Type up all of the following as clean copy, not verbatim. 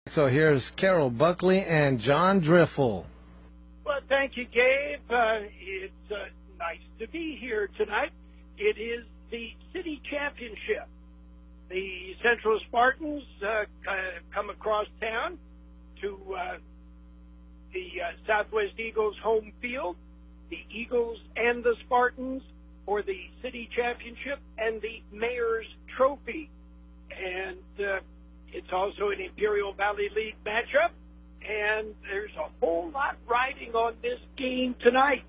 So here's Carroll, Buckley, and John Driffle. Well, thank you, Gabe. It's nice to be here tonight. It is the city championship. The Central Spartans come across town to the Southwest Eagles home field. The Eagles and the Spartans for the city championship and the Mayor's Trophy. And it's also an Imperial Valley League matchup. And there's a whole lot riding on this game tonight.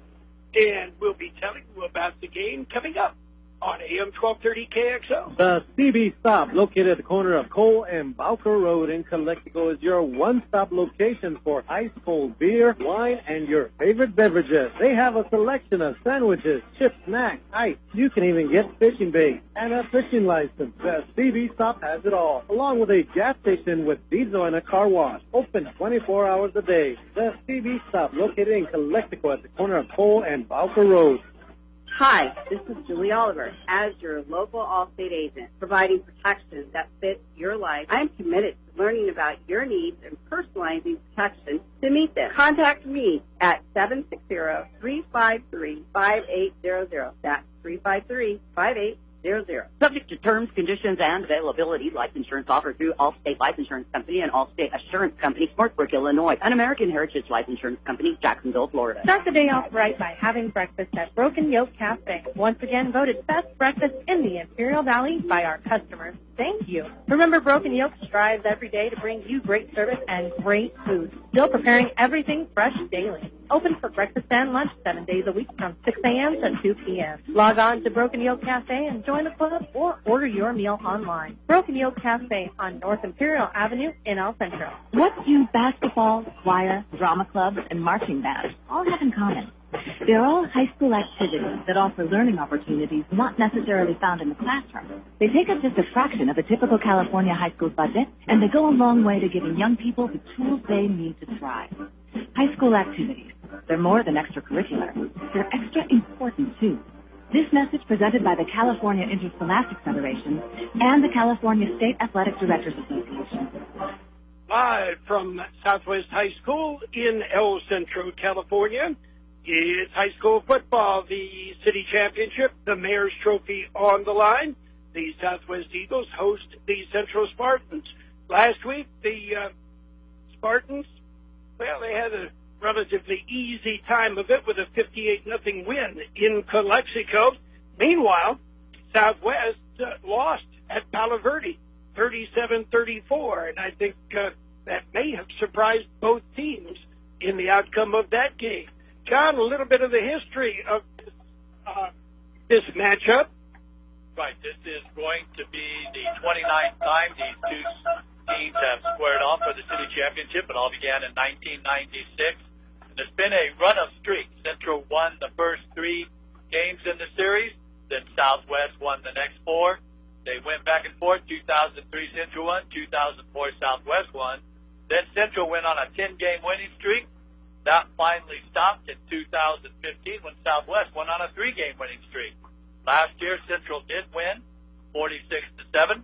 And we'll be telling you about the game coming up on AM 1230 KXO. The CB Stop, located at the corner of Cole and Bowker Road in Calexico, is your one-stop location for Highschool beer, wine, and your favorite beverages. They have a selection of sandwiches, chips, snacks, ice. You can even get fishing bait and a fishing license. The CB Stop has it all, along with a gas station with diesel and a car wash. Open 24 hours a day. The CB Stop, located in Calexico at the corner of Cole and Bowker Road. Hi, this is Julie Oliver as your local Allstate agent, providing protection that fits your life. I am committed to learning about your needs and personalizing protection to meet them. Contact me at 760-353-5800. That's 353-5800. Subject to terms, conditions, and availability. Life insurance offered through Allstate Life Insurance Company and Allstate Assurance Company, Smartbrook, Illinois. An American Heritage Life Insurance Company, Jacksonville, Florida. Start the day off right by having breakfast at Broken Yoke Cafe. Once again voted best breakfast in the Imperial Valley by our customers. Thank you. Remember, Broken Yoke strives every day to bring you great service and great food. Still preparing everything fresh daily. Open for breakfast and lunch 7 days a week from 6 a.m. to 2 p.m. Log on to Broken Yoke Cafe and join the club or order your meal online. Broken Yoke Cafe on North Imperial Avenue in El Centro. What do basketball, choir, drama clubs, and marching bands all have in common? They're all high school activities that offer learning opportunities not necessarily found in the classroom. They take up just a fraction of a typical California high school budget, and they go a long way to giving young people the tools they need to thrive. High school activities, they're more than extracurricular. They're extra important, too. This message presented by the California Interscholastic Federation and the California State Athletic Directors Association. Live from Southwest High School in El Centro, California, it's high school football, the city championship, the Mayor's Trophy on the line. The Southwest Eagles host the Central Spartans. Last week, the Spartans, well, they had a relatively easy time of it with a 58-0 win in Calexico. Meanwhile, Southwest lost at Palo Verde, 37-34, and I think that may have surprised both teams in the outcome of that game. John, a little bit of the history of this matchup. Right, this is going to be the 29th time these two teams have squared off for the city championship. It all began in 1996. And there's been a run of streaks. Centro won the first 3 games in the series, then Southwest won the next 4. They went back and forth. 2003 Centro won, 2004 Southwest won. Then Centro went on a 10-game winning streak. That finally stopped in 2015 when Southwest went on a 3-game winning streak. Last year, Central did win, 46-7.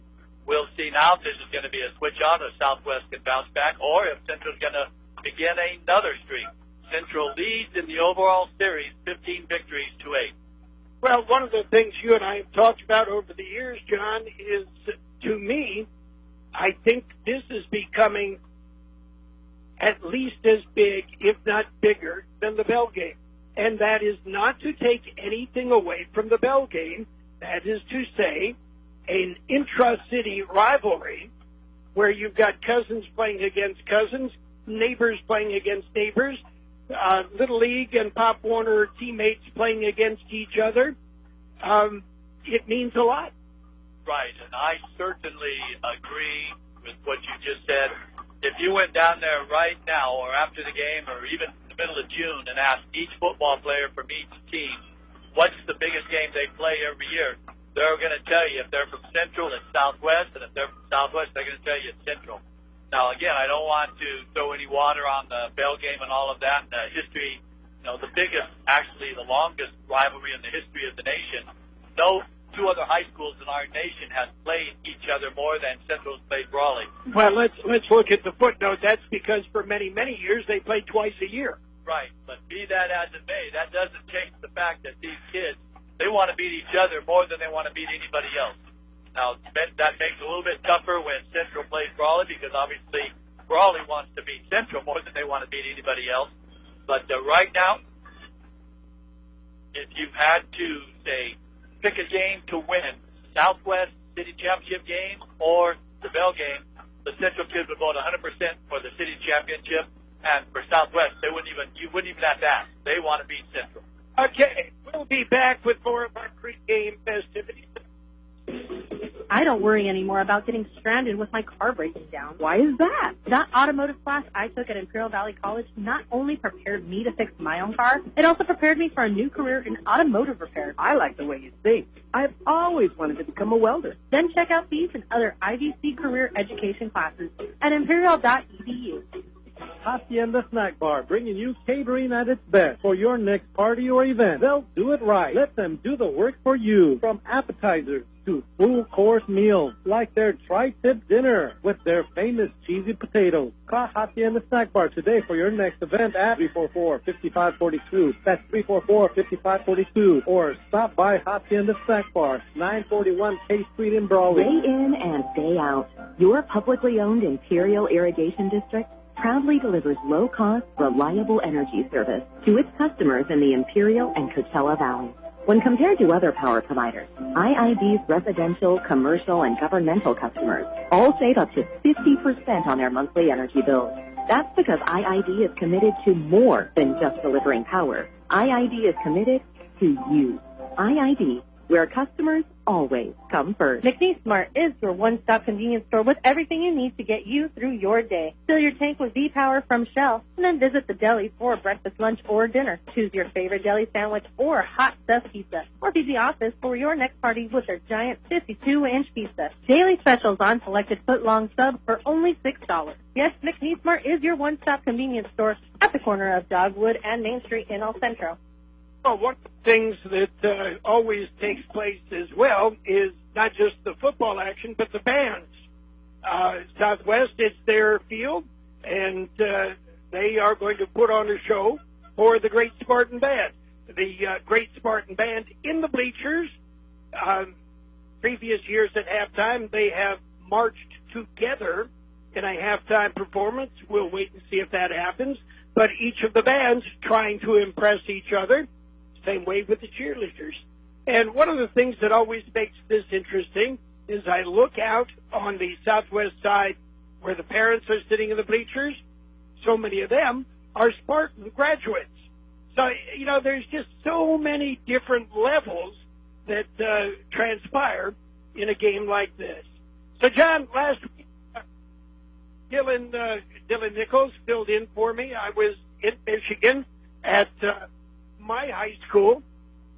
We'll see now if this is going to be a switch on, if Southwest can bounce back, or if Central's going to begin another streak. Central leads in the overall series, 15 victories to 8. Well, one of the things you and I have talked about over the years, John, is, to me, I think this is becoming at least as big, if not bigger, than the Bell game. And that is not to take anything away from the Bell game. That is to say, an intra-city rivalry where you've got cousins playing against cousins, neighbors playing against neighbors, Little League and Pop Warner teammates playing against each other. It means a lot. Right, and I certainly agree with what you just said. If you went down there right now or after the game or even in the middle of June and asked each football player from each team what's the biggest game they play every year, they're going to tell you if they're from Central, it's Southwest, and if they're from Southwest, they're going to tell you it's Central. Now, again, I don't want to throw any water on the Bell game and all of that. The history, the biggest, actually the longest rivalry in the history of the nation. No two other high schools in our nation have played each other more than Centro's played Brawley. Well, let's look at the footnote. That's because for many, many years they played twice a year. Right, but be that as it may, that doesn't change the fact that these kids, they want to beat each other more than they want to beat anybody else. Now, that makes it a little bit tougher when Centro plays Brawley because obviously Brawley wants to beat Centro more than they want to beat anybody else. But right now, if you had to, say, pick a game to win, Southwest City Championship game or the Bell game, the Central kids would vote 100% for the City Championship, and for Southwest, you wouldn't even have to ask. They want to beat Central. Okay, we'll be back with more of our pre-game festivities. I don't worry anymore about getting stranded with my car breaking down. Why is that? That automotive class I took at Imperial Valley College not only prepared me to fix my own car, it also prepared me for a new career in automotive repair. I like the way you think. I've always wanted to become a welder. Then check out these and other IVC career education classes at imperial.edu. Hacienda Snack Bar, bringing you catering at its best for your next party or event. They'll do it right. Let them do the work for you. From appetizers to full-course meals, like their tri-tip dinner with their famous cheesy potatoes. Call Hacienda Snack Bar today for your next event at 344-5542. That's 344-5542. Or stop by Hacienda Snack Bar, 941 K Street in Brawley. Day in and day out, your publicly owned Imperial Irrigation District proudly delivers low-cost, reliable energy service to its customers in the Imperial and Coachella Valley. When compared to other power providers, IID's residential, commercial, and governmental customers all save up to 50% on their monthly energy bills. That's because IID is committed to more than just delivering power. IID is committed to you. IID, where customers always come first. McNeese Smart is your one-stop convenience store with everything you need to get you through your day. Fill your tank with V-Power from Shell, and then visit the deli for breakfast, lunch, or dinner. Choose your favorite deli sandwich or hot stuffed pizza, or feed the office for your next party with their giant 52-inch pizza. Daily specials on selected foot-long subs for only $6. Yes, McNeese Smart is your one-stop convenience store at the corner of Dogwood and Main Street in El Centro. Well, one of the things that always takes place as well is not just the football action, but the bands. Southwest, it's their field, and they are going to put on a show for the Great Spartan Band. The Great Spartan Band in the bleachers. Previous years at halftime, they have marched together in a halftime performance. We'll wait and see if that happens. But each of the bands trying to impress each other. Same way with the cheerleaders. And one of the things that always makes this interesting is I look out on the southwest side where the parents are sitting in the bleachers. So many of them are Spartan graduates. So, there's just so many different levels that transpire in a game like this. So, John, last week, Dylan Nichols filled in for me. I was in Michigan at my high school,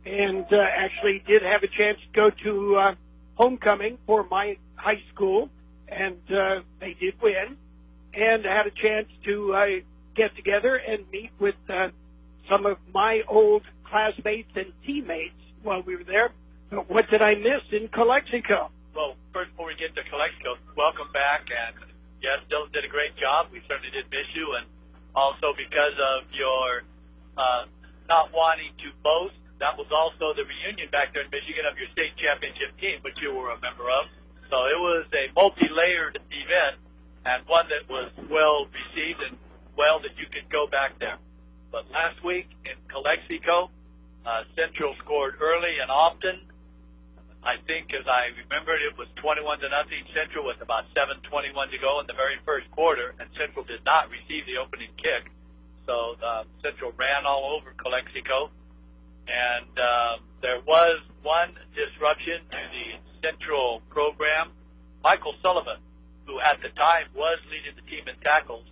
and actually did have a chance to go to homecoming for my high school, and they did win, and had a chance to get together and meet with some of my old classmates and teammates while we were there. What did I miss in Calexico? Well, first, before we get to Calexico, welcome back, and yes, Dylan did a great job. We certainly did miss you, and also because of your not wanting to boast. That was also the reunion back there in Michigan of your state championship team, which you were a member of. So it was a multi-layered event and one that was well received and well that you could go back there. But last week in Calexico, Central scored early and often. I think, as I remember it was 21-0 Central with about 7:21 to go in the very first quarter, and Central did not receive the opening kick. So Central ran all over Calexico, and there was one disruption to the Central program. Michael Sullivan, who at the time was leading the team in tackles,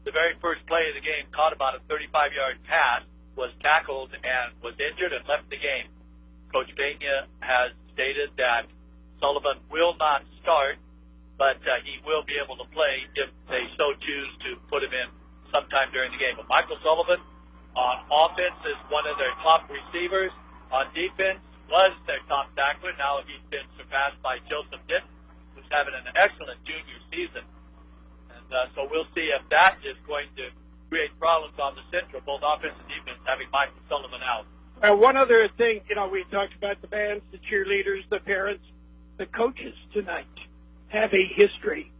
the very first play of the game caught about a 35-yard pass, was tackled and was injured and left the game. Coach Pena has stated that Sullivan will not start, but he will be able to play if they so choose to put him in sometime during the game. But Michael Sullivan on offense is one of their top receivers. On defense, was their top tackler. Now he's been surpassed by Joseph Ditton, who's having an excellent junior season. And so we'll see if that is going to create problems on the Centro, both offense and defense, having Michael Sullivan out. One other thing, we talked about the bands, the cheerleaders, the parents, the coaches tonight have a history,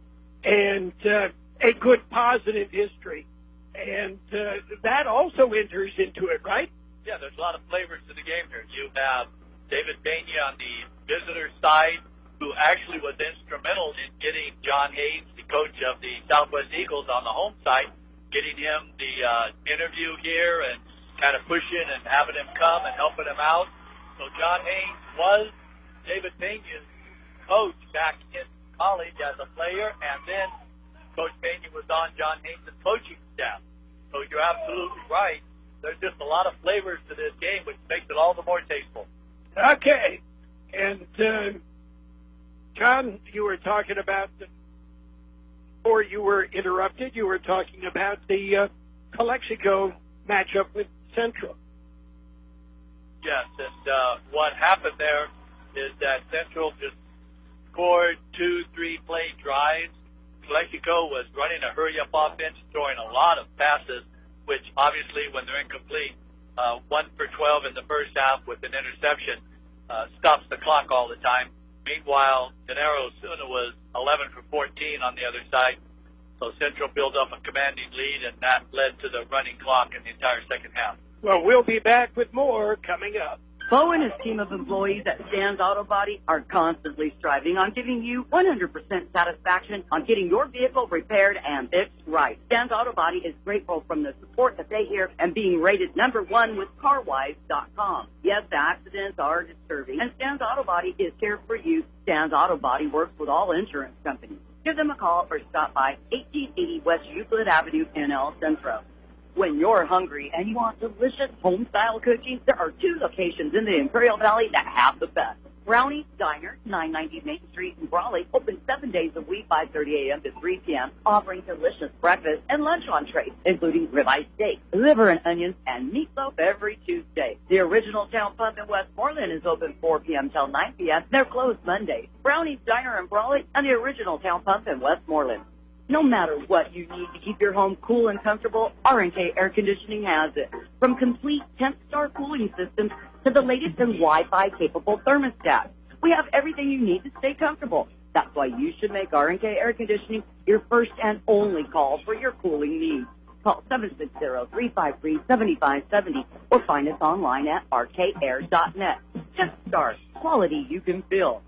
and a good, positive history. And that also enters into it, right? Yeah, there's a lot of flavors to the game here. You have David Pena on the visitor side, who actually was instrumental in getting John Hayes, the coach of the Southwest Eagles, on the home side, getting him the interview here and kind of pushing and having him come and helping him out. So John Hayes was David Pena's coach back in college as a player, and then Coach Pena was on John Hayes' coaching staff. So you're absolutely right. There's just a lot of flavors to this game, which makes it all the more tasteful. Okay. And, John, you were talking about, before you were interrupted, you were talking about the Calexico matchup with Centro. Yes, and what happened there is that Central just scored 2-3 play drives. Calexico was running a hurry-up offense, throwing a lot of passes, which obviously, when they're incomplete, 1 for 12 in the first half with an interception, stops the clock all the time. Meanwhile, Gennaro Osuna was 11 for 14 on the other side. So Central built up a commanding lead, and that led to the running clock in the entire second half. Well, we'll be back with more coming up. Bo and his team of employees at Stan's Auto Body are constantly striving on giving you 100% satisfaction on getting your vehicle repaired and fixed right. Stan's Auto Body is grateful from the support that they hear and being rated #1 with CarWise.com. Yes, accidents are disturbing, and Stan's Auto Body is here for you. Stan's Auto Body works with all insurance companies. Give them a call or stop by 1880 West Euclid Avenue in El Centro. When you're hungry and you want delicious home-style cooking, there are 2 locations in the Imperial Valley that have the best. Brownie's Diner, 990 Main Street in Brawley, open 7 days a week, 5:30 a.m. to 3 p.m., offering delicious breakfast and lunch entrees, including ribeye steak, liver and onions, and meatloaf every Tuesday. The Original Town Pump in Westmorland is open 4 p.m. till 9 p.m. They're closed Mondays. Brownie's Diner in Brawley and the Original Town Pump in Westmorland. No matter what you need to keep your home cool and comfortable, R&K Air Conditioning has it. From complete 10-star cooling systems to the latest in Wi-Fi capable thermostats, we have everything you need to stay comfortable. That's why you should make R&K Air Conditioning your first and only call for your cooling needs. Call 760-353-7570 or find us online at rkair.net. Just start. Quality you can feel.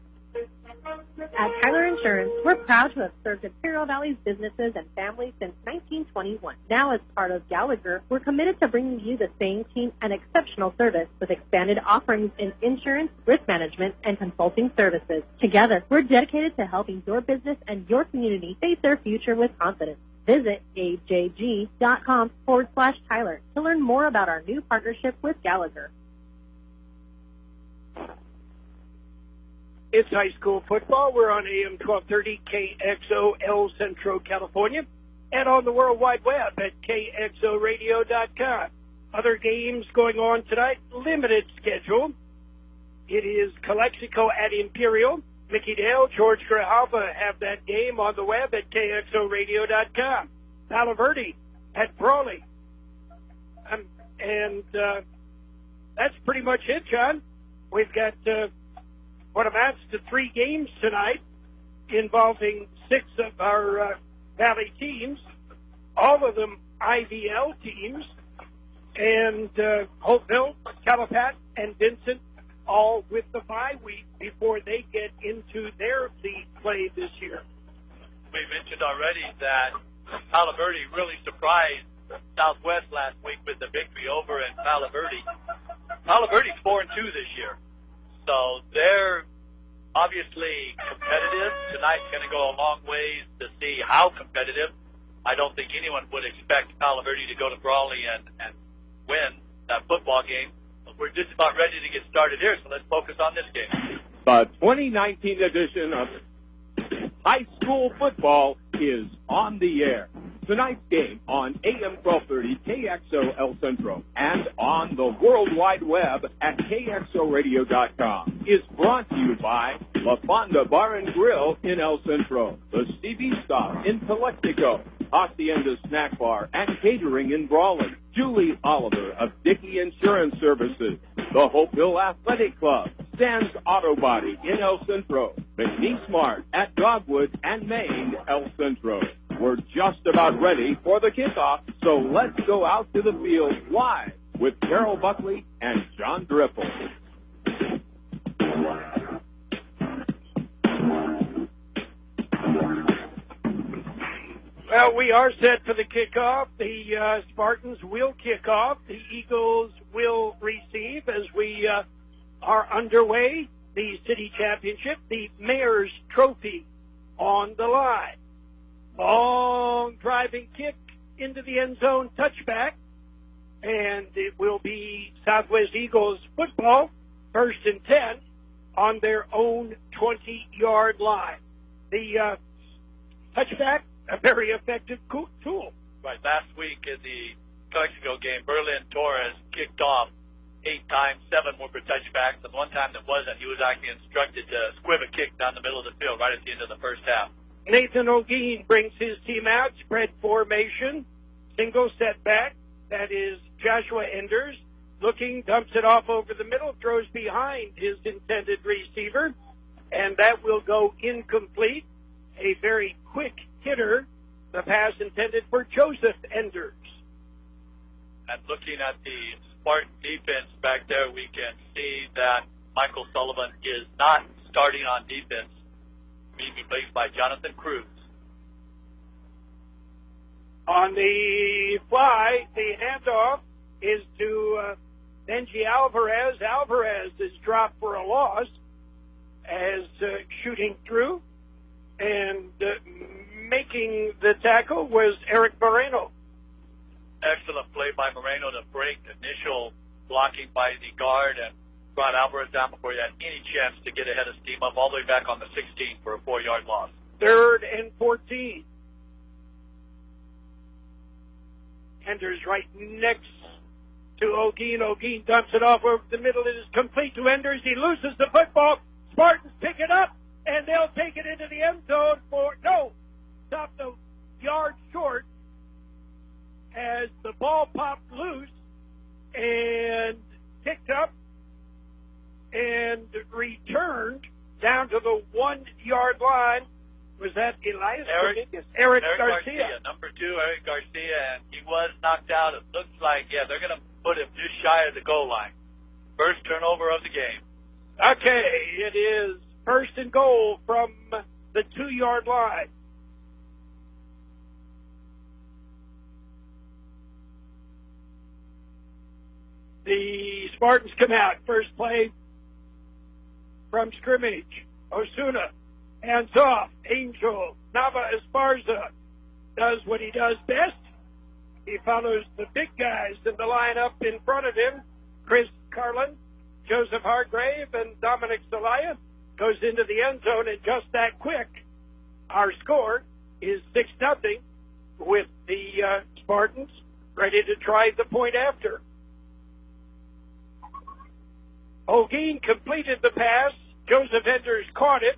At Tyler Insurance, we're proud to have served Imperial Valley's businesses and families since 1921. Now, as part of Gallagher, we're committed to bringing you the same team and exceptional service with expanded offerings in insurance, risk management, and consulting services. Together, we're dedicated to helping your business and your community face their future with confidence. Visit ajg.com/Tyler to learn more about our new partnership with Gallagher. It's high school football. We're on AM 1230 KXO El Centro, California, and on the World Wide Web at KXORadio.com. Other games going on tonight, limited schedule. It is Calexico at Imperial. Mickey Dale, George Grijalva have that game on the web at KXORadio.com. Palo Verde at Brawley. And that's pretty much it, John. We've got what amounts to 3 games tonight involving 6 of our Valley teams, all of them IVL teams, and Holtville, Calapat, and Vincent, all with the bye week before they get into their league play this year. We mentioned already that Palo Verde really surprised Southwest last week with the victory over in Palo Verde. Palo Verde's 4-2 this year. So they're obviously competitive. Tonight's going to go a long ways to see how competitive. I don't think anyone would expect Palo Verde to go to Brawley and win that football game. But we're just about ready to get started here, so let's focus on this game. The 2019 edition of high school football is on the air. Tonight's game on AM 1230 KXO El Centro and on the World Wide Web at KXORadio.com is brought to you by La Fonda Bar and Grill in El Centro, the Stevie Stop in Calexico, Hacienda Snack Bar and Catering in Brawley, Julie Oliver of Dickey Insurance Services, the Holtville Athletic Club, Stan's Auto Body in El Centro, McNeese Mart at Dogwood and Maine, El Centro. We're just about ready for the kickoff, so let's go out to the field live with Carroll, Buckley, and John Driffle. Well, we are set for the kickoff. The Spartans will kick off. The Eagles will receive as we are underway. The city championship, the Mayor's Trophy on the line. Long driving kick into the end zone, touchback, and it will be Southwest Eagles football, 1st and 10, on their own 20-yard line. The touchback, a very effective tool. Right, last week in the Calexico game, Berlin Torres kicked off 8 times, 7 were for touchbacks, and one time that wasn't, he was actually instructed to squib a kick down the middle of the field right at the end of the first half. Nathan O'Gean brings his team out, spread formation, single setback. That is Joshua Enders looking, dumps it off over the middle, throws behind his intended receiver, and that will go incomplete. A very quick hitter, the pass intended for Joseph Enders. And looking at the Spartan defense back there, we can see that Michael Sullivan is not starting on defense, being replaced by Jonathan Cruz. On the fly, the handoff is to Benji Alvarez. Alvarez is dropped for a loss as shooting through, and making the tackle was Eric Moreno. Excellent play by Moreno to break initial blocking by the guard and brought Alvarez down before he had any chance to get ahead of steam up all the way back on the 16 for a 4-yard loss. 3rd and 14. Enders right next to O'Gean. O'Gean dumps it off over the middle. It is complete to Enders. He loses the football. Spartans pick it up, and they'll take it into the end zone stop the yard short as the ball popped loose and picked up and returned down to the 1-yard line. Was that Elias? Eric Garcia. Number 2, Eric Garcia, and he was knocked out. It looks like, they're going to put him just shy of the goal line. First turnover of the game. Okay, it is 1st and goal from the 2-yard line. The Spartans come out. First play from scrimmage. Osuna, hands off. Angel Nava Esparza does what he does best. He follows the big guys in the lineup in front of him. Chris Carlin, Joseph Hargrave, and Dominic Zelaya goes into the end zone, and just that quick, our score is 6-0 with the Spartans ready to try the point after. O'Gean completed the pass. Joseph Enders caught it,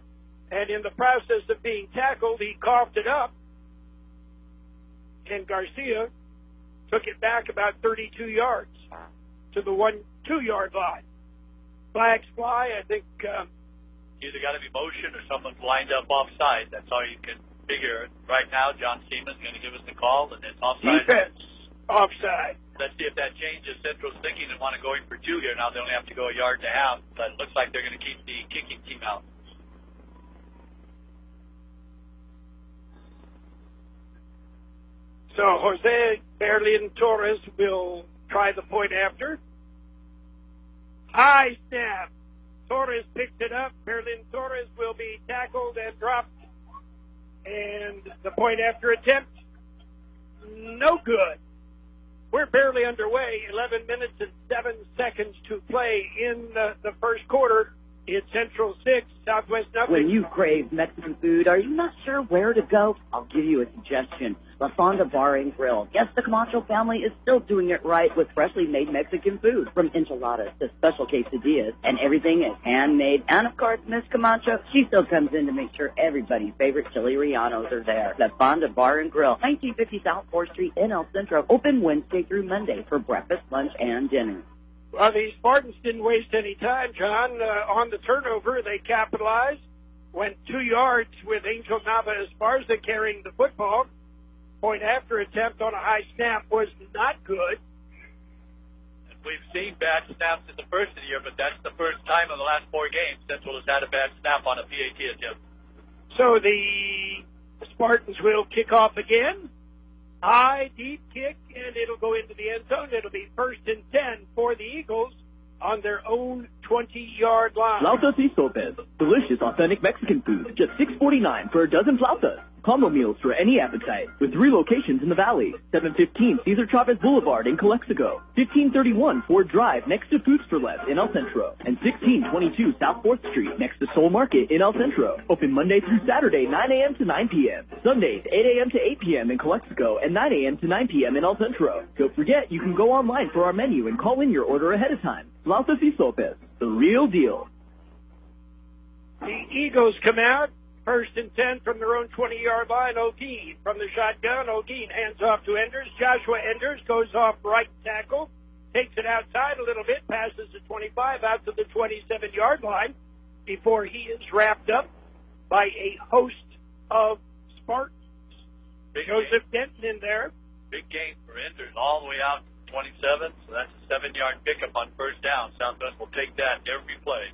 and in the process of being tackled, he coughed it up. And Garcia took it back about 32 yards to the 2-yard line. Flags fly. I think either got to be motion or someone's lined up offside. That's all you can figure. Right now, John Seaman's going to give us the call, and it's offside. Defense offside. Let's see if that changes Centro's thinking and want to go in for 2 here. Now they only have to go 1.5 yards, but it looks like they're going to keep the kicking team out. So Jose Berlin Torres will try the point after. High snap. Torres picked it up. Berlin Torres will be tackled and dropped. And the point after attempt, no good. We're barely underway. 11 minutes and 7 seconds to play in the first quarter. It's Central 6, Southwest nothing. When you crave Mexican food, are you not sure where to go? I'll give you a suggestion. La Fonda Bar and Grill. Yes, the Camacho family is still doing it right with freshly made Mexican food, from enchiladas to special quesadillas, and everything is handmade. And of course, Miss Camacho, she still comes in to make sure everybody's favorite chili rellenos are there. La Fonda Bar and Grill, 1950 South 4th Street in El Centro, open Wednesday through Monday for breakfast, lunch, and dinner. Well, the Spartans didn't waste any time, John. On the turnover, they capitalized, went 2 yards with Angel Nava Esparza carrying the football. Point after attempt on a high snap was not good. And we've seen bad snaps in the first of the year, but that's the first time in the last 4 games Central has had a bad snap on a PAT attempt. So the Spartans will kick off again. High, deep kick, and it'll go into the end zone. It'll be 1st and 10 for the Eagles on their own 20-yard line. Flautas y sopes. Delicious, authentic Mexican food. Just $6.49 for a dozen flautas. Combo meals for any appetite. With 3 locations in the Valley. 715 Cesar Chavez Boulevard in Calexico. 1531 Ford Drive next to Foods for Less in El Centro. And 1622 South 4th Street next to Soul Market in El Centro. Open Monday through Saturday, 9 a.m. to 9 p.m. Sundays, 8 a.m. to 8 p.m. in Calexico and 9 a.m. to 9 p.m. in El Centro. Don't forget, you can go online for our menu and call in your order ahead of time. Flautas y sopes. The real deal. The Eagles come out. 1st and 10 from their own 20-yard line. O'Gean from the shotgun. O'Gean hands off to Enders. Joshua Enders goes off right tackle, takes it outside a little bit, passes the 25 out to the 27-yard line before he is wrapped up by a host of Spartans. Joseph Denton in there. Big gain for Enders all the way out to 27, so that's a 7-yard pickup on first down. Southwest will take that every play.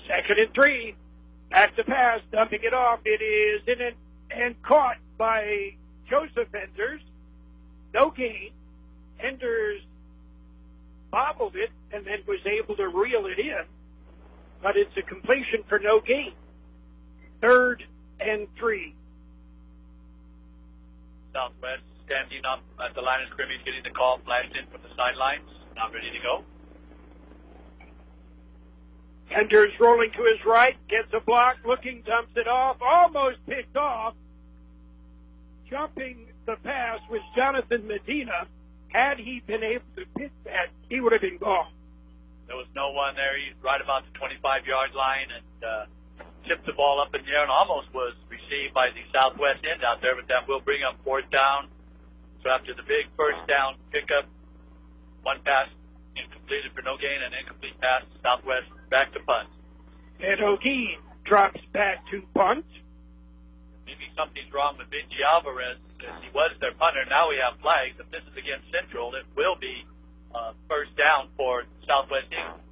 2nd and 3. Back to pass, dumping it off. It is in it and caught by Joseph Enders. No gain. Enders bobbled it and then was able to reel it in. But it's a completion for no gain. 3rd and 3. Southwest standing up at the line of scrimmage, getting the call flashed in from the sidelines. Not ready to go. Enders rolling to his right, gets a block, looking, dumps it off, almost picked off. Jumping the pass was Jonathan Medina. Had he been able to pick that, he would have been gone. There was no one there. He's right about the 25-yard line and tipped the ball up in the air and almost was received by the Southwest end out there, but that will bring up 4th down. So after the big first down pickup, one pass incompleted for no gain, and incomplete pass, Southwest back to punt. And O'Gean drops back to punt. Maybe something's wrong with Benji Alvarez, as he was their punter. Now we have flags. If this is against Central, it will be first down for Southwest Eagles.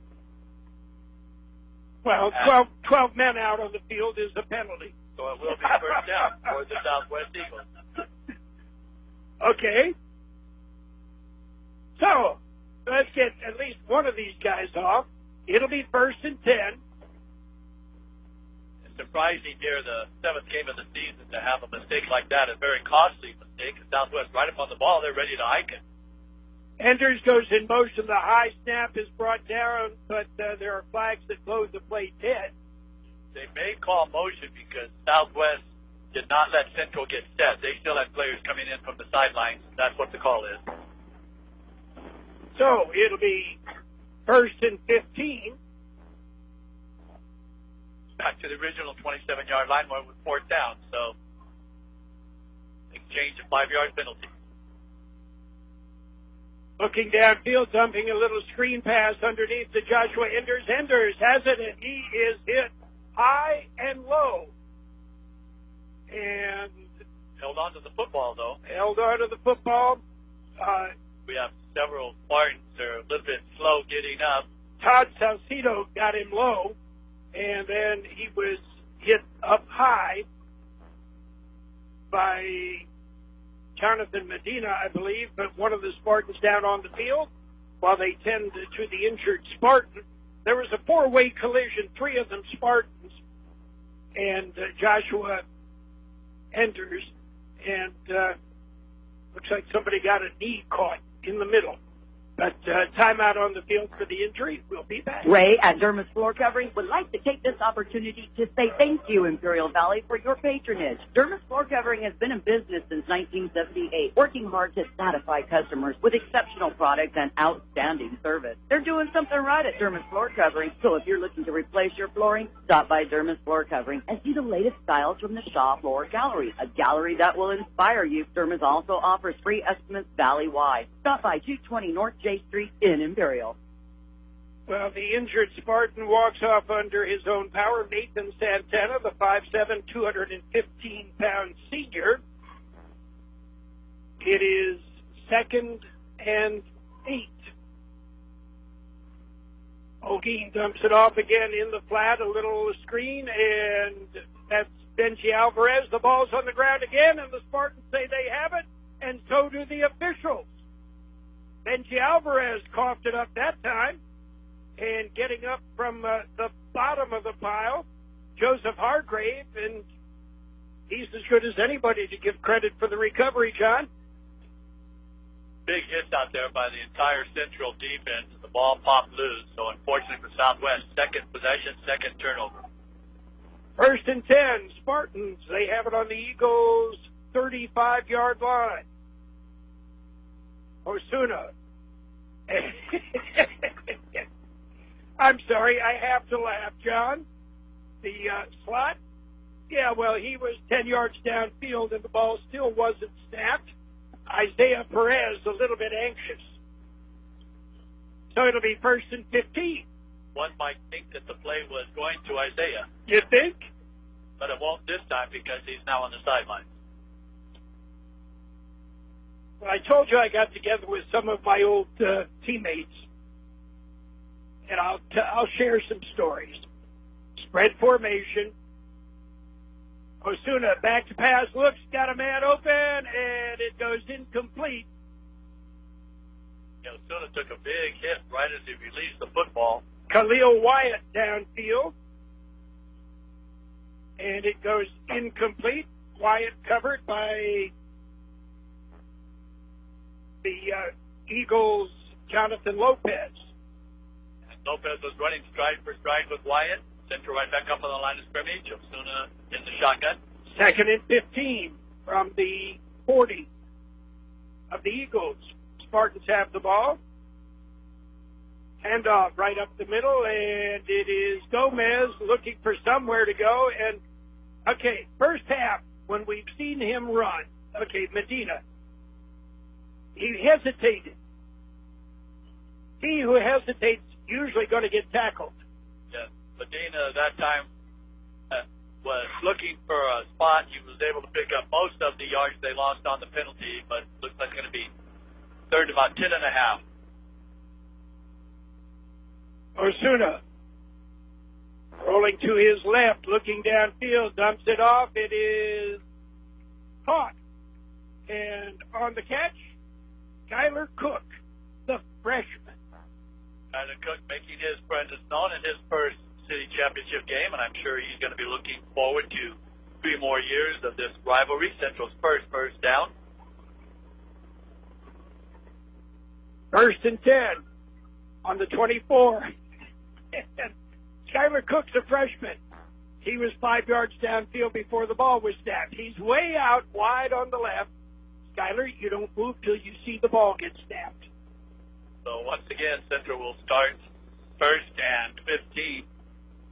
Well, 12 men out on the field is a penalty. So it will be first down for the Southwest Eagles. Okay. So let's get at least one of these guys off. It'll be 1st and 10. It's surprising here, the 7th game of the season, to have a mistake like that, a very costly mistake. Southwest right up on the ball, they're ready to hike it. Enders goes in motion. The high snap is brought down, but there are flags that close the play dead. They may call motion because Southwest did not let Central get set. They still had players coming in from the sidelines. That's what the call is. So it'll be 1st and 15. Back to the original 27-yard line where it was 4th down. So exchange a 5-yard penalty. Looking downfield, dumping a little screen pass underneath to Joshua Enders. Enders has it, and he is hit high and low. And held on to the football, though. Held on to the football. We have several Spartans that are a little bit slow getting up. Todd Salcido got him low, and then he was hit up high by Jonathan Medina, I believe, but one of the Spartans down on the field while they tend to the injured Spartan. There was a 4-way collision, 3 of them Spartans, and Joshua Enders, and looks like somebody got a knee caught in the middle. But timeout on the field for the injury. We'll be back. Ray at Dermis Floor Covering would like to take this opportunity to say thank you, Imperial Valley, for your patronage. Dermis Floor Covering has been in business since 1978, working hard to satisfy customers with exceptional products and outstanding service. They're doing something right at Dermis Floor Covering, so if you're looking to replace your flooring, stop by Dermis Floor Covering and see the latest styles from the Shaw Floor Gallery, a gallery that will inspire you. Dermis also offers free estimates valley-wide. Stop by 220 North J Street in Imperial. Well, the injured Spartan walks off under his own power. Nathan Santana, the 5'7", 215-pound senior. It is 2nd and 8. O'Geen dumps it off again in the flat, a little screen, and that's Benji Alvarez. The ball's on the ground again, and the Spartans say they have it, and so do the officials. Benji Alvarez coughed it up that time, and getting up from the bottom of the pile, Joseph Hargrave, and he's as good as anybody to give credit for the recovery, John. Big hits out there by the entire Central defense. The ball popped loose, so unfortunately for Southwest, second possession, second turnover. 1st and 10, Spartans. They have it on the Eagles' 35-yard line. Osuna. I'm sorry, I have to laugh, John. The slot? Yeah, well, he was 10 yards downfield, and the ball still wasn't snapped. Isaiah Perez a little bit anxious. So it'll be 1st and 15. One might think that the play was going to Isaiah. You think? But it won't this time because he's now on the sideline. Well, I told you I got together with some of my old teammates, and I'll share some stories. Spread formation. Osuna back to pass, looks, got a man open, and it goes incomplete. Yeah, Osuna took a big hit right as he released the football. Khalil Wyatt downfield, and it goes incomplete. Wyatt covered by the Eagles' Jonathan Lopez. And Lopez was running stride for stride with Wyatt. Centro right back up on the line of scrimmage. Osuna in the shotgun. 2nd and 15 from the 40 of the Eagles. Spartans have the ball. Handoff right up the middle, and it is Gomez looking for somewhere to go. And, okay, first half, when we've seen him run, okay, Medina, he hesitated. He who hesitates usually going to get tackled. Yeah, Medina that time was looking for a spot. He was able to pick up most of the yards they lost on the penalty, but looks like it's going to be third about 10 and a half. Osuna rolling to his left, looking downfield, dumps it off. It is caught. And on the catch, Skyler Cook, the freshman. Skyler Cook making his presence known in his first city championship game, and I'm sure he's going to be looking forward to 3 more years of this rivalry. Central's first down. 1st and 10 on the 24. Skyler Cook's a freshman. He was 5 yards downfield before the ball was snapped. He's way out wide on the left. Skyler, you don't move till you see the ball get snapped. So once again, Central will start 1st and 15.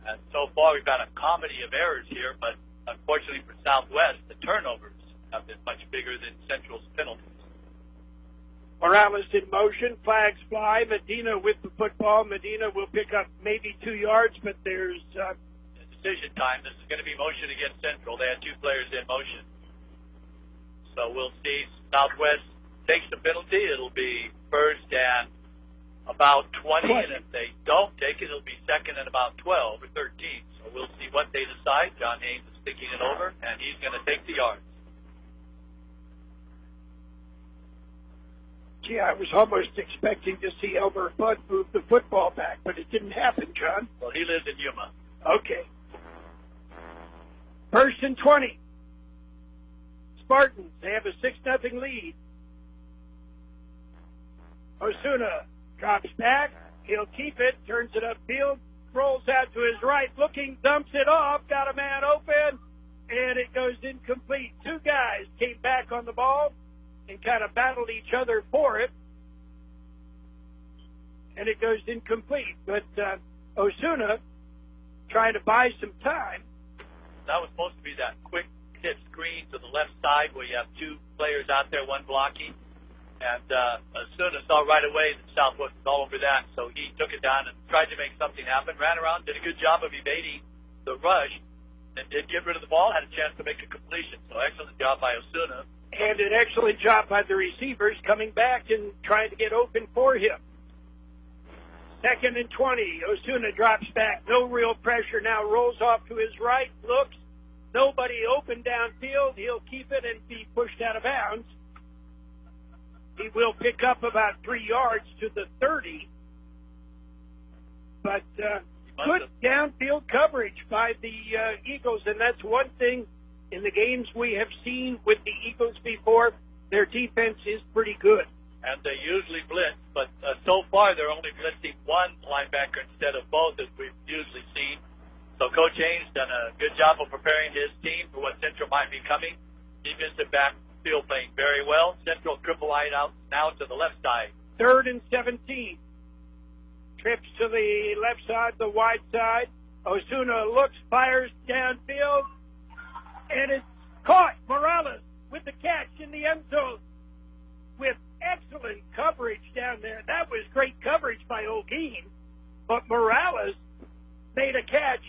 And so far we've got a comedy of errors here, but unfortunately for Southwest, the turnovers have been much bigger than Central's penalties. Morales in motion, flags fly. Medina with the football. Medina will pick up maybe 2 yards, but there's decision time. This is going to be motion against Central. They had 2 players in motion. So we'll see. Southwest takes the penalty. It'll be 1st and about 20, and if they don't take it, it'll be 2nd and about 12 or 13. So we'll see what they decide. John Haynes is thinking it over, and he's going to take the yards. Gee, I was almost expecting to see Elmer Fudd move the football back, but it didn't happen, John. Well, he lives in Yuma. Okay. 1st and 20. Spartans, they have a 6-0 lead. Osuna Drops back. He'll keep it. Turns it upfield. Rolls out to his right. Looking. Dumps it off. Got a man open. And it goes incomplete. Two guys came back on the ball and kind of battled each other for it. And it goes incomplete. But Osuna trying to buy some time. That was supposed to be that quick hit screen to the left side where you have two players out there, one blocking. And Osuna saw right away that Southwest was all over that, so he took it down and tried to make something happen, ran around, did a good job of evading the rush, and did get rid of the ball, had a chance to make a completion. So excellent job by Osuna. And an excellent job by the receivers coming back and trying to get open for him. 2nd and 20. Osuna drops back. No real pressure now. Rolls off to his right. Looks. Nobody open downfield. He'll keep it and be pushed out of bounds. He will pick up about 3 yards to the 30. But good downfield coverage by the Eagles, and that's one thing in the games we have seen with the Eagles before. Their defense is pretty good. And they usually blitz, but so far they're only blitzing one linebacker instead of both, as we've usually seen. So Coach Haynes done a good job of preparing his team for what Centro might be coming. Defensive backfield playing very well. Central triple wide out now to the left side. 3rd and 17. Trips to the left side, the wide side. Osuna looks, fires downfield, and it's caught. Morales with the catch in the end zone with excellent coverage down there. That was great coverage by O'Gean, but Morales made a catch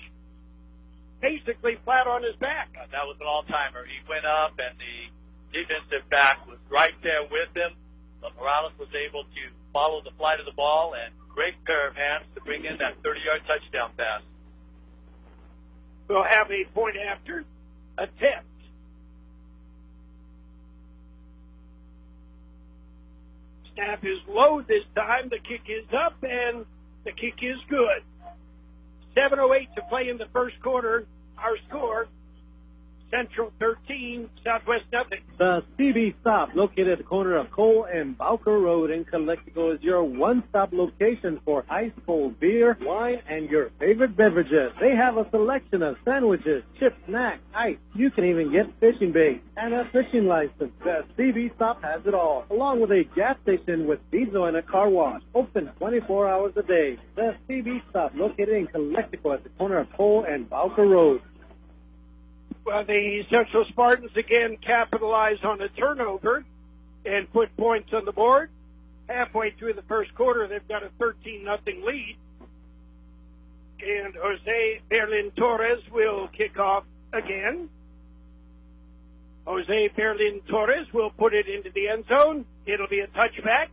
basically flat on his back. That was an all-timer. He went up, and the defensive back was right there with him, but Morales was able to follow the flight of the ball, and great pair of hands to bring in that 30-yard touchdown pass. We'll have a point after attempt. Snap is low this time. The kick is up, and the kick is good. 7:08 to play in the first quarter. Our score, Central 13, Southwest nothing. The CB Stop, located at the corner of Cole and Bowker Road in Calexico, is your one-stop location for ice cold beer, wine, and your favorite beverages. They have a selection of sandwiches, chips, snacks, ice. You can even get fishing bait and a fishing license. The CB Stop has it all, along with a gas station with diesel and a car wash. Open 24 hours a day. The CB Stop, located in Calexico at the corner of Cole and Bowker Road. Well, the Central Spartans again capitalize on a turnover and put points on the board. Halfway through the first quarter, they've got a 13-0 lead. And Jose Berlin Torres will kick off again. Jose Berlin Torres will put it into the end zone. It'll be a touchback.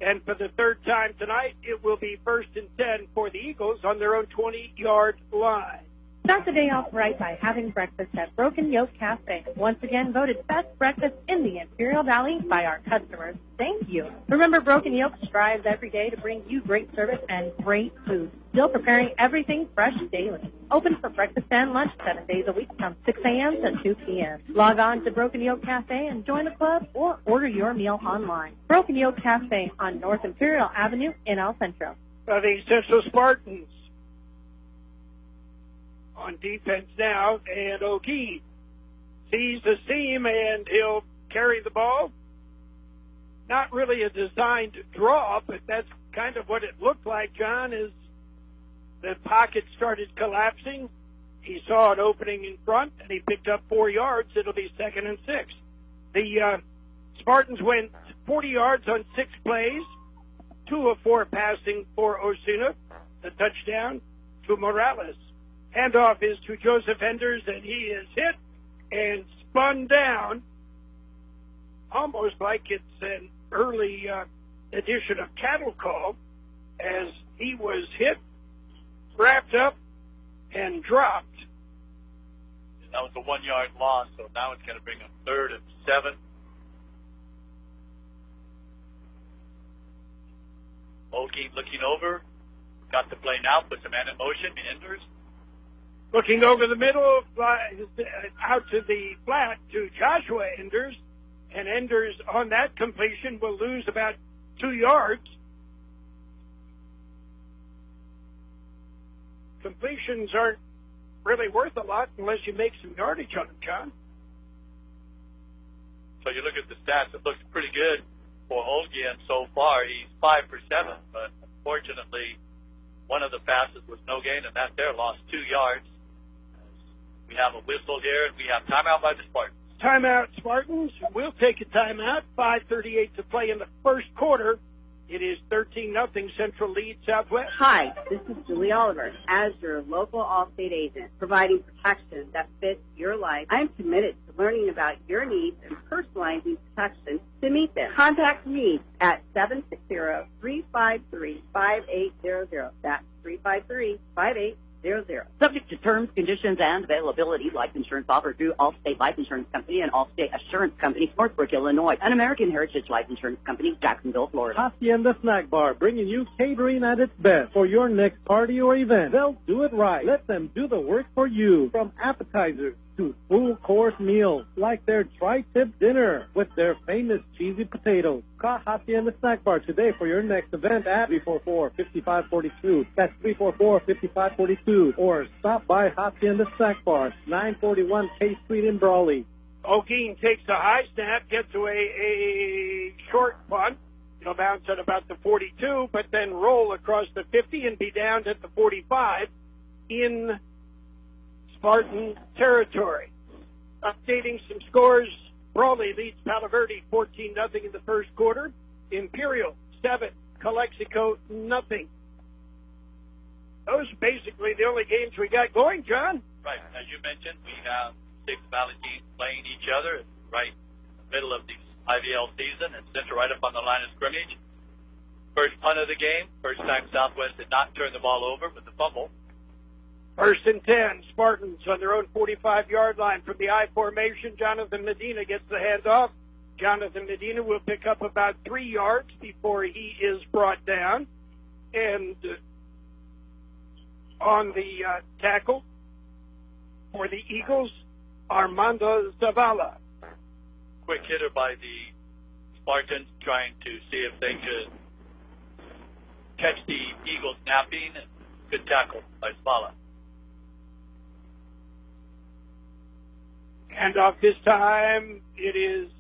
And for the third time tonight, it will be 1st and 10 for the Eagles on their own 20-yard line. Start the day off right by having breakfast at Broken Yoke Cafe. Once again voted best breakfast in the Imperial Valley by our customers. Thank you. Remember, Broken Yoke strives every day to bring you great service and great food. Still preparing everything fresh daily. Open for breakfast and lunch 7 days a week from 6 a.m. to 2 p.m. Log on to Broken Yoke Cafe and join the club or order your meal online. Broken Yoke Cafe on North Imperial Avenue in El Centro. The Central Spartans on defense now, and O'Keefe sees the seam, and he'll carry the ball. Not really a designed draw, but that's kind of what it looked like, John, as the pocket started collapsing. He saw an opening in front, and he picked up 4 yards. It'll be 2nd and 6. The Spartans went 40 yards on 6 plays, 2 of 4 passing for Osuna, the touchdown to Morales. Handoff is to Joseph Enders, and he is hit and spun down, almost like it's an early edition of Cattle Call, as he was hit, wrapped up, and dropped. That was a 1-yard loss, so now it's going to bring him 3rd and 7. O'Keefe looking over, got the play now, puts a man in motion, Enders. Looking over the middle, out to the flat to Joshua Enders, and Enders on that completion will lose about 2 yards. completions aren't really worth a lot unless you make some yardage on them, John. So you look at the stats, it looks pretty good for Holtgren so far. He's 5 for 7, but unfortunately, one of the passes was no gain, and that there lost 2 yards. We have a whistle here, and we have timeout by the Spartans. Timeout, Spartans. We'll take a timeout. 5:38 to play in the first quarter. It is 13-0 Central lead Southwest. Hi, this is Julie Oliver. As your local Allstate agent, providing protection that fits your life, I am committed to learning about your needs and personalizing protection to meet them. Contact me at 760-353-5800. That's 353-5800. Subject to terms, conditions, and availability. Life insurance offered through Allstate Life Insurance Company and Allstate Assurance Company, Northbrook, Illinois, and American Heritage Life Insurance Company, Jacksonville, Florida. Hacienda Snack Bar, bringing you catering at its best for your next party or event. They'll do it right. Let them do the work for you. From appetizers to full-course meals, like their tri-tip dinner with their famous cheesy potatoes. Call Hacienda Snack Bar today for your next event at 344-5542. That's 344-5542. Or stop by Hacienda Snack Bar, 941 K Street in Brawley. O'Gean takes a high snap, gets away a short punt. It'll bounce at about the 42, but then roll across the 50 and be down at the 45 in Spartan territory. Updating some scores, Brawley leads Palo Verde 14-0 in the first quarter. Imperial 7, Calexico 0. Those are basically the only games we got going, John. Right. As you mentioned, we have 6 Valley teams playing each other right in the middle of the IVL season, and Centro right up on the line of scrimmage. First punt of the game. First time Southwest did not turn the ball over with the fumble. First and 10, Spartans on their own 45-yard line from the I formation. Jonathan Medina gets the handoff. Jonathan Medina will pick up about 3 yards before he is brought down. And on the tackle for the Eagles, Armando Zavala. Quick hitter by the Spartans, trying to see if they could catch the Eagles napping. Good tackle by Zavala. And off this time, it is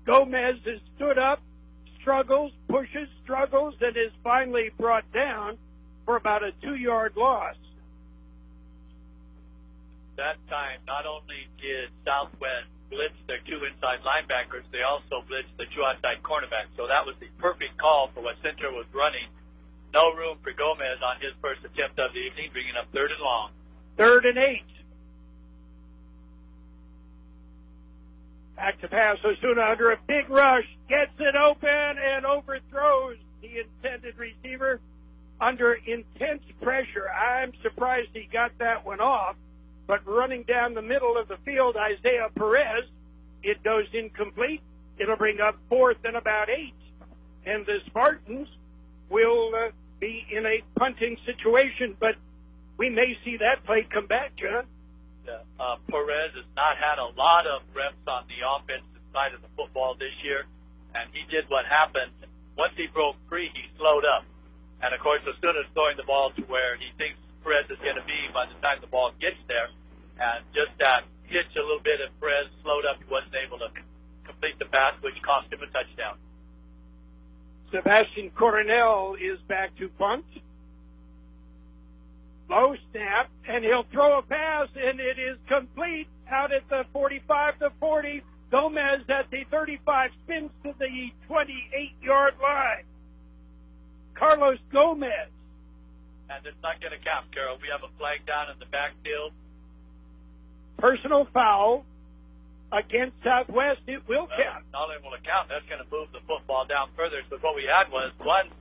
Gomez has stood up, struggles, pushes, struggles, and is finally brought down for about a 2-yard loss. That time, not only did Southwest blitz their 2 inside linebackers, they also blitzed the 2 outside cornerbacks. So that was the perfect call for what Centro was running. No room for Gomez on his first attempt of the evening, bringing up 3rd and long. 3rd and 8. Back to pass. Osuna under a big rush. Gets it open and overthrows the intended receiver under intense pressure. I'm surprised he got that one off. But running down the middle of the field, Isaiah Perez, it goes incomplete. It'll bring up 4th and about 8. And the Spartans will be in a punting situation, but we may see that play come back, John. Perez has not had a lot of reps on the offensive side of the football this year, and he did what happened. Once he broke free, he slowed up. And, of course, Osuna's throwing the ball to where he thinks Perez is going to be by the time the ball gets there. And just that hitch a little bit, and Perez slowed up. He wasn't able to complete the pass, which cost him a touchdown. Sebastian Coronel is back to punt. Low snap, and he'll throw a pass, and it is complete out at the 45 to 40. Gomez at the 35 spins to the 28-yard line. Carlos Gomez. And it's not going to count, Carroll. We have a flag down in the backfield. Personal foul against Southwest. It will count. Not only will it count, that's going to move the football down further. So what we had was one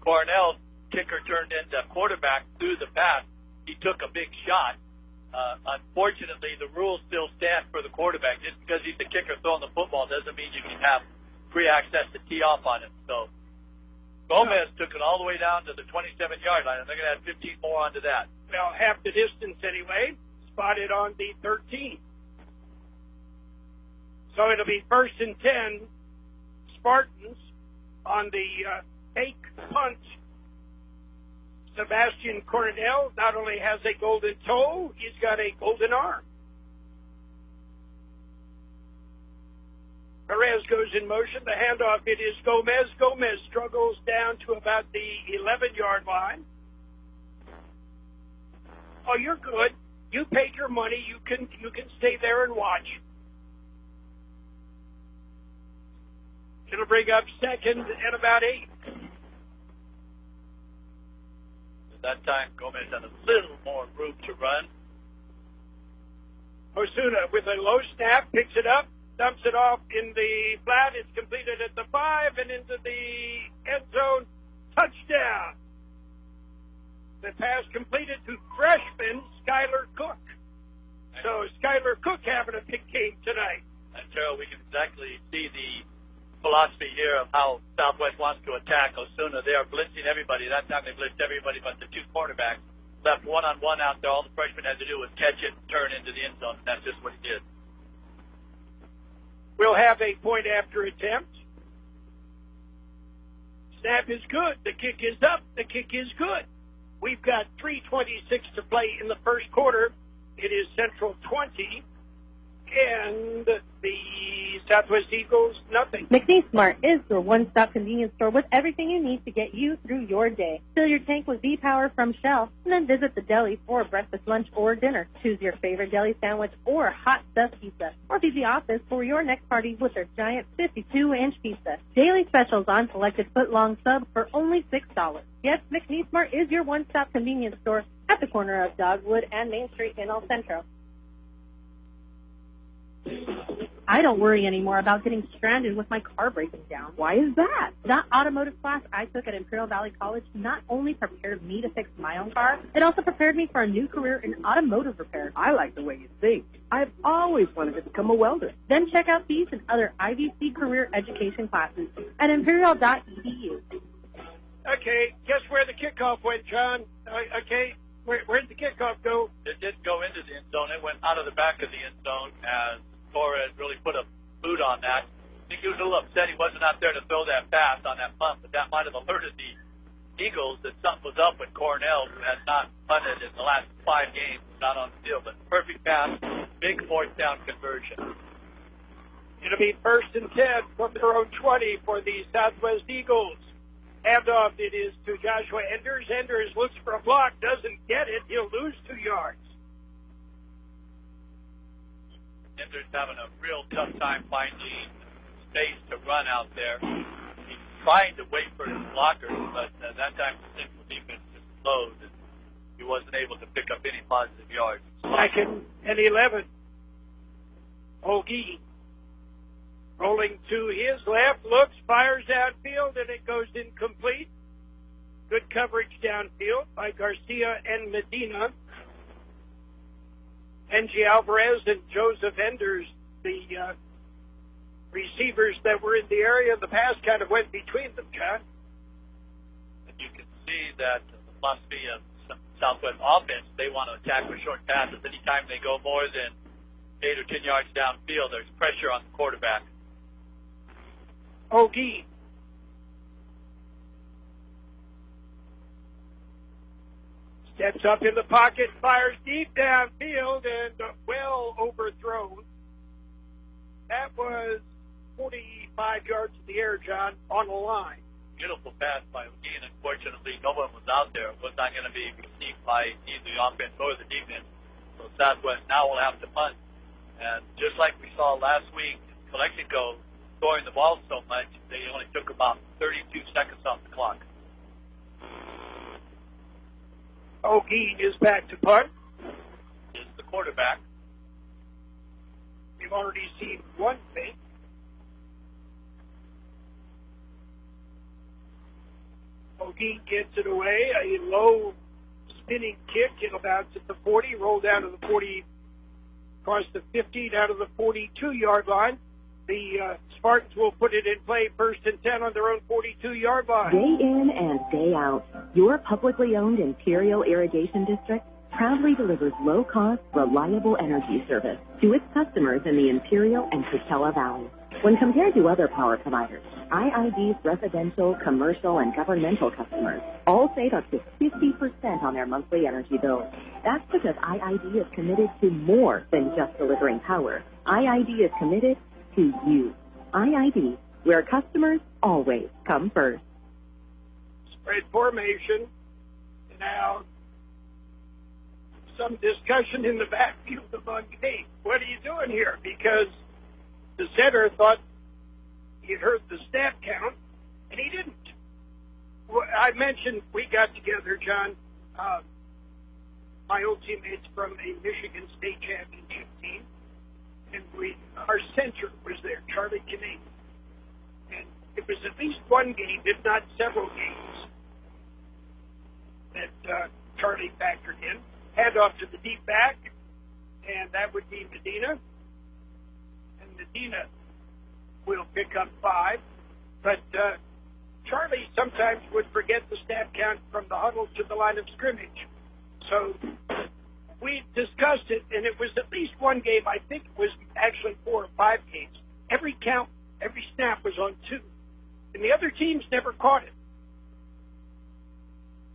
Cornell kicker turned into quarterback through the pass. He took a big shot. Unfortunately, the rules still stand for the quarterback. Just because he's the kicker throwing the football doesn't mean you can have free access to tee off on him. So Gomez took it all the way down to the 27-yard line, and they're going to add 15 more onto that. Well, half the distance anyway. Spotted on the 13. So it'll be 1st and 10. Spartans on the fake punt Sebastian Coronel not only has a golden toe, he's got a golden arm. Perez goes in motion. The handoff, it is Gomez. Gomez struggles down to about the 11-yard line. Oh, you're good. You paid your money. You can stay there and watch. It'll bring up second and about 8. At that time, Gomez had a little more room to run. Osuna with a low snap, picks it up, dumps it off in the flat. It's completed at the 5 and into the end zone. Touchdown. The pass completed to freshman Skylar Cook. So Skylar Cook having a big game tonight. And Carroll, we can exactly see the philosophy here of how Southwest wants to attack Osuna. They are blitzing everybody. That time they blitzed everybody but the 2 quarterbacks. Left one-on-one out there. All the freshman had to do was catch it and turn into the end zone. And that's just what he did. We'll have a point after attempt. Snap is good. The kick is up. The kick is good. We've got 3:26 to play in the first quarter. It is Centro 20, and the Southwest Eagles, nothing. McNeese Smart is your one-stop convenience store with everything you need to get you through your day. Fill your tank with V-Power from Shell, and then visit the deli for breakfast, lunch, or dinner. Choose your favorite deli sandwich or hot stuffed pizza, or visit the office for your next party with their giant 52-inch pizza. Daily specials on selected foot-long subs for only $6. Yes, McNeese Smart is your one-stop convenience store at the corner of Dogwood and Main Street in El Centro. I don't worry anymore about getting stranded with my car breaking down. Why is that? That automotive class I took at Imperial Valley College not only prepared me to fix my own car, it also prepared me for a new career in automotive repair. I like the way you think. I've always wanted to become a welder. Then check out these and other IVC career education classes at imperial.edu. Okay, guess where the kickoff went, John? Okay, where'd the kickoff go? It didn't go into the end zone. It went out of the back of the end zone as Torres really put a boot on that. I think he was a little upset he wasn't out there to throw that pass on that punt, but that might have alerted the Eagles that something was up with Cornell, who had not punted in the last 5 games, not on the field. But perfect pass, big 4th down conversion. It'll be 1st and 10 from their own 20 for the Southwest Eagles. Handoff, it is to Joshua Enders. Enders looks for a block, doesn't get it. He'll lose 2 yards. Enders having a real tough time finding space to run out there. He's trying to wait for his blockers, but that time the Central defense just slowed, and he wasn't able to pick up any positive yards. 2nd and 11. Holge rolling to his left, looks, fires downfield, and it goes incomplete. Good coverage downfield by Garcia and Medina. Benji Alvarez and Joseph Enders, the receivers that were in the area. The pass kind of went between them, John. And you can see that the philosophy of Southwest offense, they want to attack with short passes. Anytime they go more than 8 or 10 yards downfield, there's pressure on the quarterback. Ogie. Steps up in the pocket, fires deep downfield, and well overthrown. That was 45 yards in the air, John, on the line. Beautiful pass by Ogie, and unfortunately no one was out there. It was not going to be received by either the offense or the defense. So Southwest now will have to punt. And just like we saw last week, Calexico scoring the ball so much, they only took about 32 seconds off the clock. Ogie is back to punt. Is the quarterback. We've already seen one thing. Ogie gets it away. A low spinning kick. It'll bounce at the 40, roll down to the 40, across the 50, down to the 42-yard line. The Spartans will put it in play 1st and 10 on their own 42-yard line. Day in and day out, your publicly owned Imperial Irrigation District proudly delivers low-cost, reliable energy service to its customers in the Imperial and Coachella Valley. When compared to other power providers, IID's residential, commercial, and governmental customers all save up to 50% on their monthly energy bills. That's because IID is committed to more than just delivering power. IID is committed to you. IID, where customers always come first. Spread formation. Now, some discussion in the backfield among hey, what are you doing here? Because the center thought he'd heard the snap count, and he didn't. I mentioned we got together, John, my old teammates from a Michigan State Championship team, and our center was there, Charlie Kinane. And it was at least one game, if not several games, that Charlie factored in. Hand off to the deep back, and that would be Medina. And Medina will pick up 5. But Charlie sometimes would forget the snap count from the huddle to the line of scrimmage. So we discussed it, and it was at least one game. I think it was actually 4 or 5 games. Every count, every snap was on 2. And the other teams never caught it.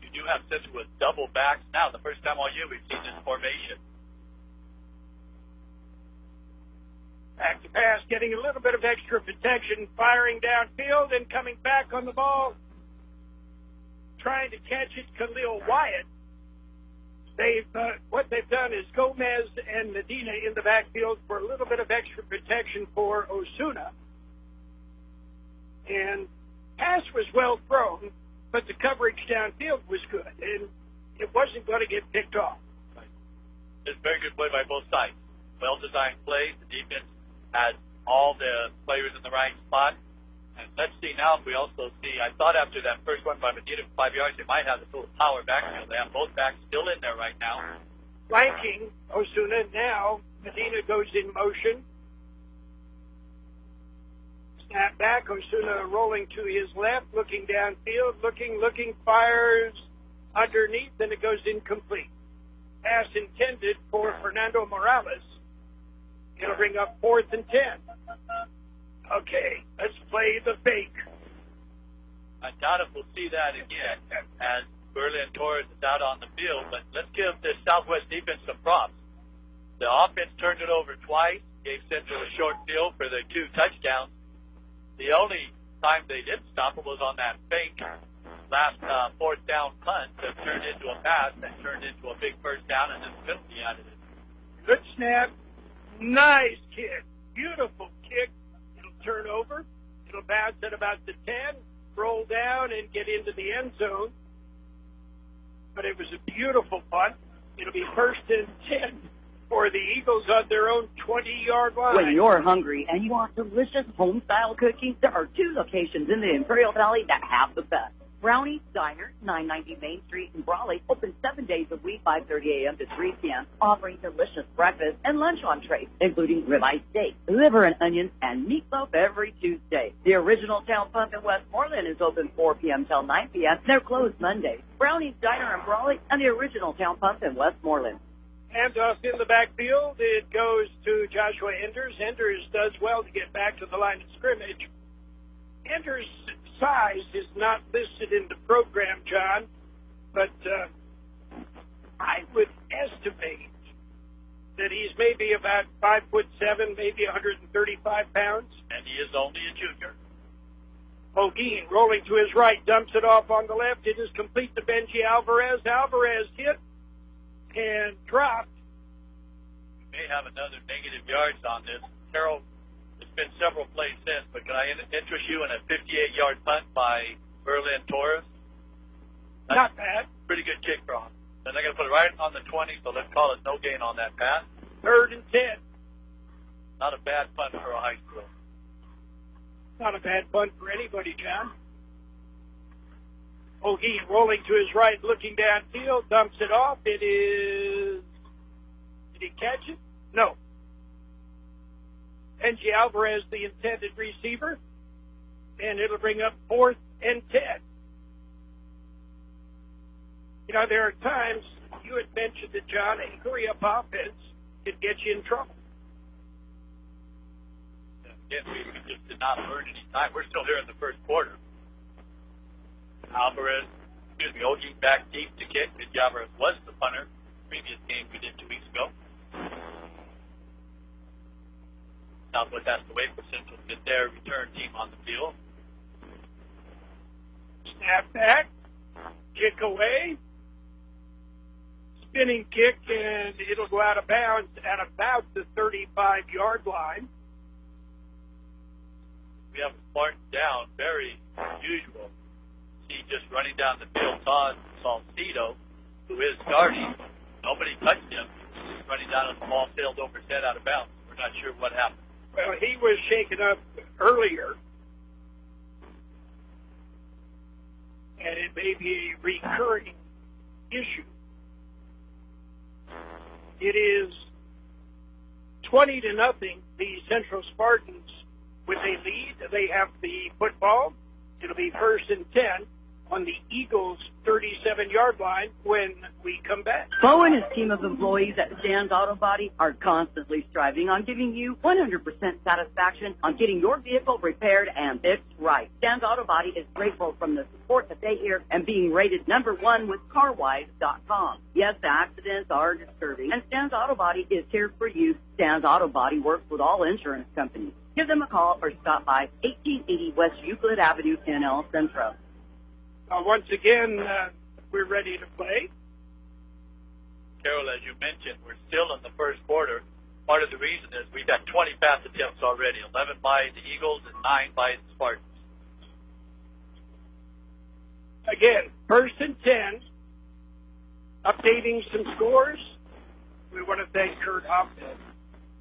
You do have Centro with double backs now. The first time all year we've seen this formation. Back to pass, getting a little bit of extra protection, firing downfield and coming back on the ball. Trying to catch it, Khalil Wyatt. What they've done is Gomez and Medina in the backfield for a little bit of extra protection for Osuna. And pass was well thrown, but the coverage downfield was good, and it wasn't going to get picked off. Right. It's very good play by both sides. Well-designed play. The defense has all the players in the right spot. And let's see now if we also see, I thought after that first one by Medina for 5 yards, they might have the full power backfield. They have both backs still in there right now. Flanking Osuna. Now Medina goes in motion. Snap back. Osuna rolling to his left, looking downfield, looking, fires underneath, then it goes incomplete. Pass intended for Fernando Morales. It'll bring up 4th and 10. Okay, let's play the fake. I doubt if we'll see that again as Berlin Torres is out on the field, but let's give the Southwest defense some props. The offense turned it over twice, gave Centro a short field for their 2 touchdowns. The only time they didn't stop it was on that fake last 4th down punt that turned into a pass that turned into a big first down and then the penalty out of it. Good snap. Nice kick. Beautiful kick. It'll turn over. It'll bounce at about the 10, roll down, and get into the end zone. But it was a beautiful punt. It'll be 1st and 10 for the Eagles on their own 20-yard line. When you're hungry and you want delicious home-style cookies, there are 2 locations in the Imperial Valley that have the best. Brownie's Diner, 990 Main Street in Brawley, open 7 days a week, 5:30 a.m. to 3 p.m., offering delicious breakfast and lunch entrees, including ribeye steak, liver and onions, and meatloaf every Tuesday. The original Town Pump in Westmorland is open 4 p.m. till 9 p.m. They're closed Mondays. Brownie's Diner in Brawley and the original Town Pump in Westmorland. Handoff in the backfield. It goes to Joshua Enders. Enders does well to get back to the line of scrimmage. Enders' size is not listed in the program, John, but I would estimate that he's maybe about 5'7", maybe 135 pounds. And he is only a junior. Holguin rolling to his right, dumps it off on the left. It is complete to Benji Alvarez. Alvarez hit and dropped. We may have another negative yards on this. Carroll, it's been several plays since, but can I interest you in a 58-yard punt by Berlin Torres? Not bad. Pretty good kick for him. Then they're going to put it right on the 20, so let's call it no gain on that pass. 3rd and 10. Not a bad punt for a high school. Not a bad punt for anybody, John. Holguin rolling to his right, looking downfield, dumps it off. It is... Did he catch it? No. Benji Alvarez, the intended receiver, and it'll bring up 4th and 10. You know, there are times, you had mentioned that, John, a hurry-up offense could get you in trouble. Again, we just did not learn any time. We're still here in the first quarter. Ogie back deep to kick. Alvarez was the punter. Previous game we did 2 weeks ago. Southwest has to wait for Central to get their return team on the field. Snap back, kick away, spinning kick, and it'll go out of bounds at about the 35-yard line. We have Spartan down, very unusual. See, just running down the field, Todd Salcido, who is starting. Nobody touched him. He's running down and the ball sailed over his head out of bounds. We're not sure what happened. Well, he was shaken up earlier, and it may be a recurring issue. It is 20-0, the Central Spartans with a lead. They have the football. It'll be 1st and 10 on the Eagles' 37-yard line when we come back. Bo and his team of employees at Stan's Auto Body are constantly striving on giving you 100% satisfaction on getting your vehicle repaired and fixed right. Stan's Auto Body is grateful from the support that they hear and being rated #1 with CarWise.com. Yes, accidents are disturbing, and Stan's Auto Body is here for you. Stan's Auto Body works with all insurance companies. Give them a call or stop by 1880 West Euclid Avenue in El Centro. Once again, we're ready to play. Carroll, as you mentioned, we're still in the first quarter. Part of the reason is we've had 20 pass attempts already, 11 by the Eagles and 9 by the Spartans. Again, 1st and 10. Updating some scores. We want to thank Kurt Hoffman.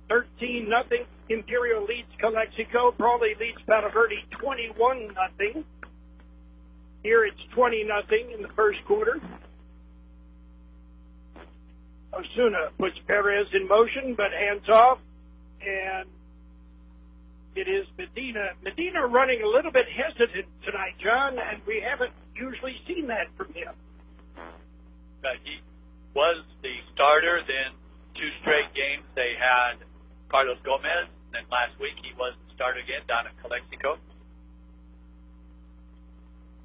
13-0. Imperial leads Calexico. Brawley leads Palo Verde 21-0. Here it's 20-0 in the first quarter. Osuna puts Perez in motion, but hands off, and it is Medina. Medina running a little bit hesitant tonight, John, and we haven't usually seen that from him. He was the starter, then 2 straight games they had Carlos Gomez, and then last week he was the starter again down at Calexico.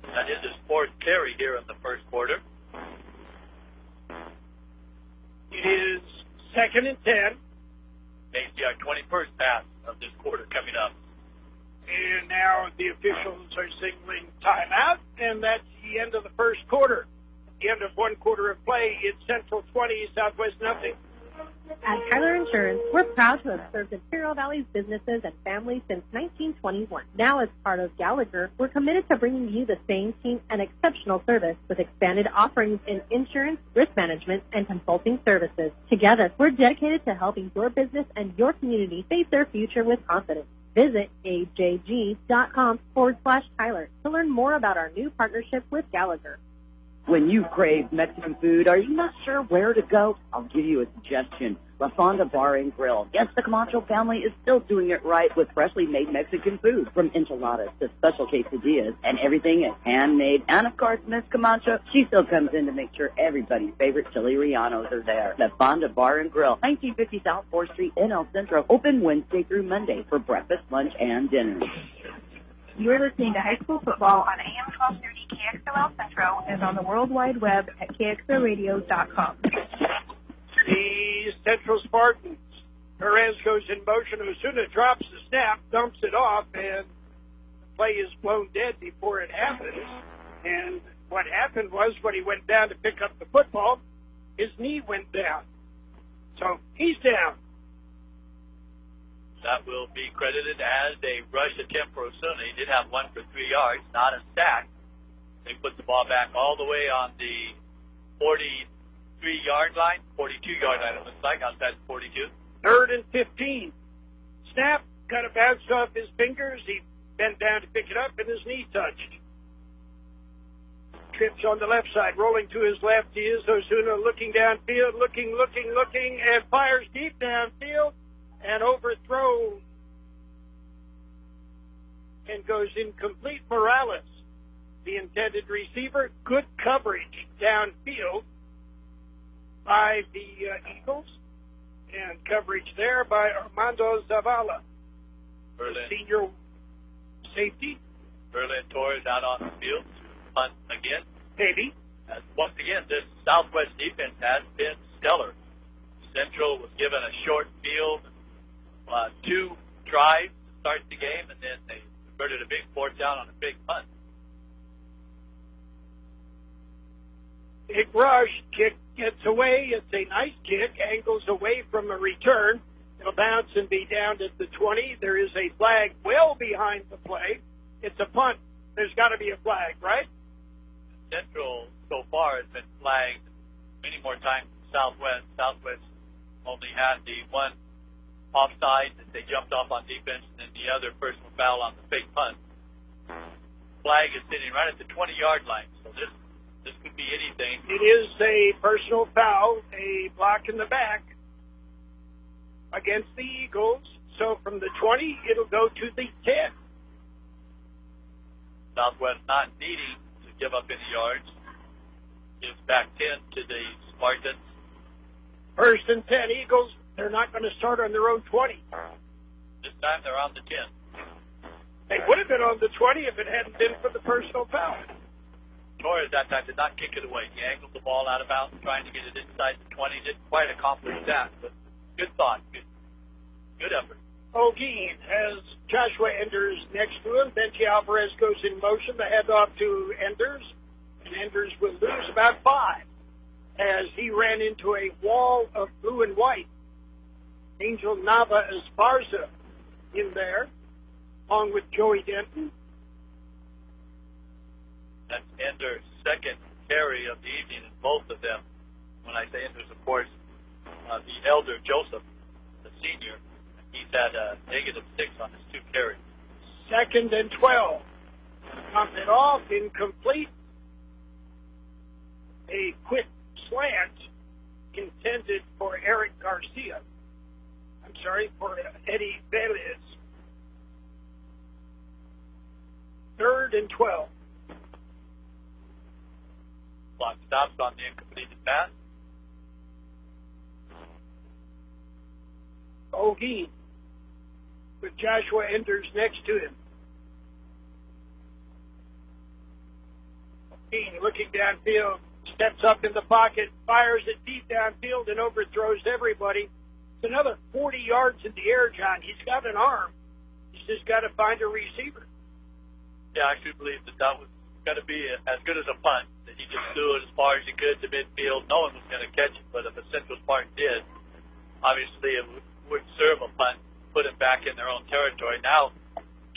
That is his 4th carry here in the first quarter. It is 2nd and 10. Maybe our 21st pass of this quarter coming up. And now the officials are signaling timeout, and that's the end of the first quarter. At the end of one quarter of play, it's Central 20, Southwest nothing. At Tyler Insurance, we're proud to have served Imperial Valley's businesses and families since 1921. Now, as part of Gallagher, we're committed to bringing you the same team and exceptional service with expanded offerings in insurance, risk management, and consulting services. Together, we're dedicated to helping your business and your community face their future with confidence. Visit ajg.com/Tyler to learn more about our new partnership with Gallagher. When you crave Mexican food, are you not sure where to go? I'll give you a suggestion. La Fonda Bar and Grill. Yes, the Camacho family is still doing it right with freshly made Mexican food, from enchiladas to special quesadillas, and everything is handmade. And of course, Miss Camacho, she still comes in to make sure everybody's favorite chili rellenos are there. La Fonda Bar and Grill, 1950 South 4th Street in El Centro, open Wednesday through Monday for breakfast, lunch, and dinner. You're listening to High School Football on AM 1230 KXO El Centro and on the World Wide Web at KXORadio.com. The Central Spartans. Perez goes in motion. Osuna drops the snap, dumps it off, and the play is blown dead before it happens. And what happened was when he went down to pick up the football, his knee went down. So he's down. That will be credited as a rush attempt for Osuna. He did have 1 for 3 yards, not a sack. They put the ball back all the way on the 43-yard line, 42-yard line, it looks like, outside the 42. 3rd and 15. Snap, kind of bounced off his fingers. He bent down to pick it up, and his knee touched. Trips on the left side, rolling to his left. He is Osuna looking downfield, looking, and fires deep downfield. And overthrown and goes incomplete. Morales, the intended receiver. Good coverage downfield by the Eagles, and coverage there by Armando Zavala. Berlin. Senior safety. Berlin Torres out on the field to punt again. Maybe. Once again, this Southwest defense has been stellar. Central was given a short field, 2 drives to start the game, and then they converted a big 4th down on a big punt. Big rush. Kick gets away. It's a nice kick. Angles away from the return. It'll bounce and be down at the 20. There is a flag well behind the play. It's a punt. There's got to be a flag, right? Central so far has been flagged many more times than Southwest. Southwest only had the one offside that they jumped off on defense, and then the other personal foul on the fake punt. Flag is sitting right at the 20-yard line, so this could be anything. It is a personal foul, a block in the back against the Eagles. So from the 20, it'll go to the 10. Southwest not needing to give up any yards. Gives back 10 to the Spartans. 1st and 10, Eagles. They're not going to start on their own 20. This time they're on the 10. They would have been on the 20 if it hadn't been for the personal foul. Torres that time did not kick it away. He angled the ball out of bounds, trying to get it inside the 20. Didn't quite accomplish that, but good thought. Good effort. O'Geen has Joshua Enders next to him. Benji Alvarez goes in motion. The handoff to Enders. And Enders will lose about 5 as he ran into a wall of blue and white. Angel Nava Esparza in there, along with Joey Denton. That's Enders' second carry of the evening, and both of them, when I say Enders, of course, the elder Joseph, the senior, he's had a -6 on his 2 carries. 2nd and 12. Comes it off, incomplete. A quick slant intended for Eric Garcia. I'm sorry, for Eddie Velez. 3rd and 12. Clock stops on the incompleted pass. O'Geen with Joshua Enders next to him. O'Geen looking downfield, steps up in the pocket, fires it deep downfield, and overthrows everybody. It's another 40 yards in the air, John. He's got an arm. He's just got to find a receiver. Yeah, I actually believe that was going to be as good as a punt, that he just threw it as far as he could to midfield. No one was going to catch it, but if a Central Spartan did, obviously it would serve a punt, put him back in their own territory. Now,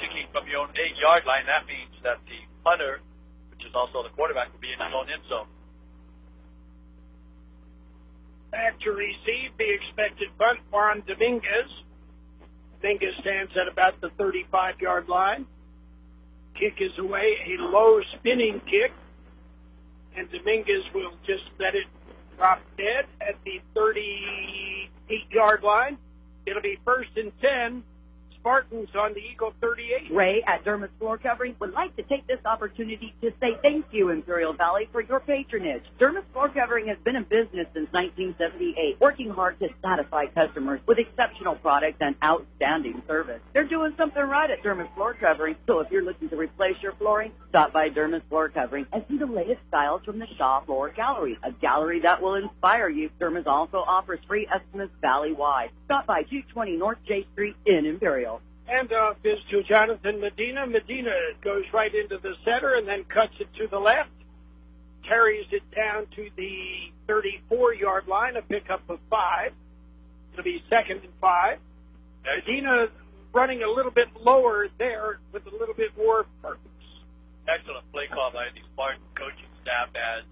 kicking from your own 8-yard line, that means that the punter, which is also the quarterback, will be in his own end zone. Back to receive the expected punt, Juan Dominguez. Dominguez stands at about the 35-yard line. Kick is away, a low spinning kick, and Dominguez will just let it drop dead at the 38-yard line. It'll be 1st and 10. Spartans on the Eagle 38. Ray at Dermis Floor Covering would like to take this opportunity to say thank you, Imperial Valley, for your patronage. Dermis Floor Covering has been in business since 1978, working hard to satisfy customers with exceptional products and outstanding service. They're doing something right at Dermis Floor Covering, so if you're looking to replace your flooring, stop by Dermis Floor Covering and see the latest styles from the Shaw Floor Gallery, a gallery that will inspire you. Dermis also offers free estimates valley-wide. Stop by 220 North J Street in Imperial. Handoff is to Jonathan Medina. Medina goes right into the center and then cuts it to the left. Carries it down to the 34-yard line, a pickup of 5. It'll be 2nd and 5. Medina running a little bit lower there with a little bit more purpose. Excellent play call by the Spartan coaching staff as,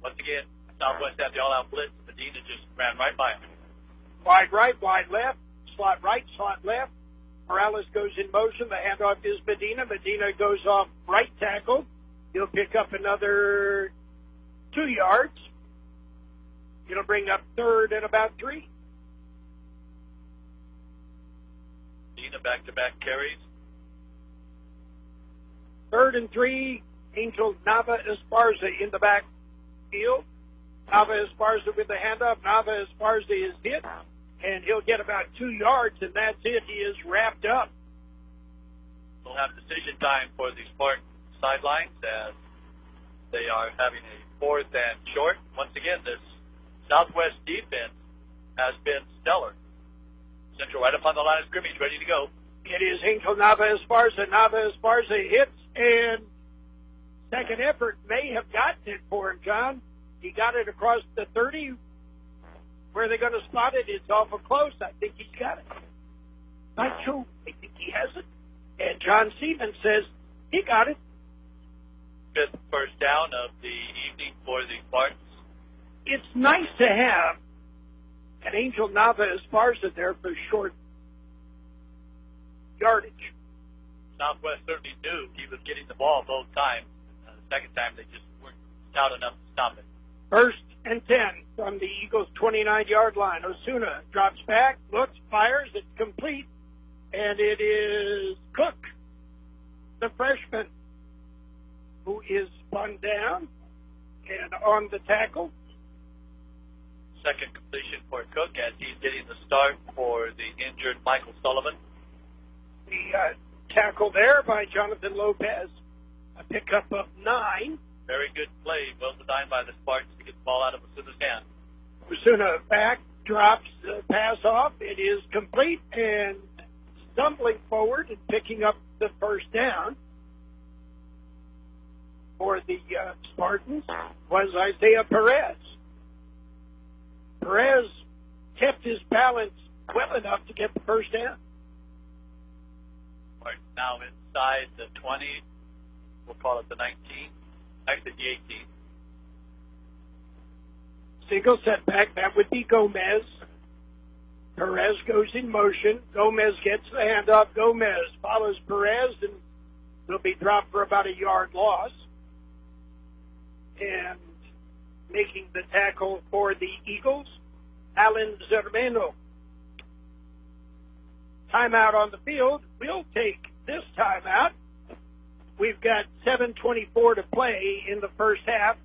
once again, Southwest had the all-out blitz. Medina just ran right by him. Wide right, wide left, slot right, slot left. Morales goes in motion. The handoff is Medina. Medina goes off right tackle. He'll pick up another 2 yards. It'll bring up 3rd and about 3. Medina back-to-back carries. 3rd and 3. Angel Nava Esparza in the backfield. Nava Esparza with the handoff. Nava Esparza is hit. And he'll get about 2 yards, and that's it. He is wrapped up. we'll have decision time for the Spartan sidelines as they are having a 4th and short. Once again, this Southwest defense has been stellar. Central right up on the line of scrimmage, ready to go. It is Hinkle Nava Esparza. Nava Esparza hits, and second effort may have gotten it for him, John. He got it across the 30. Where are they going to spot it? It's awful close. I think he's got it. Not sure. I think he has it. And John Siemens says he got it. 5th first down of the evening for the Spartans. It's nice to have an Angel Nava Esparza there for short yardage. Southwest certainly knew he was getting the ball both times. The second time they just weren't stout enough to stop it. 1st and 10 from the Eagles' 29-yard line. Osuna drops back, looks, fires. It's complete, and it is Cook, the freshman, who is spun down and on the tackle. Second completion for Cook as he's getting the start for the injured Michael Sullivan. The tackle there by Jonathan Lopez. A pickup of 9. Very good play, well designed by the Spartans to get the ball out of Osuna's hand. Osuna back, drops the pass off. It is complete, and stumbling forward and picking up the first down for the Spartans was Isaiah Perez. Perez kept his balance well enough to get the first down. Now inside the 20, we'll call it the 19, actually the 18. Single setback, that would be Gomez. Perez goes in motion. Gomez gets the handoff. Gomez follows Perez and will be dropped for about a yard loss. And making the tackle for the Eagles, Alan Zermeno. Timeout on the field. We'll take this timeout. We've got 7:24 to play in the first half.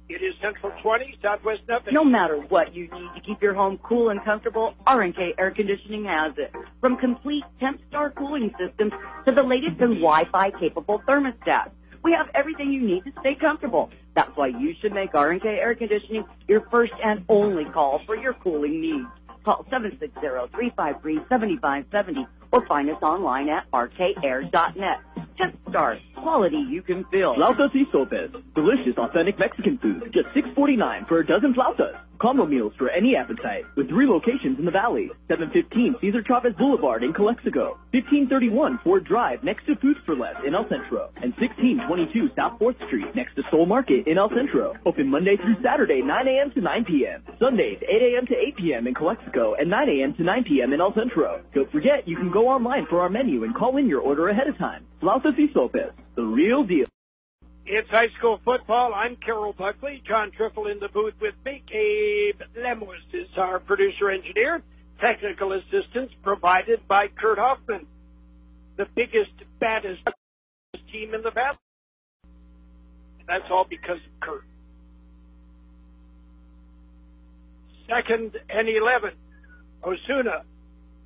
It is Central 20, Southwest nothing. No matter what you need to keep your home cool and comfortable, R&K Air Conditioning has it. From complete temp-star cooling systems to the latest in Wi-Fi capable thermostats, we have everything you need to stay comfortable. That's why you should make R&K Air Conditioning your first and only call for your cooling needs. Call 760-353-7570 or find us online at rkair.net. Just start. Quality you can feel. Flautas y sopes. Delicious, authentic Mexican food. Just $6.49 for a dozen flautas. Combo meals for any appetite. With 3 locations in the Valley. 715 Cesar Chavez Boulevard in Calexico. 1531 Ford Drive next to Foods for Less in El Centro. And 1622 South 4th Street next to Soul Market in El Centro. Open Monday through Saturday, 9 a.m. to 9 p.m. Sundays, 8 a.m. to 8 p.m. in Calexico and 9 a.m. to 9 p.m. in El Centro. Don't forget, you can go online for our menu and call in your order ahead of time. Flautas y sopes. The real deal. It's high school football. I'm Carroll Buckley. John Driffle in the booth with me. Gabe Lemos is our producer-engineer. Technical assistance provided by Kurt Hoffman, the biggest, baddest team in the Valley. And that's all because of Kurt. 2nd and 11. Osuna.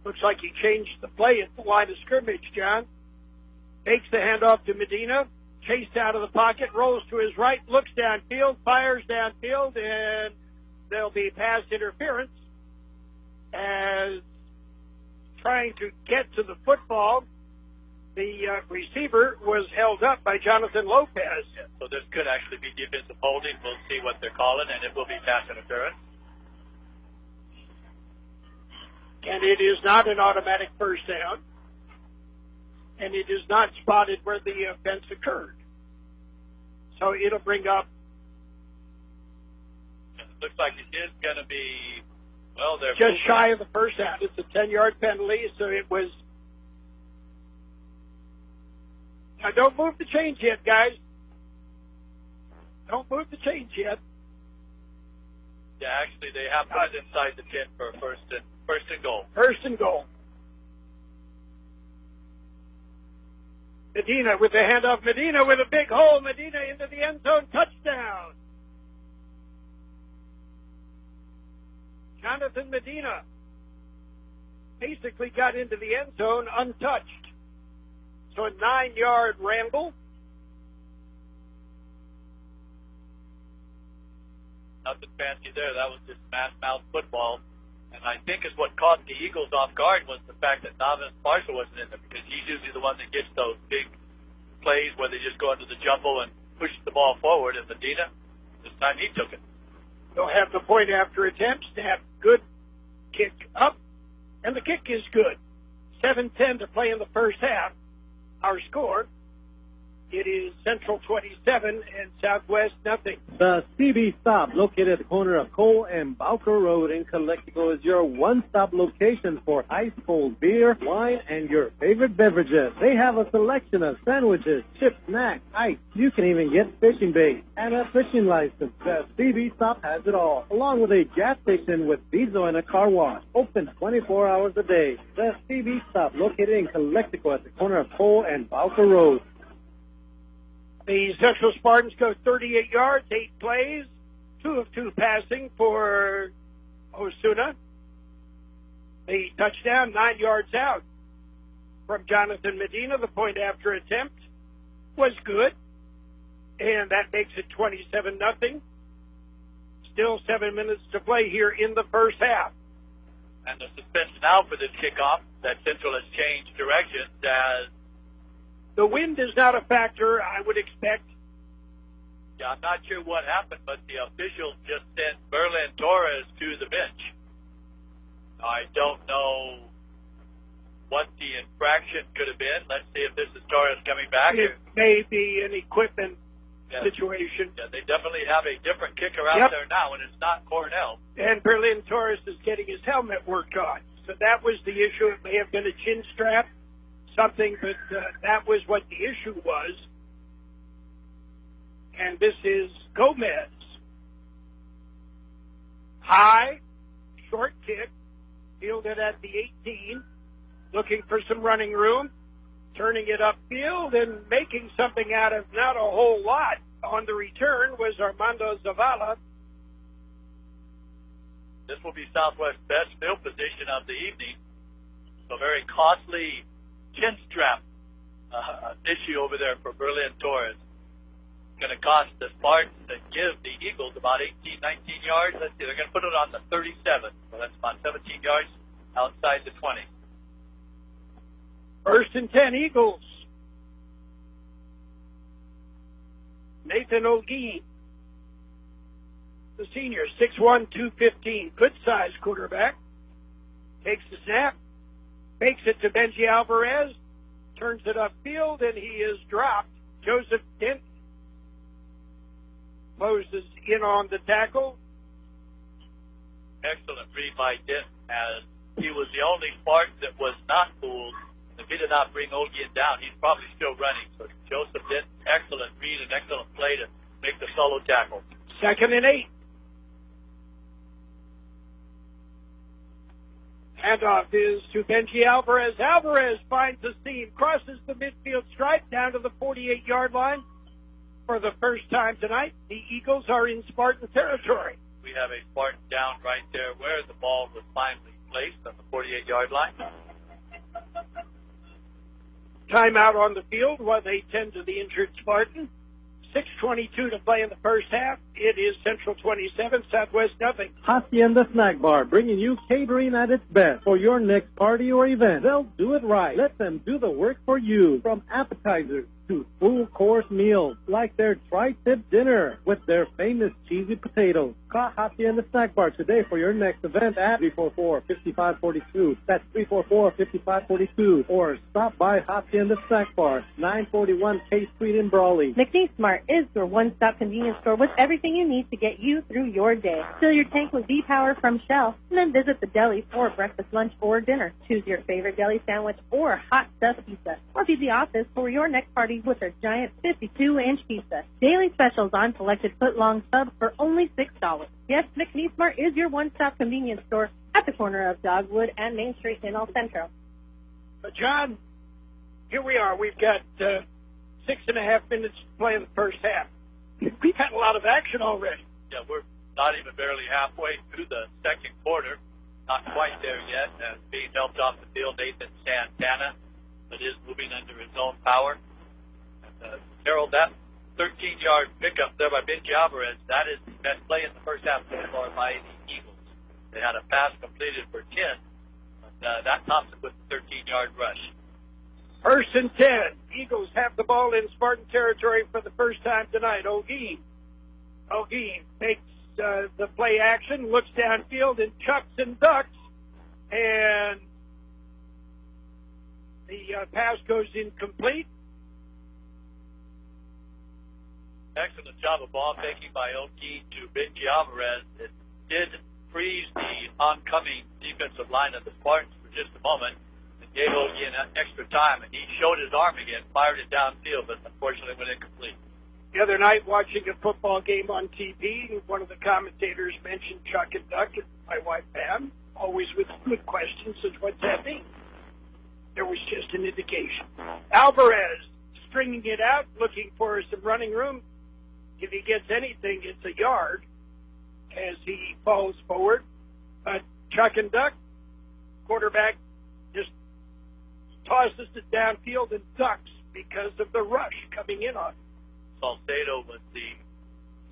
Looks like he changed the play at the line of scrimmage, John. Takes the handoff to Medina. Chased out of the pocket, rolls to his right, looks downfield, fires downfield, and there'll be pass interference as trying to get to the football. The receiver was held up by Jonathan Lopez. Yeah, so this could actually be defensive holding. We'll see what they're calling, and it will be pass interference. And it is not an automatic first down. And it is not spotted where the offense occurred. So it'll bring up. It looks like it is going to be, well, they're just shy of the first down. It's a 10-yard penalty, so it was. Now, don't move the chains yet, guys. Don't move the chains yet. Yeah, actually, they have put it inside the 10 for first and goal. First and goal. Medina with the handoff. Medina with a big hole. Medina into the end zone. Touchdown. Jonathan Medina basically got into the end zone untouched. So a 9-yard ramble. Nothing fancy there. That was just mass-mouth football. And I think is what caught the Eagles off guard was the fact that Naval Marshall wasn't in there, because he's usually the one that gets those big plays where they just go into the jumble and push the ball forward. And Medina, this time he took it. They'll have the point after attempt. Snap, good. Kick up. And the kick is good. 7:10 to play in the first half. Our score, it is Central 27 and Southwest nothing. The CB Stop, located at the corner of Cole and Bowker Road in Calexico, is your one-stop location for ice cold beer, wine, and your favorite beverages. They have a selection of sandwiches, chips, snacks, ice. You can even get fishing bait and a fishing license. The CB Stop has it all, along with a gas station with diesel and a car wash. Open 24 hours a day. The CB Stop, located in Calexico at the corner of Cole and Bowker Road. The Central Spartans go 38 yards, 8 plays, 2 of 2 passing for Osuna. The touchdown, 9 yards out from Jonathan Medina. The point after attempt was good, and that makes it 27-0. Still 7 minutes to play here in the first half. And the suspension now for this kickoff, that Central has changed directions as the wind is not a factor, I would expect. Yeah, I'm not sure what happened, but the officials just sent Berlin Torres to the bench. I don't know what the infraction could have been. Let's see if this is Torres coming back. It may be an equipment situation. Yeah, they definitely have a different kicker out there now, and it's not Cornell. And Berlin Torres is getting his helmet worked on. So that was the issue. It may have been a chin strap. Something, but that was what the issue was. And this is Gomez. High, short kick, fielded at the 18, looking for some running room, turning it upfield and making something out of not a whole lot. On the return was Armando Zavala. This will be Southwest's best field position of the evening. So very costly chin strap issue over there for Berlin Torres. Going to cost the Spartans to give the Eagles about 18, 19 yards. Let's see, they're going to put it on the 37. So that's about 17 yards outside the 20. First and 10 Eagles. Nathan Olguin, the senior, 6'1", 215. Good size quarterback. Takes the snap. Fakes it to Benji Alvarez, turns it upfield, and he is dropped. Joseph Dent closes in on the tackle. Excellent read by Dent, as he was the only Spartan that was not fooled. If he did not bring Olguin down, he's probably still running. So Joseph Dent, excellent read and excellent play to make the solo tackle. 2nd and 8. Handoff is to Benji Alvarez. Alvarez finds the seam, crosses the midfield stripe down to the 48-yard line. For the first time tonight, the Eagles are in Spartan territory. We have a Spartan down right there where the ball was finally placed on the 48-yard line. Timeout on the field while they tend to the injured Spartan. 6:22 to play in the first half. It is Central 27, Southwest nothing. Hacienda Snack Bar, bringing you catering at its best for your next party or event. They'll do it right. Let them do the work for you. From appetizers to full-course meals, like their tri-tip dinner with their famous cheesy potatoes. Call Hacienda Snack Bar today for your next event at 344-5542. That's 344-5542. Or stop by Hacienda Snack Bar, 941 K Street in Brawley. McNeese Smart is your one-stop convenience store with everything you need to get you through your day. Fill your tank with V-Power from Shell, and then visit the deli for breakfast, lunch, or dinner. Choose your favorite deli sandwich or hot stuffed pizza. Or be the office for your next party with our giant 52-inch pizza. Daily specials on selected foot-long subs for only $6. Yes, McNeese Smart is your one-stop convenience store at the corner of Dogwood and Main Street in El Centro. John, here we are. We've got 6.5 minutes to play in the first half. We've had a lot of action already. Yeah, we're not even barely halfway through the second quarter. Not quite there yet. Being helped off the field, Nathan Santana. but is moving under his own power. And, Carroll, that 13-yard pickup there by Benji Alvarez, that is the best play in the first half so far by the Eagles. They had a pass completed for 10, but that tops it with the 13-yard rush. 1st and 10. Eagles have the ball in Spartan territory for the first time tonight. O'Gean makes the play action, looks downfield, and chucks and ducks. And the pass goes incomplete. Excellent job of ball taking by O'Gean to Benji Alvarez. It did freeze the oncoming defensive line of the Spartans for just a moment and gave O'Gean extra time. And he showed his arm again, fired it downfield, but unfortunately went incomplete. The other night, watching a football game on TV, one of the commentators mentioned Chuck and Duck, and my wife Pam, always with good questions, says, what's that mean? There was just an indication. Alvarez stringing it out, looking for some running room. If he gets anything, it's a yard as he falls forward. But Chuck and Duck, quarterback, just tosses it downfield and ducks because of the rush coming in on him. Salcedo was the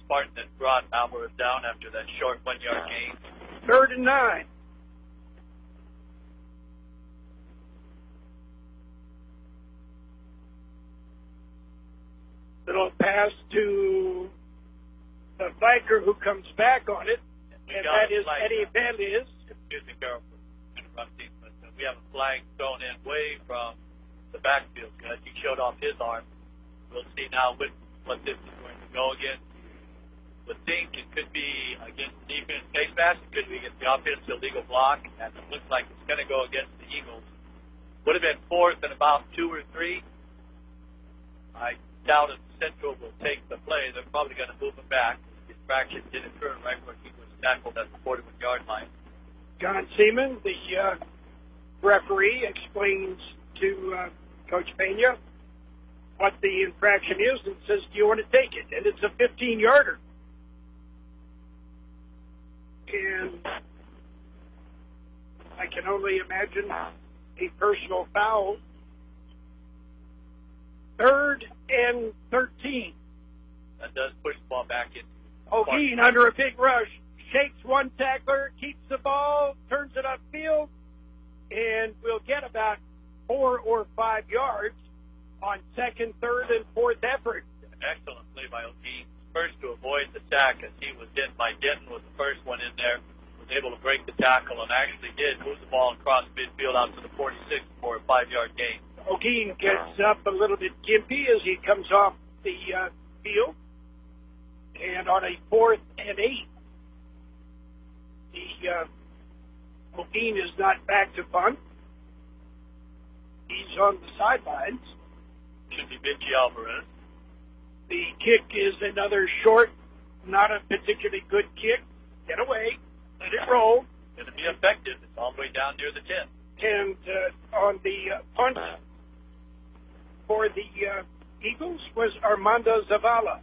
Spartan that brought Alvarez down after that short 1-yard gain. 3rd and 9. Little pass to the flanker who comes back on it, and that is Eddie Valdez. Excuse me, Carroll, for interrupting, but we have a flag thrown in way from the backfield because he showed off his arm. We'll see now what this is going to go against. Would think it could be against the defense face mask, it could be against the offense illegal block, and it looks like it's going to go against the Eagles. Would have been 4th and about 2 or 3. I doubt if Centro will take the play. They're probably going to move him back. The infraction did occur right where he was tackled at the 41-yard line. John Seaman, the referee, explains to Coach Pena what the infraction is and says, do you want to take it? And it's a 15-yarder. And I can only imagine a personal foul. 3rd and 13. That does push the ball back in. O'Gean under a big rush. Shakes one tackler, keeps the ball, turns it upfield, and will get about 4 or 5 yards on 2nd, 3rd, and 4th effort. Excellent play by O'Gean. First to avoid the sack as he was hit by Denton was the first one in there. Was able to break the tackle and actually did move the ball across midfield out to the 46 for a 5-yard gain. O'Gean gets up a little bit gimpy as he comes off the field. And on a 4th and 8, O'Gean is not back to punt. He's on the sidelines. Should be Benji Alvarez. The kick is another short, not a particularly good kick. Get away. Let it roll. Going to be effective. It's all the way down near the 10. And on the punt for the Eagles was Armando Zavala.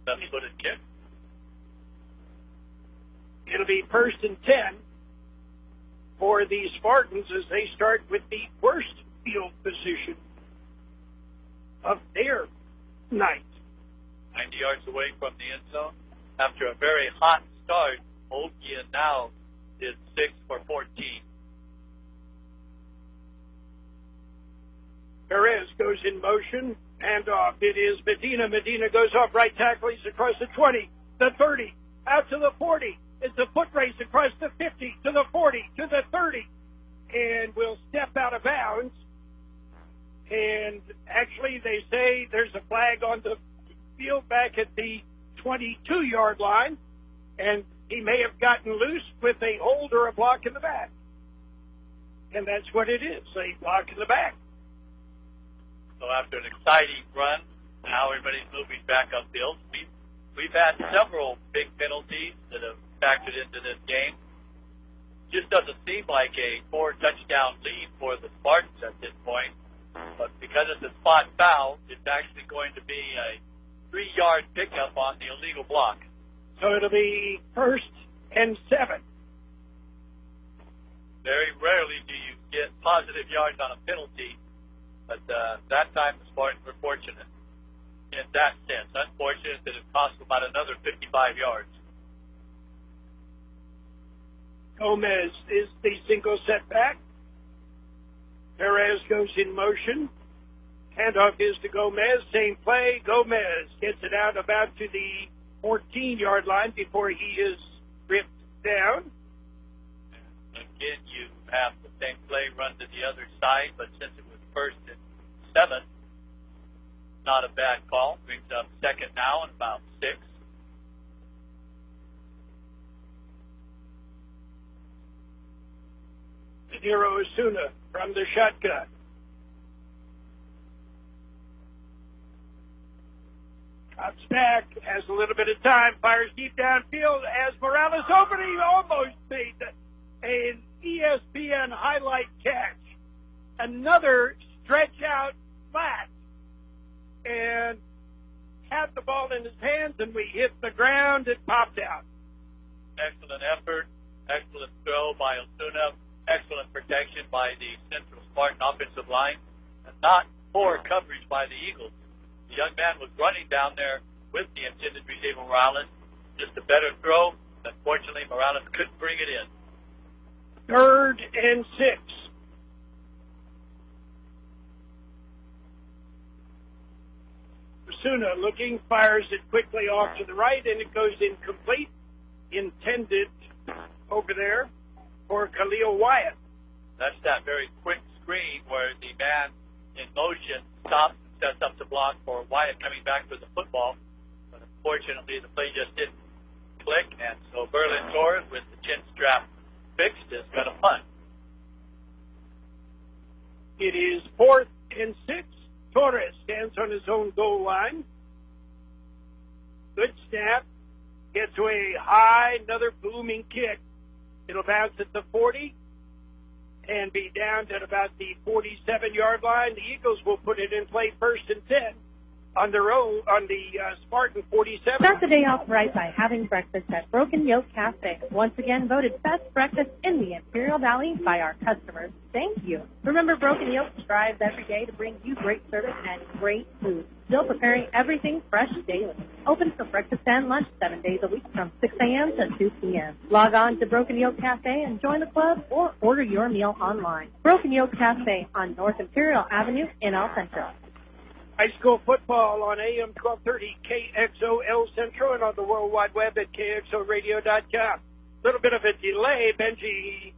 Left-footed kick. It'll be 1st and 10 for the Spartans as they start with the worst field position of their night. 90 yards away from the end zone. After a very hot start, O'Gean now is 6 for 14. Perez goes in motion. Handoff. It is Medina. Medina goes off right tackle. He's across the 20, the 30, out to the 40. It's a foot race across the 50, to the 40, to the 30, and will step out of bounds. And actually, they say there's a flag on the field back at the 22-yard line, and he may have gotten loose with a hold or a block in the back. And that's what it is, a block in the back. So after an exciting run, now everybody's moving back upfield. We've had several big penalties that have factored into this game. Just doesn't seem like a 4-touchdown lead for the Spartans at this point. But because it's a spot foul, it's actually going to be a 3-yard pickup on the illegal block. So it'll be 1st and 7. Very rarely do you get positive yards on a penalty. But that time the Spartans were fortunate in that sense. Unfortunate that it cost about another 55 yards. Gomez is the single setback. Perez goes in motion. Handoff is to Gomez. Same play. Gomez gets it out about to the 14-yard line before he is ripped down. Again, you have the same play run to the other side, but since it was 1st and 7, not a bad call. Brings up 2nd now and about 6. Nero Osuna from the shotgun. Drops back, has a little bit of time, fires deep downfield as Morales open. He almost made an ESPN highlight catch. Another stretch out flat. And had the ball in his hands, and we hit the ground. It popped out. Excellent effort. Excellent throw by Osuna. Excellent protection by the Central Spartan offensive line. And not poor coverage by the Eagles. The young man was running down there with the intended receiver, Morales. Just a better throw. Unfortunately, Morales couldn't bring it in. 3rd and 6. Osuna looking, fires it quickly off to the right, and it goes incomplete. Intended over there for Khalil Wyatt. That's that very quick screen where the man in motion stops and sets up the block for Wyatt coming back with the football. But unfortunately, the play just didn't click, and so Berlin Torres, with the chin strap fixed, is going to punt. It is 4th and 6. Torres stands on his own goal line. Good snap. Gets away high. Another booming kick. It'll bounce at the 40 and be down at about the 47-yard line. The Eagles will put it in play 1st and 10 on their own, on the Spartan 47. Start the day off right by having breakfast at Broken Yoke Cafe. Once again voted best breakfast in the Imperial Valley by our customers. Thank you. Remember, Broken Yoke strives every day to bring you great service and great food. Still preparing everything fresh daily. Open for breakfast and lunch 7 days a week from 6 a.m. to 2 p.m. Log on to Broken Yoke Cafe and join the club or order your meal online. Broken Yoke Cafe on North Imperial Avenue in El Centro. High school football on AM 1230 KXO El Centro and on the World Wide Web at KXORadio.com. A little bit of a delay. Benji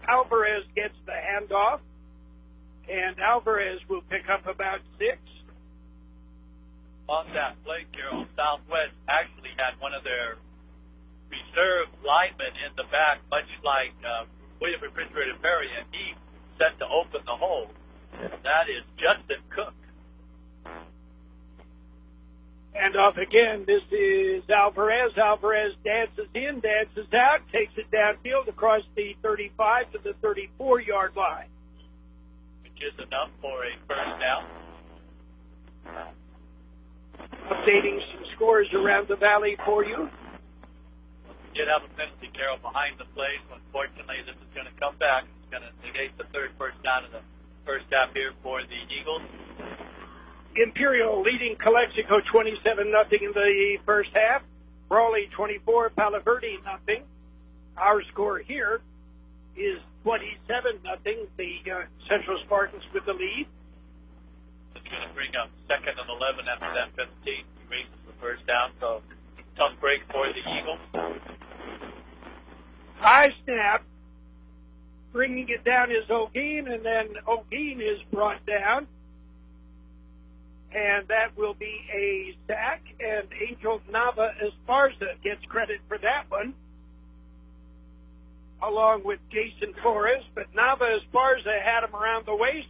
Alvarez gets the handoff, and Alvarez will pick up about 6. On that play, Carroll, Southwest actually had one of their reserve linemen in the back, much like William Refrigerator Perry, and he set to open the hole. That is Justin Cook. And off again, this is Alvarez. Alvarez dances in, dances out, takes it downfield across the 35 to the 34-yard line. Which is enough for a first down. Updating some scores around the valley for you. We did have a penalty, Carroll, behind the play, so unfortunately this is going to come back. It's going to negate the third first down in the first half here for the Eagles. Imperial leading Calexico 27-0 in the first half. Brawley 24, Palo Verde 0. Our score here is 27-0. The Central Spartans with the lead. It's going to bring up 2nd and 11 after that 15. He raises the first down, so tough break for the Eagles. High snap. Bringing it down is O'Gean, and then O'Gean is brought down. And that will be a sack, and Angel Nava Esparza gets credit for that one, along with Jason Flores. But Nava Esparza had him around the waist,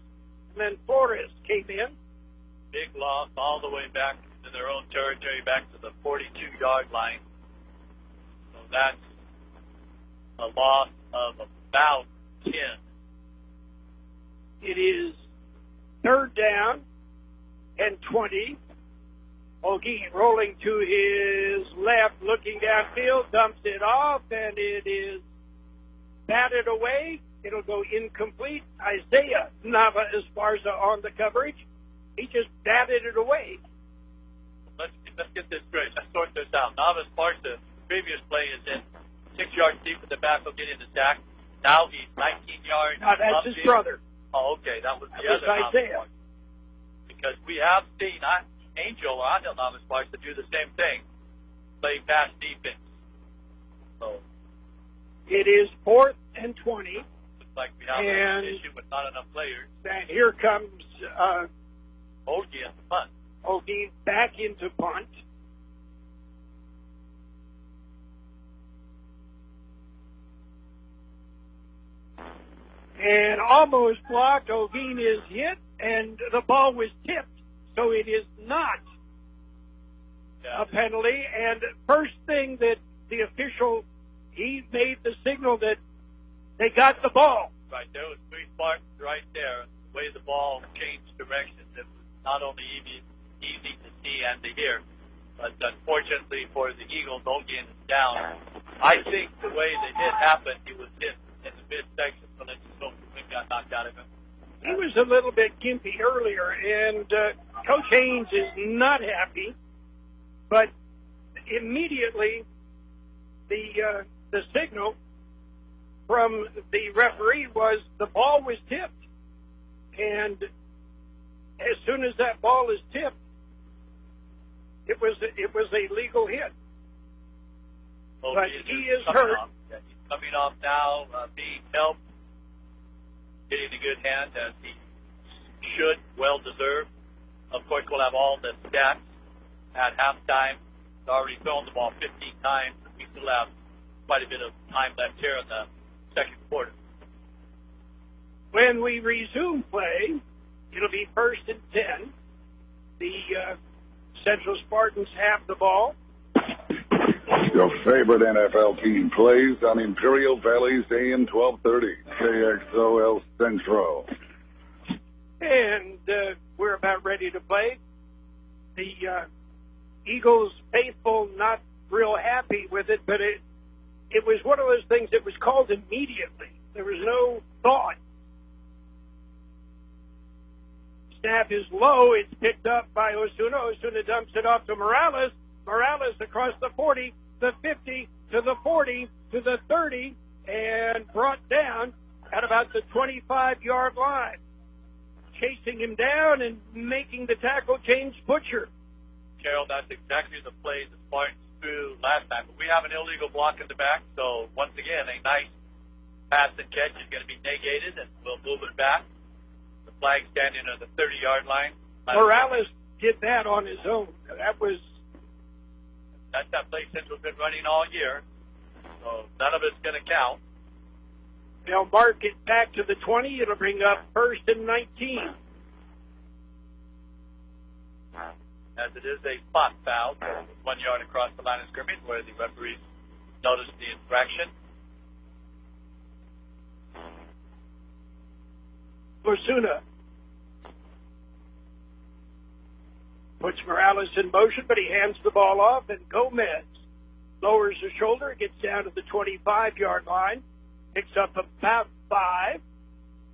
and then Flores came in. Big loss all the way back to their own territory, back to the 42-yard line. So that's a loss of about 10. It is 3rd down and 20. O'Gean rolling to his left, looking downfield, dumps it off, and it is batted away It'll go incomplete. Isaiah Nava Esparza on the coverage. He just batted it away. Let's get this straight. Let's sort this out. Nava Esparza, previous play is in 6 yards deep with the backfield getting the sack. Now he's 19 yards. Now that's his brother. Oh, okay. That was the other Isaiah. Because we have seen Angel Nava Esparza do the same thing, play pass defense. So it is 4th and 20. Looks like we have an issue with not enough players. And here comes Ogie at the punt. Ogie back into punt. And almost blocked. Ogie is hit, and the ball was tipped, so it is not a penalty. And first thing that the official, he made the signal that they got the ball. Right, there was 3 Spartans right there. The way the ball changed directions, it was not only easy to see and to hear, but unfortunately for the Eagles, Ogie is down. I think the way the hit happened, he was hit in the midsection, so that the wind got knocked out of him. He was a little bit gimpy earlier, and Coach Haynes is not happy, but immediately the signal from the referee was the ball was tipped, and as soon as that ball is tipped, it was a legal hit. Well, but he is hurt. Yeah, he's coming off now, being helped, getting a good hand as he should, well deserved. Of course, we'll have all the stats at halftime. He's already thrown the ball 15 times. We still have quite a bit of time left here in the second quarter. When we resume play, it'll be 1st and 10. The Central Spartans have the ball. Your favorite NFL team plays on Imperial Valley's AM 1230, KXO El Centro. And we're about ready to play. The Eagles faithful not real happy with it, but it was one of those things that was called immediately. There was no thought. Snap is low. It's picked up by Osuna. Osuna dumps it off to Morales. Morales across the 40, the 50, to the 40, to the 30, and brought down at about the 25-yard line. Chasing him down and making the tackle, James Butcher. Carroll, that's exactly the play the Spartans threw last time. But we have an illegal block in the back, so once again, a nice pass and catch is going to be negated, and we'll move it back. The flag standing on the 30-yard line. Morales did that on his own. That's that play Central's been running all year, so none of it's going to count. They'll mark it back to the 20. It'll bring up 1st and 19. As it is a spot foul, 1 yard across the line of scrimmage where the referees noticed the infraction. Osuna puts Morales in motion, but he hands the ball off, and Gomez lowers his shoulder, gets down to the 25-yard line, picks up about 5.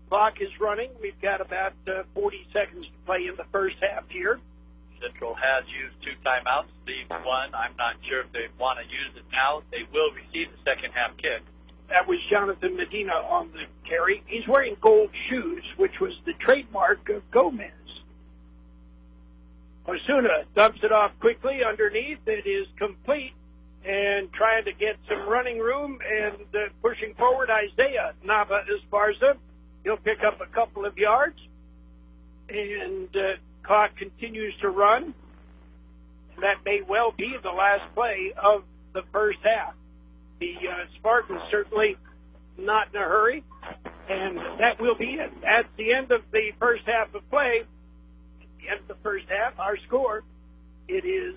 Clock is running. We've got about 40 seconds to play in the first half here. Central has used 2 timeouts, leaves 1. I'm not sure if they want to use it now. They will receive the second half kick. That was Jonathan Medina on the carry. He's wearing gold shoes, which was the trademark of Gomez. Osuna dumps it off quickly underneath. It is complete, and trying to get some running room and pushing forward Isaiah Nava Esparza. He'll pick up a couple of yards, and clock continues to run. And that may well be the last play of the first half. The Spartans certainly not in a hurry, and that will be it. At the end of the first half of play, at the end of the first half, our score, it is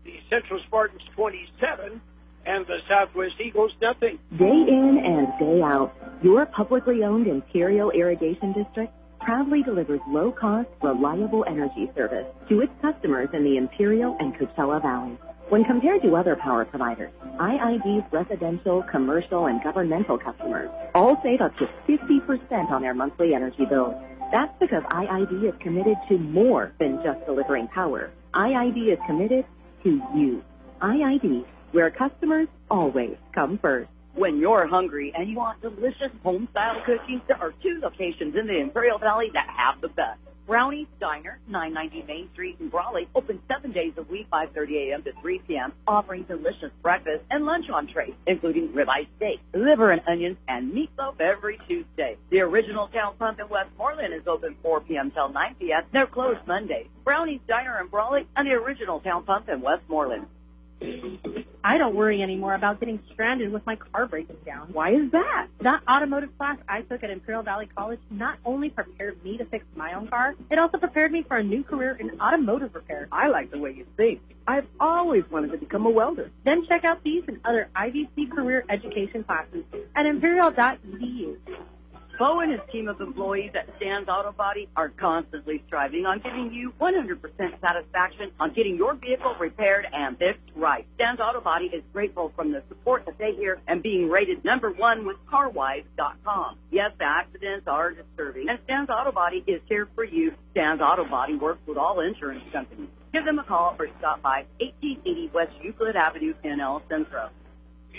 the Central Spartans 27 and the Southwest Eagles nothing. Day in and day out, your publicly owned Imperial Irrigation District proudly delivers low-cost, reliable energy service to its customers in the Imperial and Coachella Valley. When compared to other power providers, IID's residential, commercial, and governmental customers all save up to 50% on their monthly energy bills. That's because IID is committed to more than just delivering power. IID is committed to you. IID, where customers always come first. When you're hungry and you want delicious home-style cooking, there are 2 locations in the Imperial Valley that have the best. Brownie's Diner, 990 Main Street in Brawley, open 7 days a week, 5:30 a.m. to 3 p.m., offering delicious breakfast and lunch entrees, including ribeye steak, liver and onions, and meatloaf every Tuesday. The Original Town Pump in Westmorland is open 4 p.m. till 9 p.m. They're closed Mondays. Brownie's Diner in Brawley and the Original Town Pump in Westmorland. I don't worry anymore about getting stranded with my car breaking down. Why is that? That automotive class I took at Imperial Valley College not only prepared me to fix my own car, it also prepared me for a new career in automotive repair. I like the way you think. I've always wanted to become a welder. Then check out these and other IVC career education classes at imperial.edu. Bo and his team of employees at Stan's Auto Body are constantly striving on giving you 100% satisfaction on getting your vehicle repaired and fixed right. Stan's Auto Body is grateful from the support that they hear and being rated #1 with CarWise.com. Yes, accidents are disturbing, and Stan's Auto Body is here for you. Stan's Auto Body works with all insurance companies. Give them a call or stop by 1880 West Euclid Avenue in El Centro.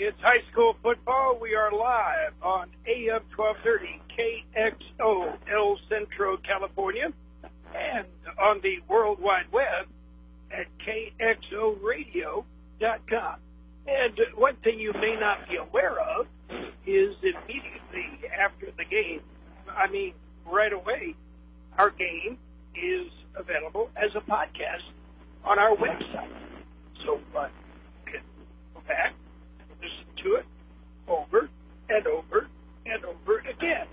It's high school football. We are live on AM 1230 KXO El Centro, California, and on the World Wide Web at KXORadio.com. And one thing you may not be aware of is immediately after the game, right away, our game is available as a podcast on our website. So you can go back, listen to it over and over and over again,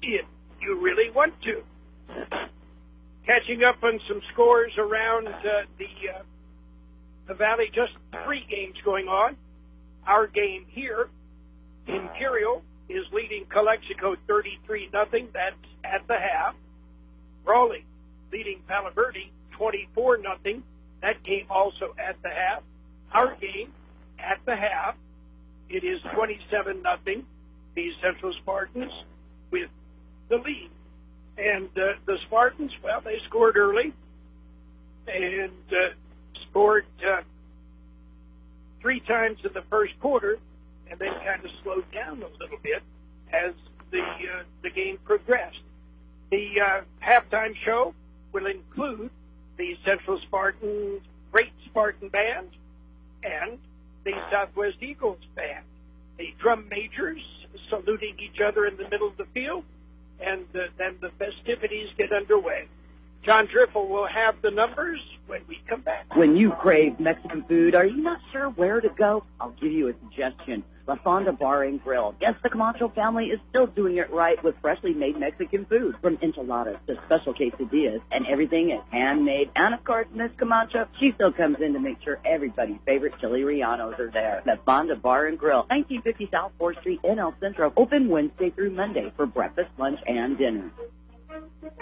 if you really want to. Catching up on some scores around the Valley, just 3 games going on. Our game here, Imperial, is leading Calexico 33-0. That's at the half. Brawley leading Palo Verde 24-0. That game also at the half. Our game at the half, it is 27-0. The Central Spartans with the lead. And the Spartans, well, they scored early and scored 3 times in the first quarter, and then kind of slowed down a little bit as the game progressed. The halftime show will include the Central Spartans Great Spartan Band and the Southwest Eagles Band. The drum majors saluting each other in the middle of the field, and then the festivities get underway. John Driffle will have the numbers when we come back. When you crave Mexican food, are you not sure where to go? I'll give you a suggestion. La Fonda Bar and Grill. Yes, the Camacho family is still doing it right with freshly made Mexican food. From enchiladas to special quesadillas, and everything is handmade. And of course, Miss Camacho, she still comes in to make sure everybody's favorite chili rellenos are there. La Fonda Bar and Grill, 1950 South 4th Street in El Centro. Open Wednesday through Monday for breakfast, lunch, and dinner.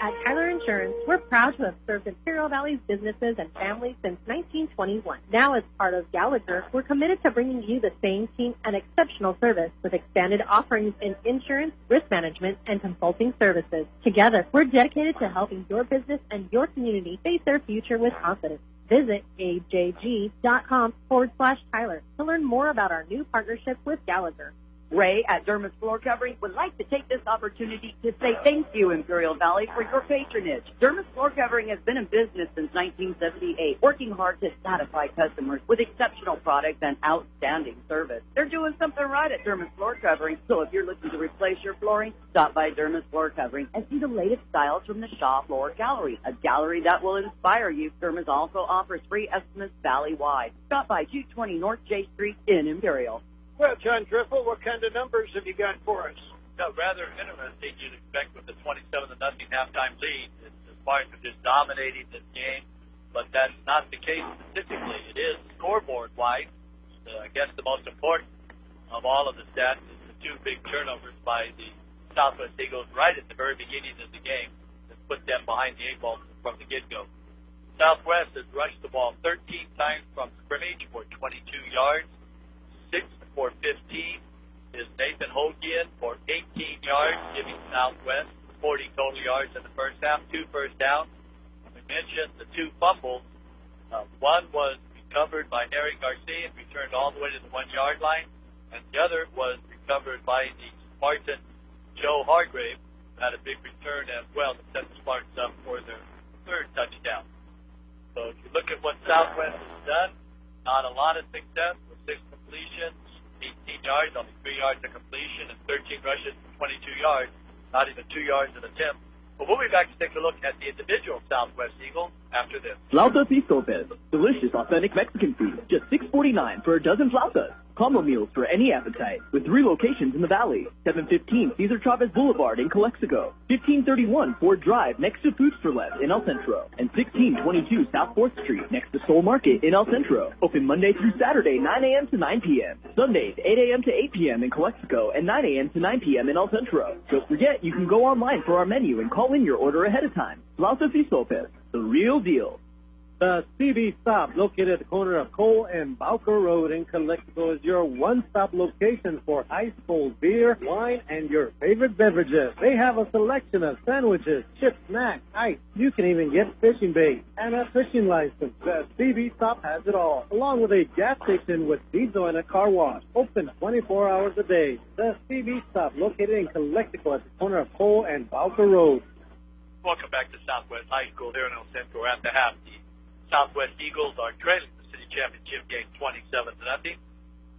At Tyler Insurance, we're proud to have served Imperial Valley's businesses and families since 1921. Now, as part of Gallagher, we're committed to bringing you the same team and exceptional service with expanded offerings in insurance, risk management, and consulting services. Together, we're dedicated to helping your business and your community face their future with confidence. Visit ajg.com/Tyler to learn more about our new partnership with Gallagher. Ray at Dermis Floor Covering would like to take this opportunity to say thank you, Imperial Valley, for your patronage. Dermis Floor Covering has been in business since 1978, working hard to satisfy customers with exceptional products and outstanding service. They're doing something right at Dermis Floor Covering, so if you're looking to replace your flooring, stop by Dermis Floor Covering and see the latest styles from the Shaw Floor Gallery, a gallery that will inspire you. Dermis also offers free estimates valley-wide. Stop by 220 North J Street in Imperial. Well, John Driffle, what kind of numbers have you got for us? Rather interesting, you'd expect with the 27-0 halftime lead. The Spartans are just dominating this game, but that's not the case statistically. It is scoreboard-wise. I guess the most important of all of the stats is the 2 big turnovers by the Southwest Eagles right at the very beginning of the game that put them behind the 8 ball from the get-go. Southwest has rushed the ball 13 times from scrimmage for 22 yards. 6 for 15 is Nathan Hogian for 18 yards, giving Southwest 40 total yards in the first half, 2 first downs. We mentioned the 2 fumbles. One was recovered by Harry Garcia and returned all the way to the 1-yard line, and the other was recovered by the Spartan Joe Hargrave, who had a big return as well to set the Spartans up for their 3rd touchdown. So if you look at what Southwest has done, not a lot of success with 6 completions, 18 yards, only 3 yards of completion, and 13 rushes for 22 yards, not even 2 yards an attempt. But we'll be back to take a look at the individual Southwest Eagles after this. Flautas y sopes. Delicious, authentic Mexican food. Just $6.49 for a dozen flautas. Combo meals for any appetite. With 3 locations in the Valley. 715 Cesar Chavez Boulevard in Calexico. 1531 Ford Drive next to Foods for Less in El Centro. And 1622 South 4th Street next to Soul Market in El Centro. Open Monday through Saturday, 9 a.m. to 9 p.m. Sundays, 8 a.m. to 8 p.m. in Calexico and 9 a.m. to 9 p.m. in El Centro. Don't forget, you can go online for our menu and call in your order ahead of time. Flautas y sopes. The real deal. The CB Stop, located at the corner of Cole and Bowker Road in Calexico, is your one-stop location for high school beer, wine, and your favorite beverages. They have a selection of sandwiches, chips, snacks, ice. You can even get fishing bait and a fishing license. The CB Stop has it all, along with a gas station with diesel and a car wash. Open 24 hours a day. The CB Stop, located in Calexico at the corner of Cole and Bowker Road. Welcome back to Southwest High School here in El Centro. At the half, the Southwest Eagles are trailing the city championship game 27-0.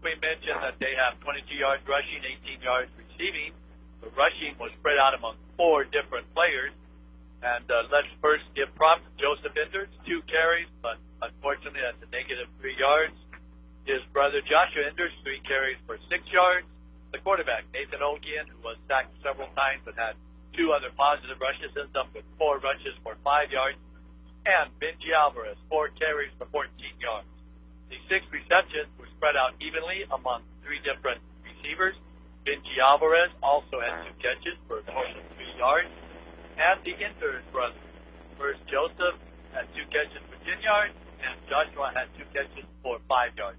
We mentioned that they have 22 yards rushing, 18 yards receiving. The rushing was spread out among 4 different players. And let's first give props to Joseph Enders, 2 carries, but unfortunately that's a negative 3 yards. His brother Joshua Enders, 3 carries for 6 yards. The quarterback, Nathan Ogian, who was sacked several times but had 2 other positive rushes, ends up with 4 rushes for 5 yards. And Benji Alvarez, 4 carries for 14 yards. The 6 receptions were spread out evenly among 3 different receivers. Benji Alvarez also had 2 catches for a total of 3 yards. And the Enders brothers, first Joseph had 2 catches for 10 yards, and Joshua had 2 catches for 5 yards.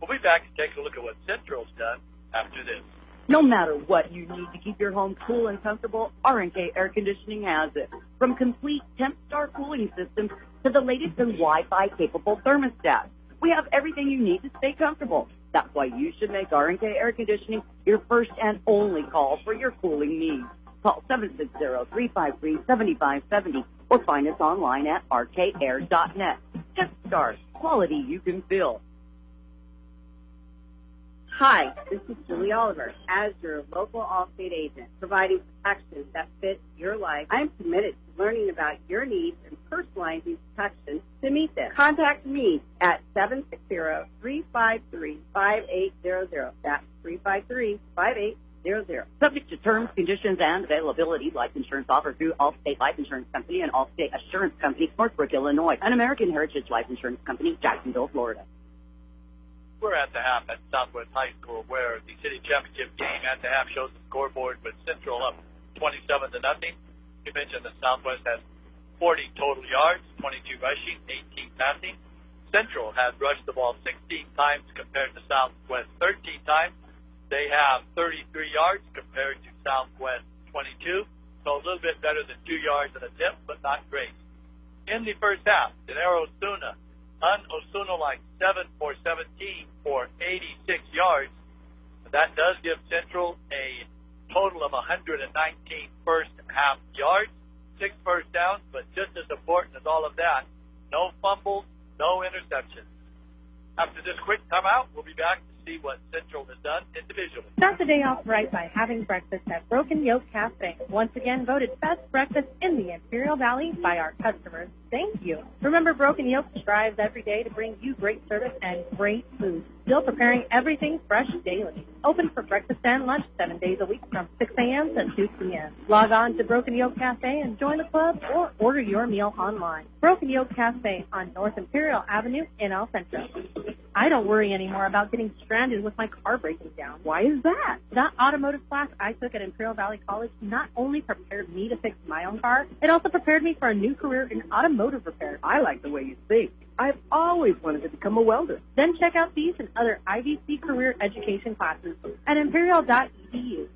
We'll be back to take a look at what Central's done after this. No matter what you need to keep your home cool and comfortable, R&K Air Conditioning has it. From complete temp-star cooling systems to the latest in Wi-Fi capable thermostats, we have everything you need to stay comfortable. That's why you should make R&K Air Conditioning your first and only call for your cooling needs. Call 760-353-7570 or find us online at rkair.net. Temp-Star, quality you can feel. Hi, this is Julie Oliver. As your local Allstate agent, providing protection that fits your life, I am committed to learning about your needs and personalizing protection to meet them. Contact me at 760-353-5800. That's 353-5800. Subject to terms, conditions, and availability. Life insurance offered through Allstate Life Insurance Company and Allstate Assurance Company, Northbrook, Illinois, and American Heritage Life Insurance Company, Jacksonville, Florida. We're at the half at Southwest High School, where the city championship game at the half shows the scoreboard with Central up 27-0. You mentioned that Southwest has 40 total yards, 22 rushing, 18 passing. Central has rushed the ball 16 times compared to Southwest 13 times. They have 33 yards compared to Southwest 22, so a little bit better than 2 yards an attempt, but not great. In the first half, Denero Osuna like 7 for 17 for 86 yards. That does give Central a total of 119 first half yards, 6 first downs, but just as important as all of that, no fumbles, no interceptions. After this quick timeout, we'll be back to see what Central has done individually. Start the day off right by having breakfast at Broken Yoke Cafe. Once again voted best breakfast in the Imperial Valley by our customers. Thank you. Remember, Broken Yoke strives every day to bring you great service and great food. Still preparing everything fresh daily. open for breakfast and lunch 7 days a week from 6 a.m. to 2 p.m. Log on to Broken Yoke Cafe and join the club or order your meal online. Broken Yoke Cafe on North Imperial Avenue in El Centro. I don't worry anymore about getting stranded with my car breaking down. Why is that? That automotive class I took at Imperial Valley College not only prepared me to fix my own car, it also prepared me for a new career in automotive repair. I like the way you think. I've always wanted to become a welder. Then check out these and other IVC career education classes at imperial.edu.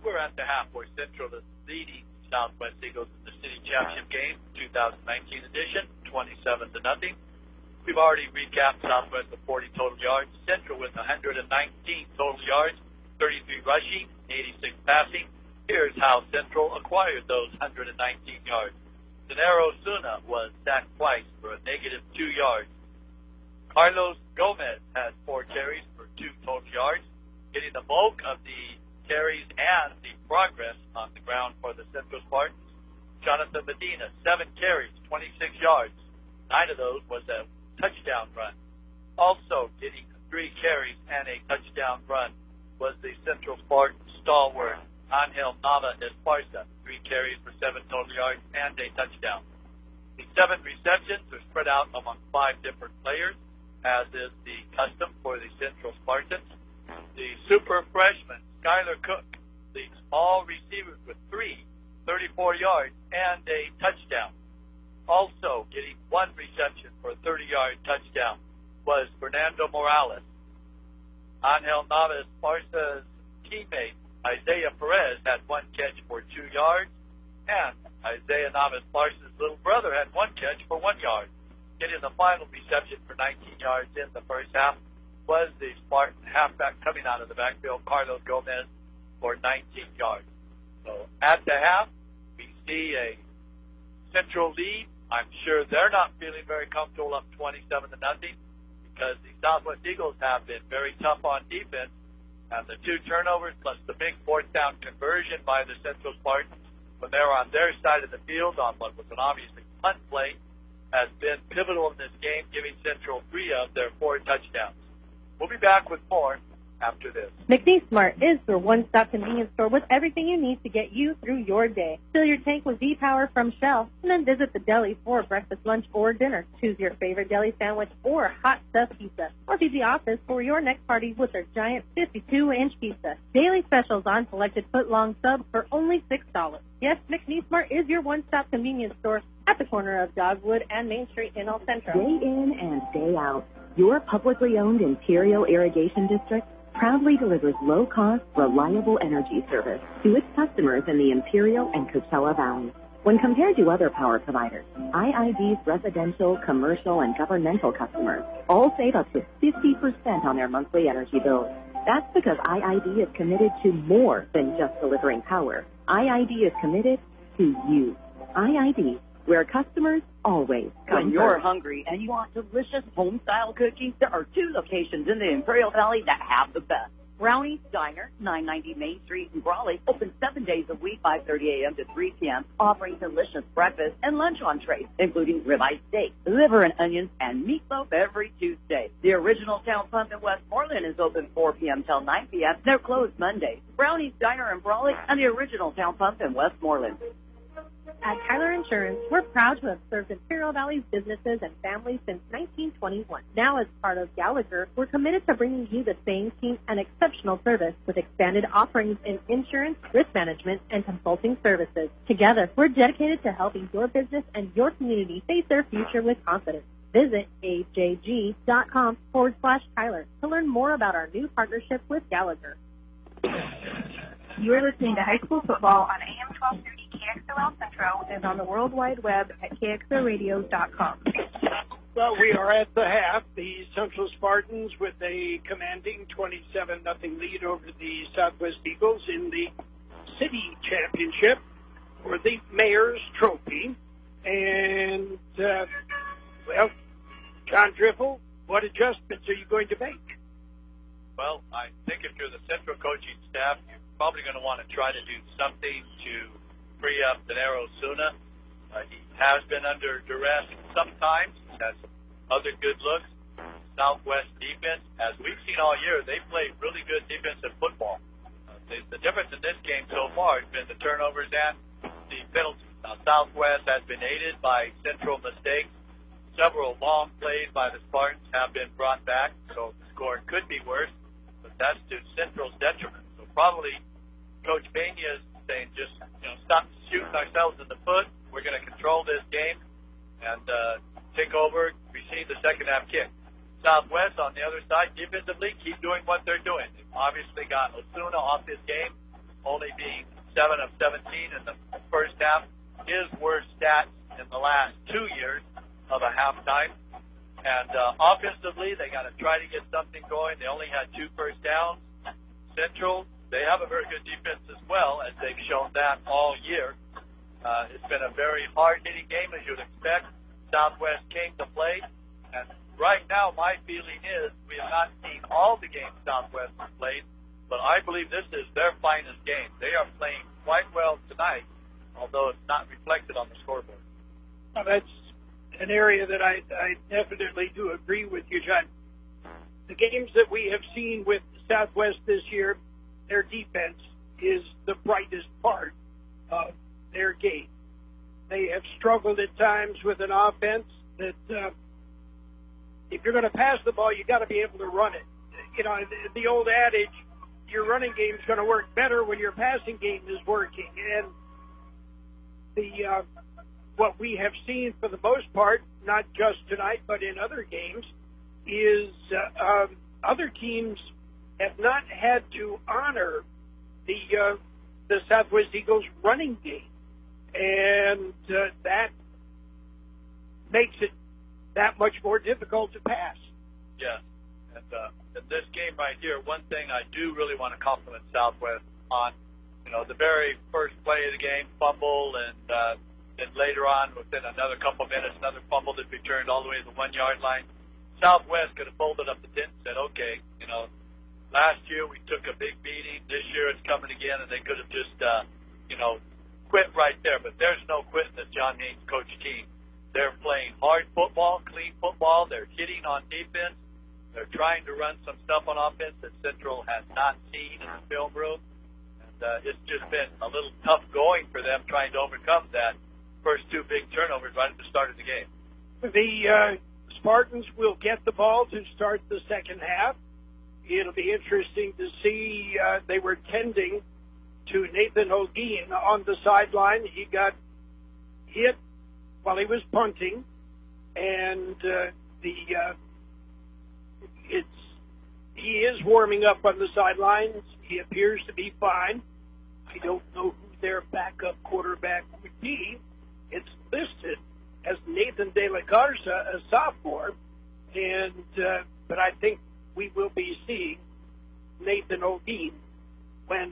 We're at the half where Central is leading Southwest Eagles in the city championship game, 2019 edition, 27-0. We've already recapped Southwest with 40 total yards, Central with 119 total yards, 33 rushing, 86 passing. Here's how Central acquired those 119 yards. Dinero Suna was sacked twice for a negative 2 yards. Carlos Gomez has 4 carries for 2 total yards, getting the bulk of the carries and the progress on the ground for the Central Spartans. Jonathan Medina, 7 carries, 26 yards. 9 of those was a touchdown run. Also getting 3 carries and a touchdown run was the Central Spartan stalwart Angel Nava Esparza, 3 carries for 7 total yards and a touchdown. The 7 receptions are spread out among 5 different players, as is the custom for the Central Spartans. The super freshman Skylar Cook leads all receivers with 3 34 yards and a touchdown. Also getting 1 reception for a 30-yard touchdown was Fernando Morales. Angel Nava Esparza's teammate Isaiah Perez had 1 catch for 2 yards, and Isaiah Nava Esparza's little brother had 1 catch for 1 yard. Getting the final reception for 19 yards in the first half was the Spartan halfback coming out of the backfield, Carlos Gomez, for 19 yards. So at the half, we see a Central lead. I'm sure they're not feeling very comfortable up 27-0 because the Southwest Eagles have been very tough on defense, and the 2 turnovers plus the big 4th down conversion by the Central Spartans when they were on their side of the field on what was an obviously punt play has been pivotal in this game, giving Central 3 of their 4 touchdowns. We'll be back with more after this. McNeese Smart is your one-stop convenience store with everything you need to get you through your day. Fill your tank with V-Power from Shell, and then visit the deli for breakfast, lunch, or dinner. Choose your favorite deli sandwich or hot stuffed pizza, or feed the office for your next party with their giant 52-inch pizza. Daily specials on selected foot-long subs for only $6. Yes, McNeese Smart is your one-stop convenience store at the corner of Dogwood and Main Street in El Centro. Day in and day out, your publicly owned Imperial Irrigation District proudly delivers low-cost, reliable energy service to its customers in the Imperial and Coachella Valley. When compared to other power providers, IID's residential, commercial, and governmental customers all save up to 50% on their monthly energy bills. That's because IID is committed to more than just delivering power. IID is committed to you. IID, where customers always come When you're first. hungry and you want delicious home-style cooking, there are 2 locations in the Imperial Valley that have the best. Brownie's Diner, 990 Main Street in Brawley, open 7 days a week, 5:30 a.m. to 3 p.m., offering delicious breakfast and lunch entrees, including ribeye steak, liver and onions, and meatloaf every Tuesday. The original Town Pump in Westmorland is open 4 p.m. till 9 p.m. They're closed Mondays. Brownie's Diner in Brawley and the original Town Pump in Westmorland. At Tyler Insurance, we're proud to have served Imperial Valley's businesses and families since 1921. Now, as part of Gallagher, we're committed to bringing you the same team and exceptional service with expanded offerings in insurance, risk management, and consulting services. Together, we're dedicated to helping your business and your community face their future with confidence. Visit ajg.com/Tyler to learn more about our new partnership with Gallagher. You are listening to high school football on AM 1230 KXO El Centro and on the World Wide Web at KXORadio.com. Well, we are at the half. The Central Spartans with a commanding 27-0 lead over the Southwest Eagles in the city championship for the Mayor's Trophy. And, well, John Driffle, what adjustments are you going to make? Well, I think if you're the Central coaching staff, you're probably going to want to try to do something to free up Dinero Suna. He has been under duress sometimes. He has some other good looks. Southwest defense. As we've seen all year, they play really good defensive football. The difference in this game so far has been the turnovers and the penalties. Now, Southwest has been aided by Central mistakes. Several long plays by the Spartans have been brought back, so the score could be worse, but that's to Central's detriment. So probably Coach Pena is saying just stop shooting ourselves in the foot. We're going to control this game and take over, receive the second half kick. Southwest on the other side, defensively, keep doing what they're doing. They've obviously got Osuna off this game, only being 7 of 17 in the first half. His worst stats in the last 2 years of a halftime. And offensively, they got to try to get something going. They only had 2 first downs. Central, they have a very good defense as well, as they've shown that all year. It's been a very hard-hitting game, as you'd expect. Southwest came to play. And right now, my feeling is we have not seen all the games Southwest has played, but I believe this is their finest game. They are playing quite well tonight, although it's not reflected on the scoreboard. Well, that's an area that I definitely do agree with you, John. The games that we have seen with Southwest this year, their defense is the brightest part of their game. They have struggled at times with an offense that if you're going to pass the ball, you got to be able to run it. You know, the old adage, your running game is going to work better when your passing game is working. And what we have seen for the most part, not just tonight, but in other games, is other teams have not had to honor the Southwest Eagles running game. And that makes it that much more difficult to pass. Yes. And in this game right here, one thing I do really want to compliment Southwest on, the very first play of the game, fumble, and then later on, within another couple minutes, another fumble that returned all the way to the 1-yard line. Southwest could have folded up the tent and said, okay, last year we took a big beating. This year it's coming again, and they could have just, quit right there. But there's no quitting this John Haynes coach team. They're playing hard football, clean football. They're hitting on defense. They're trying to run some stuff on offense that Central has not seen in the film room. And it's just been a little tough going for them trying to overcome that first 2 big turnovers right at the start of the game. The Spartans will get the ball to start the second half. It'll be interesting to see. They were tending to Nathan Holguin on the sideline. He got hit while he was punting, and he is warming up on the sidelines. He appears to be fine. I don't know who their backup quarterback would be. It's listed as Nathan De La Garza, a sophomore, and but I think we will be seeing Nathan Holguin when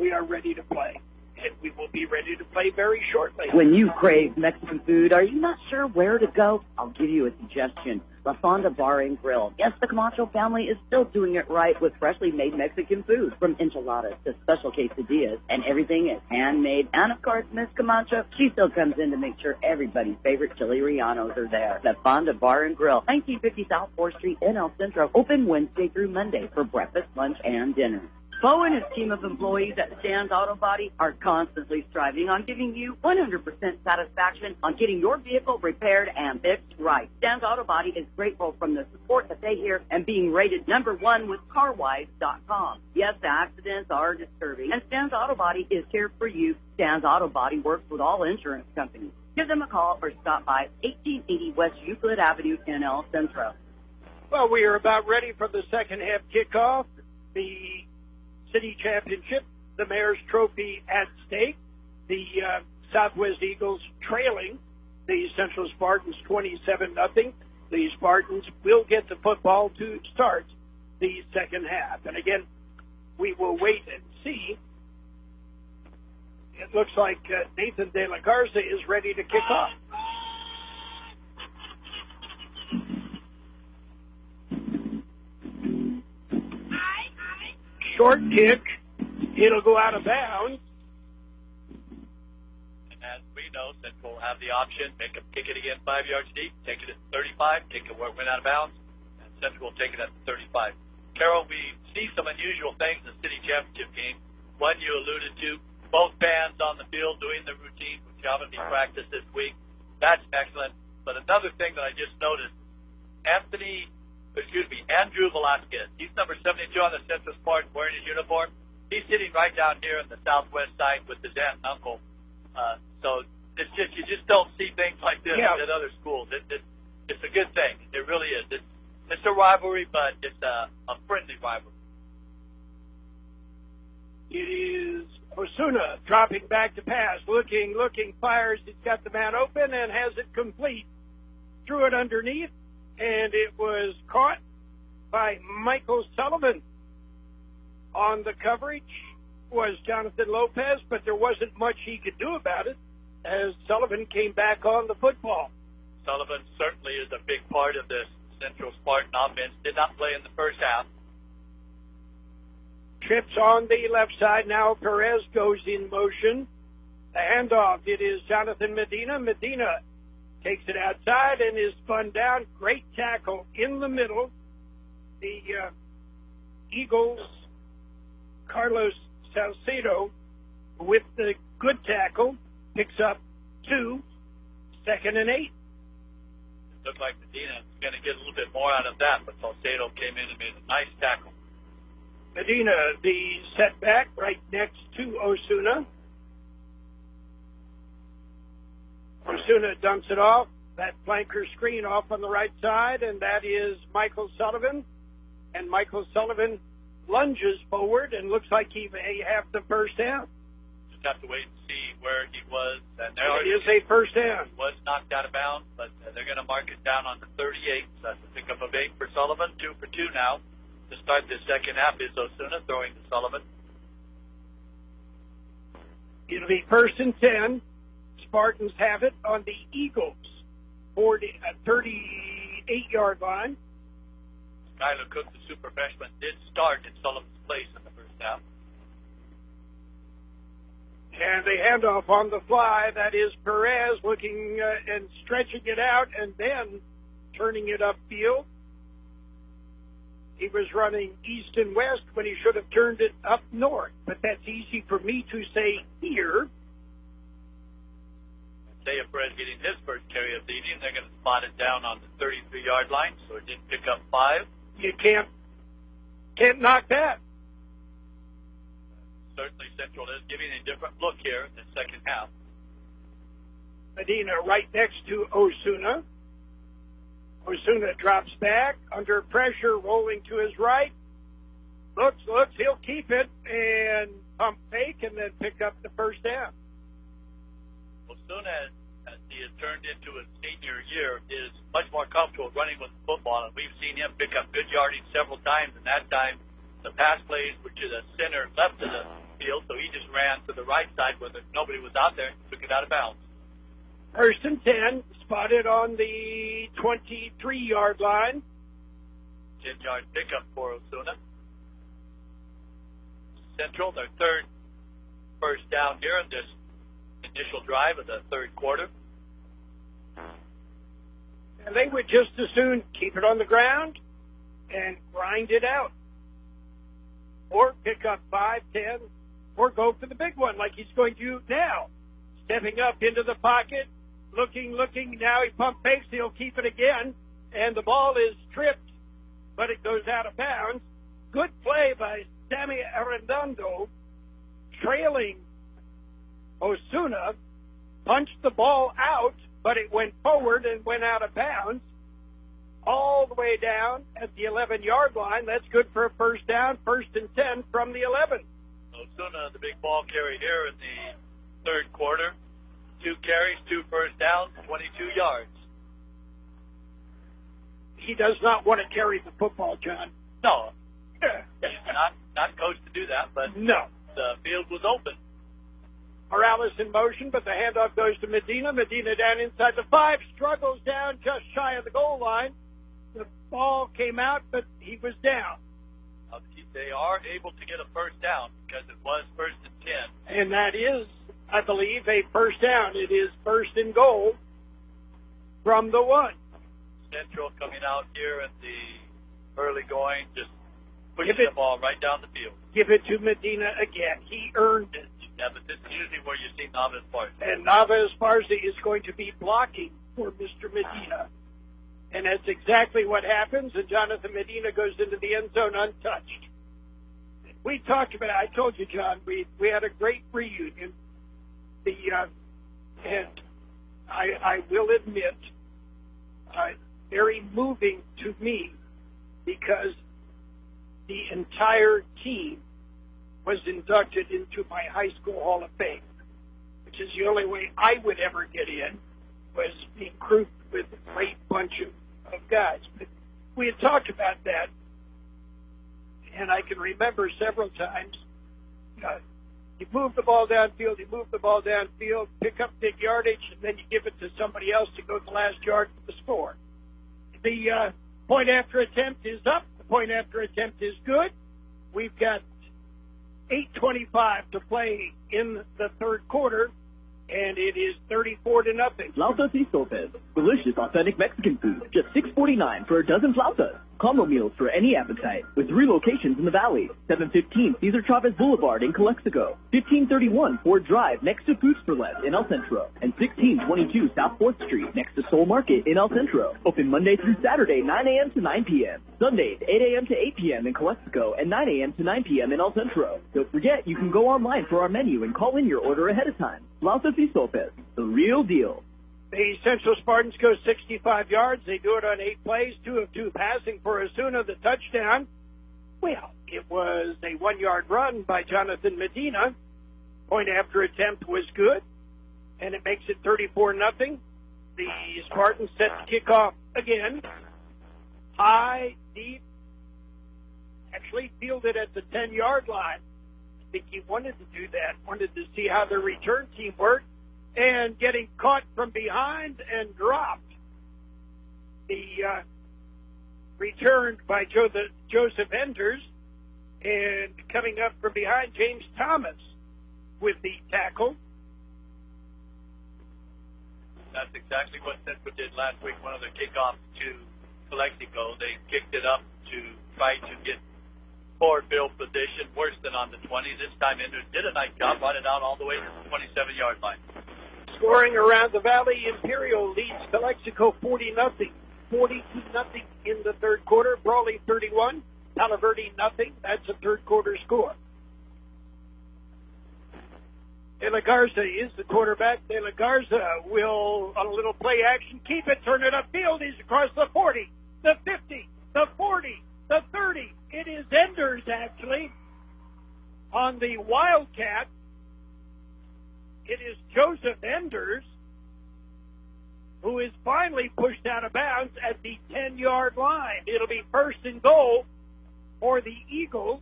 we are ready to play. And we will be ready to play very shortly. When you crave Mexican food, are you not sure where to go? I'll give you a suggestion. La Fonda Bar and Grill. Yes, the Camacho family is still doing it right with freshly made Mexican food. From enchiladas to special quesadillas, and everything is handmade. And of course, Miss Camacho, she still comes in to make sure everybody's favorite chili rellenos are there. La Fonda Bar and Grill, 1950 South 4th Street in El Centro. Open Wednesday through Monday for breakfast, lunch, and dinner. Bo and his team of employees at Stan's Auto Body are constantly striving on giving you 100% satisfaction on getting your vehicle repaired and fixed right. Stan's Auto Body is grateful from the support that they hear and being rated #1 with CarWise.com. Yes, accidents are disturbing, and Stan's Auto Body is here for you. Stan's Auto Body works with all insurance companies. Give them a call or stop by 1880 West Euclid Avenue in El Centro. Well, we are about ready for the second half kickoff. The City Championship, the Mayor's Trophy at stake. The Southwest Eagles trailing the Central Spartans 27-0. The Spartans will get the football to start the second half. And again, we will wait and see. It looks like Nathan De La Garza is ready to kick off. Short kick. It'll go out of bounds. And as we know, Central will have the option, make them kick it again 5 yards deep, take it at 35, take it where it went out of bounds, and Central will take it at the 35. Carroll, we see some unusual things in the city championship game. One you alluded to, both bands on the field doing the routine, which obviously practiced this week. That's excellent. But another thing that I just noticed, Andrew Velasquez. He's number 72 on the Centro Sport wearing his uniform. He's sitting right down here on the southwest side with his aunt and uncle. So it's just, you just don't see things like this at other schools. It's a good thing. It really is. It's a rivalry, but it's a friendly rivalry. It is Osuna dropping back to pass, looking, fires. He's got the man open and has it complete. Threw it underneath, and it was caught by Michael Sullivan. On the coverage was Jonathan Lopez, but there wasn't much he could do about it as Sullivan came back on the football. Sullivan certainly is a big part of this Central Spartan offense. Did not play in the first half. Trips on the left side. Now Perez goes in motion. The handoff. It is Jonathan Medina. Medina takes it outside and is spun down. Great tackle in the middle. The Eagles, Carlos Salcedo, with the good tackle, picks up 2, 2nd and 8. It looked like Medina was going to get a little bit more out of that, but Salcedo came in and made a nice tackle. Medina, the setback right next to Osuna. Osuna dumps it off. That flanker screen off on the right side, and that is Michael Sullivan. And Michael Sullivan lunges forward and looks like he may have the first down. Just have to wait and see where he was. And it is a first down. He was knocked out of bounds, but they're going to mark it down on the 38. So that's a pickup of 8 for Sullivan. 2 for 2 now. To start the second half is Osuna throwing to Sullivan. It'll be 1st and 10. Spartans have it on the Eagles' 38-yard line. Skylar Cook, the super freshman, did start in Sullivan's place in the first half. And the handoff on the fly. That is Perez looking and stretching it out and then turning it upfield. He was running east and west when he should have turned it up north. But that's easy for me to say here. Isaiah Perez getting his first carry of the evening. They're going to spot it down on the 33-yard line, so it didn't pick up 5. You can't knock that. Certainly Central is giving a different look here in the second half. Medina right next to Osuna. Osuna drops back, under pressure, rolling to his right. Looks, he'll keep it, and pump fake, and then pick up the first down. Osuna, as he has turned into his senior year, is much more comfortable running with the football, and we've seen him pick up good yardage several times, and that time the pass plays were to the center left of the field, so he just ran to the right side where nobody was out there and took it out of bounds. 1st and 10, spotted on the 23-yard line. 10-yard pickup for Osuna. Central, their third first down here in this initial drive of the third quarter. And they would just as soon keep it on the ground and grind it out. Or pick up 5, 10, or go for the big one like he's going to now. Stepping up into the pocket, looking. Now he pump fakes. He'll keep it again. And the ball is tripped, but it goes out of bounds. Good play by Sammy Arredondo, trailing Osuna, punched the ball out, but it went forward and went out of bounds all the way down at the 11-yard line. That's good for a first down, 1st and 10 from the 11. Osuna, the big ball carry here in the third quarter. 2 carries, 2 first downs, 22 yards. He does not want to carry the football, John. No. He's not coached to do that, but no. The field was open. Morales in motion, but the handoff goes to Medina. Medina down inside the 5, struggles down just shy of the goal line. The ball came out, but he was down. They are able to get a first down because it was 1st and 10. And that is, I believe, a first down. It is 1st and goal from the 1. Central coming out here in the early going, just pushing the ball right down the field. Give it to Medina again. He earned it. Yeah, but this is usually where you see Nava Esparza. And Nava Esparza is going to be blocking for Mr. Medina. And that's exactly what happens, and Jonathan Medina goes into the end zone untouched. We talked about it. I told you, John, we had a great reunion. And I will admit, very moving to me because the entire team was inducted into my high school Hall of Fame, which is the only way I would ever get in, was being grouped with a great bunch of guys. But we had talked about that, and I can remember several times, you move the ball downfield, pick up big yardage, and then you give it to somebody else to go the last yard for the score. The point after attempt is up. The point after attempt is good. We've got 8:25 to play in the third quarter, and it is 34-0. Flautas y sopes. Delicious, authentic Mexican food. Just $6.49 for a dozen flautas. Combo meals for any appetite. With 3 locations in the Valley. 715 Cesar Chavez Boulevard in Calexico. 1531 Ford Drive next to Foods for Less in El Centro. And 1622 South 4th Street next to Soul Market in El Centro. Open Monday through Saturday, 9 a.m. to 9 p.m. Sundays, 8 a.m. to 8 p.m. in Calexico and 9 a.m. to 9 p.m. in El Centro. Don't forget, you can go online for our menu and call in your order ahead of time. Flautas y sopes. The real deal. The Central Spartans go 65 yards. They do it on 8 plays, 2 of 2 passing for Osuna, the touchdown. Well, it was a 1-yard run by Jonathan Medina. Point after attempt was good, and it makes it 34-0. The Spartans set the kickoff again. High, deep, actually fielded at the 10-yard line. I think he wanted to do that, wanted to see how the return team worked. And getting caught from behind and dropped. The returned by Joseph Enders, and coming up from behind, James Thomas with the tackle. That's exactly what Centro did last week, one of their kickoffs to Calexico. They kicked it up to try to get forward field position, worse than on the 20. This time Enders did a nice job, brought it out all the way to the 27-yard line. Scoring around the Valley, Imperial leads Calexico 40-0. 42-0 in the third quarter. Brawley 31, Palo Verde 0. That's a third quarter score. De La Garza is the quarterback. De La Garza will, on a little play action, keep it, turn it upfield. He's across the 40, the 50, the 40, the 30. It is Enders, actually, on the Wildcat. It is Joseph Enders who is finally pushed out of bounds at the 10-yard line. It'll be first and goal for the Eagles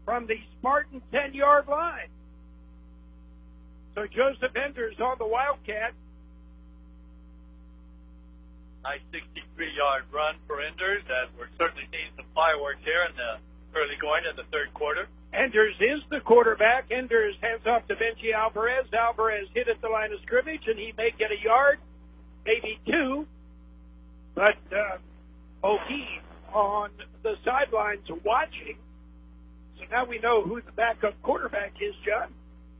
from the Spartan 10-yard line. So Joseph Enders on the Wildcat. Nice 63-yard run for Enders, as we're certainly seeing some fireworks here in the early going in the third quarter. Enders is the quarterback. Enders hands off to Benji Alvarez. Alvarez hit at the line of scrimmage, and he may get a yard, maybe 2. But O'Keefe on the sidelines watching. So now we know who the backup quarterback is, John.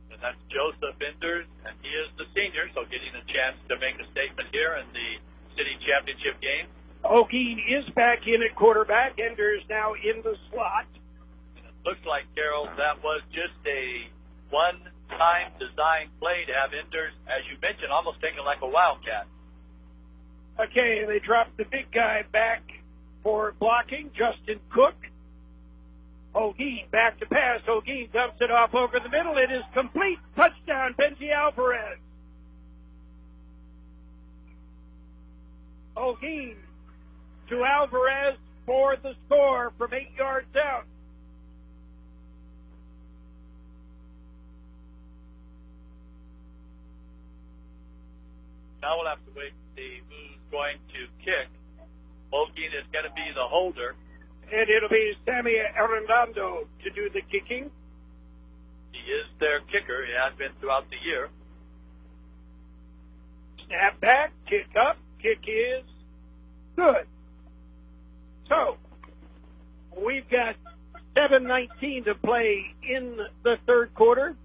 And that's Joseph Enders, and he is the senior, so getting a chance to make a statement here in the city championship game. O'Keefe is back in at quarterback. Enders now in the slot. Looks like, Carroll, that was just a one-time design play to have Enders, as you mentioned, almost taken like a wildcat. Okay, they dropped the big guy back for blocking, Justin Cook. Holguin back to pass. Holguin dumps it off over the middle. It is complete. Touchdown, Benji Alvarez. Holguin to Alvarez for the score from 8 yards out. Now we'll have to wait to see who's going to kick. Holguin is going to be the holder. And it'll be Sammy Arredondo to do the kicking. He is their kicker. He has been throughout the year. Snap back, kick up, kick is good. So, We've got 7:19 to play in the third quarter.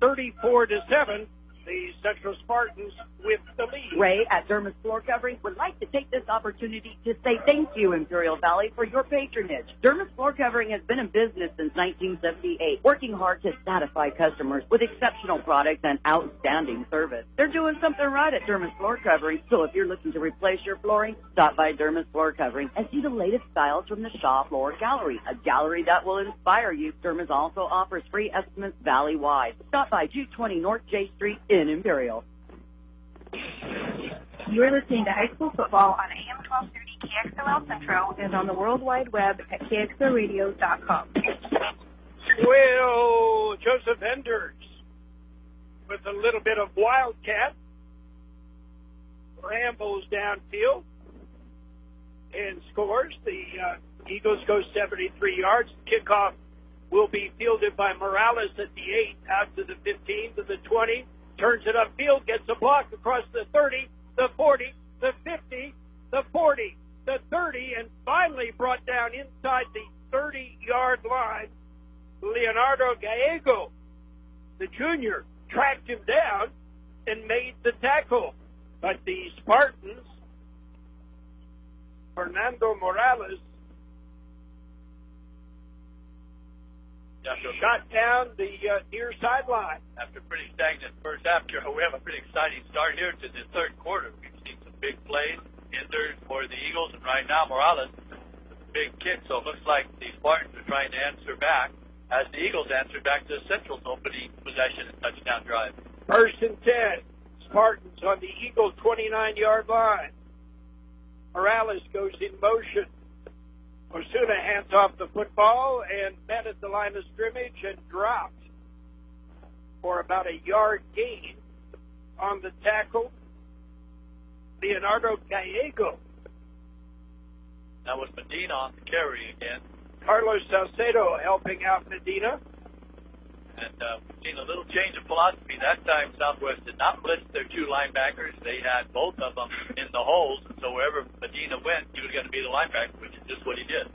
34-7. The Central Spartans with the lead. Ray at Dermis Floor Covering would like to take this opportunity to say thank you, Imperial Valley, for your patronage. Dermis Floor Covering has been in business since 1978, working hard to satisfy customers with exceptional products and outstanding service. They're doing something right at Dermis Floor Covering, so if you're looking to replace your flooring, stop by Dermis Floor Covering and see the latest styles from the Shaw Floor Gallery, a gallery that will inspire you. Dermis also offers free estimates valley-wide. Stop by 220 North J Street in Imperial. You are listening to High School Football on AM 1230 KXO El Centro and on the World Wide Web at KXORadio.com. Well, Joseph Enders with a little bit of wildcat rambles downfield and scores. The Eagles go 73 yards. Kickoff will be fielded by Morales at the 8, out to the 15, to the 20. Turns it upfield, gets a block across the 30, the 40, the 50, the 40, the 30, and finally brought down inside the 30-yard line. Leonardo Gallego, the junior, tracked him down and made the tackle. But the Spartans, Fernando Morales, shot down the near sideline. After a pretty stagnant first half, Carroll, we have a pretty exciting start here to the third quarter. We've seen some big plays, enders for the Eagles, and right now Morales with a big kick. So it looks like the Spartans are trying to answer back as the Eagles answered back to Central's opening possession and touchdown drive. First and 10. Spartans on the Eagle 29-yard line. Morales goes in motion. Osuna hands off the football and met at the line of scrimmage and dropped for about a yard gain on the tackle. Leonardo Gallego. That was Medina on the carry again. Carlos Salcedo helping out Medina. And we've seen a little change of philosophy. That time, Southwest did not blitz their two linebackers. They had both of them in the holes. And so wherever Medina went, he was going to be the linebacker, which is just what he did.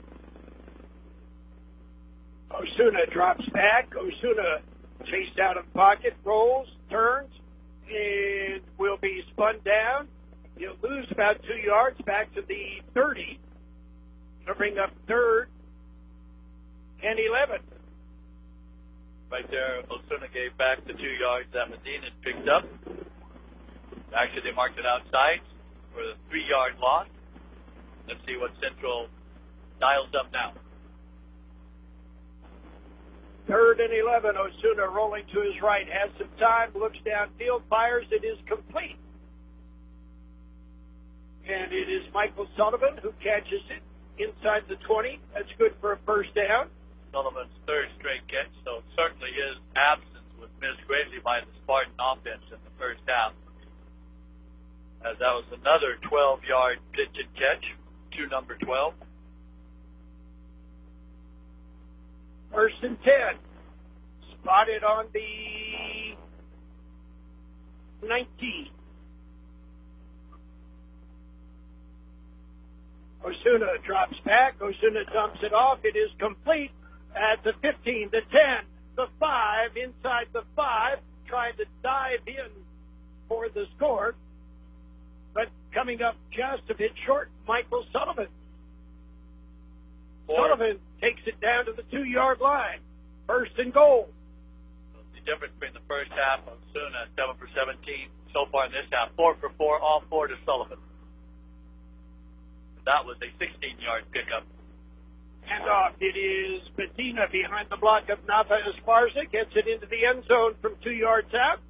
Osuna drops back. Osuna chased out of the pocket, rolls, turns, and will be spun down. He'll lose about 2 yards back to the 30. He'll bring up third and 11. Right there, Osuna gave back the 2 yards that Medina picked up. Actually, they marked it outside for the 3-yard loss. Let's see what Central dials up now. Third and 11. Osuna rolling to his right, has some time, looks downfield, fires. It is complete. And it is Michael Sullivan who catches it inside the 20. That's good for a first down. Sullivan's third straight catch, so certainly his absence was missed greatly by the Spartan offense in the first half. As that was another 12-yard pitch and catch to number 12. First and 10. Spotted on the 19. Osuna drops back. Osuna dumps it off. It is complete at the 15, the 10, the 5, inside the 5, trying to dive in for the score. But coming up just a bit short, Michael Sullivan. Sullivan takes it down to the 2-yard line. First and goal. The difference between the first half of Osuna, 7 for 17. So far in this half, 4 for 4, all 4 to Sullivan. That was a 16-yard pickup. Handoff. It is Medina behind the block of Nava Esparza. Gets it into the end zone from 2 yards out.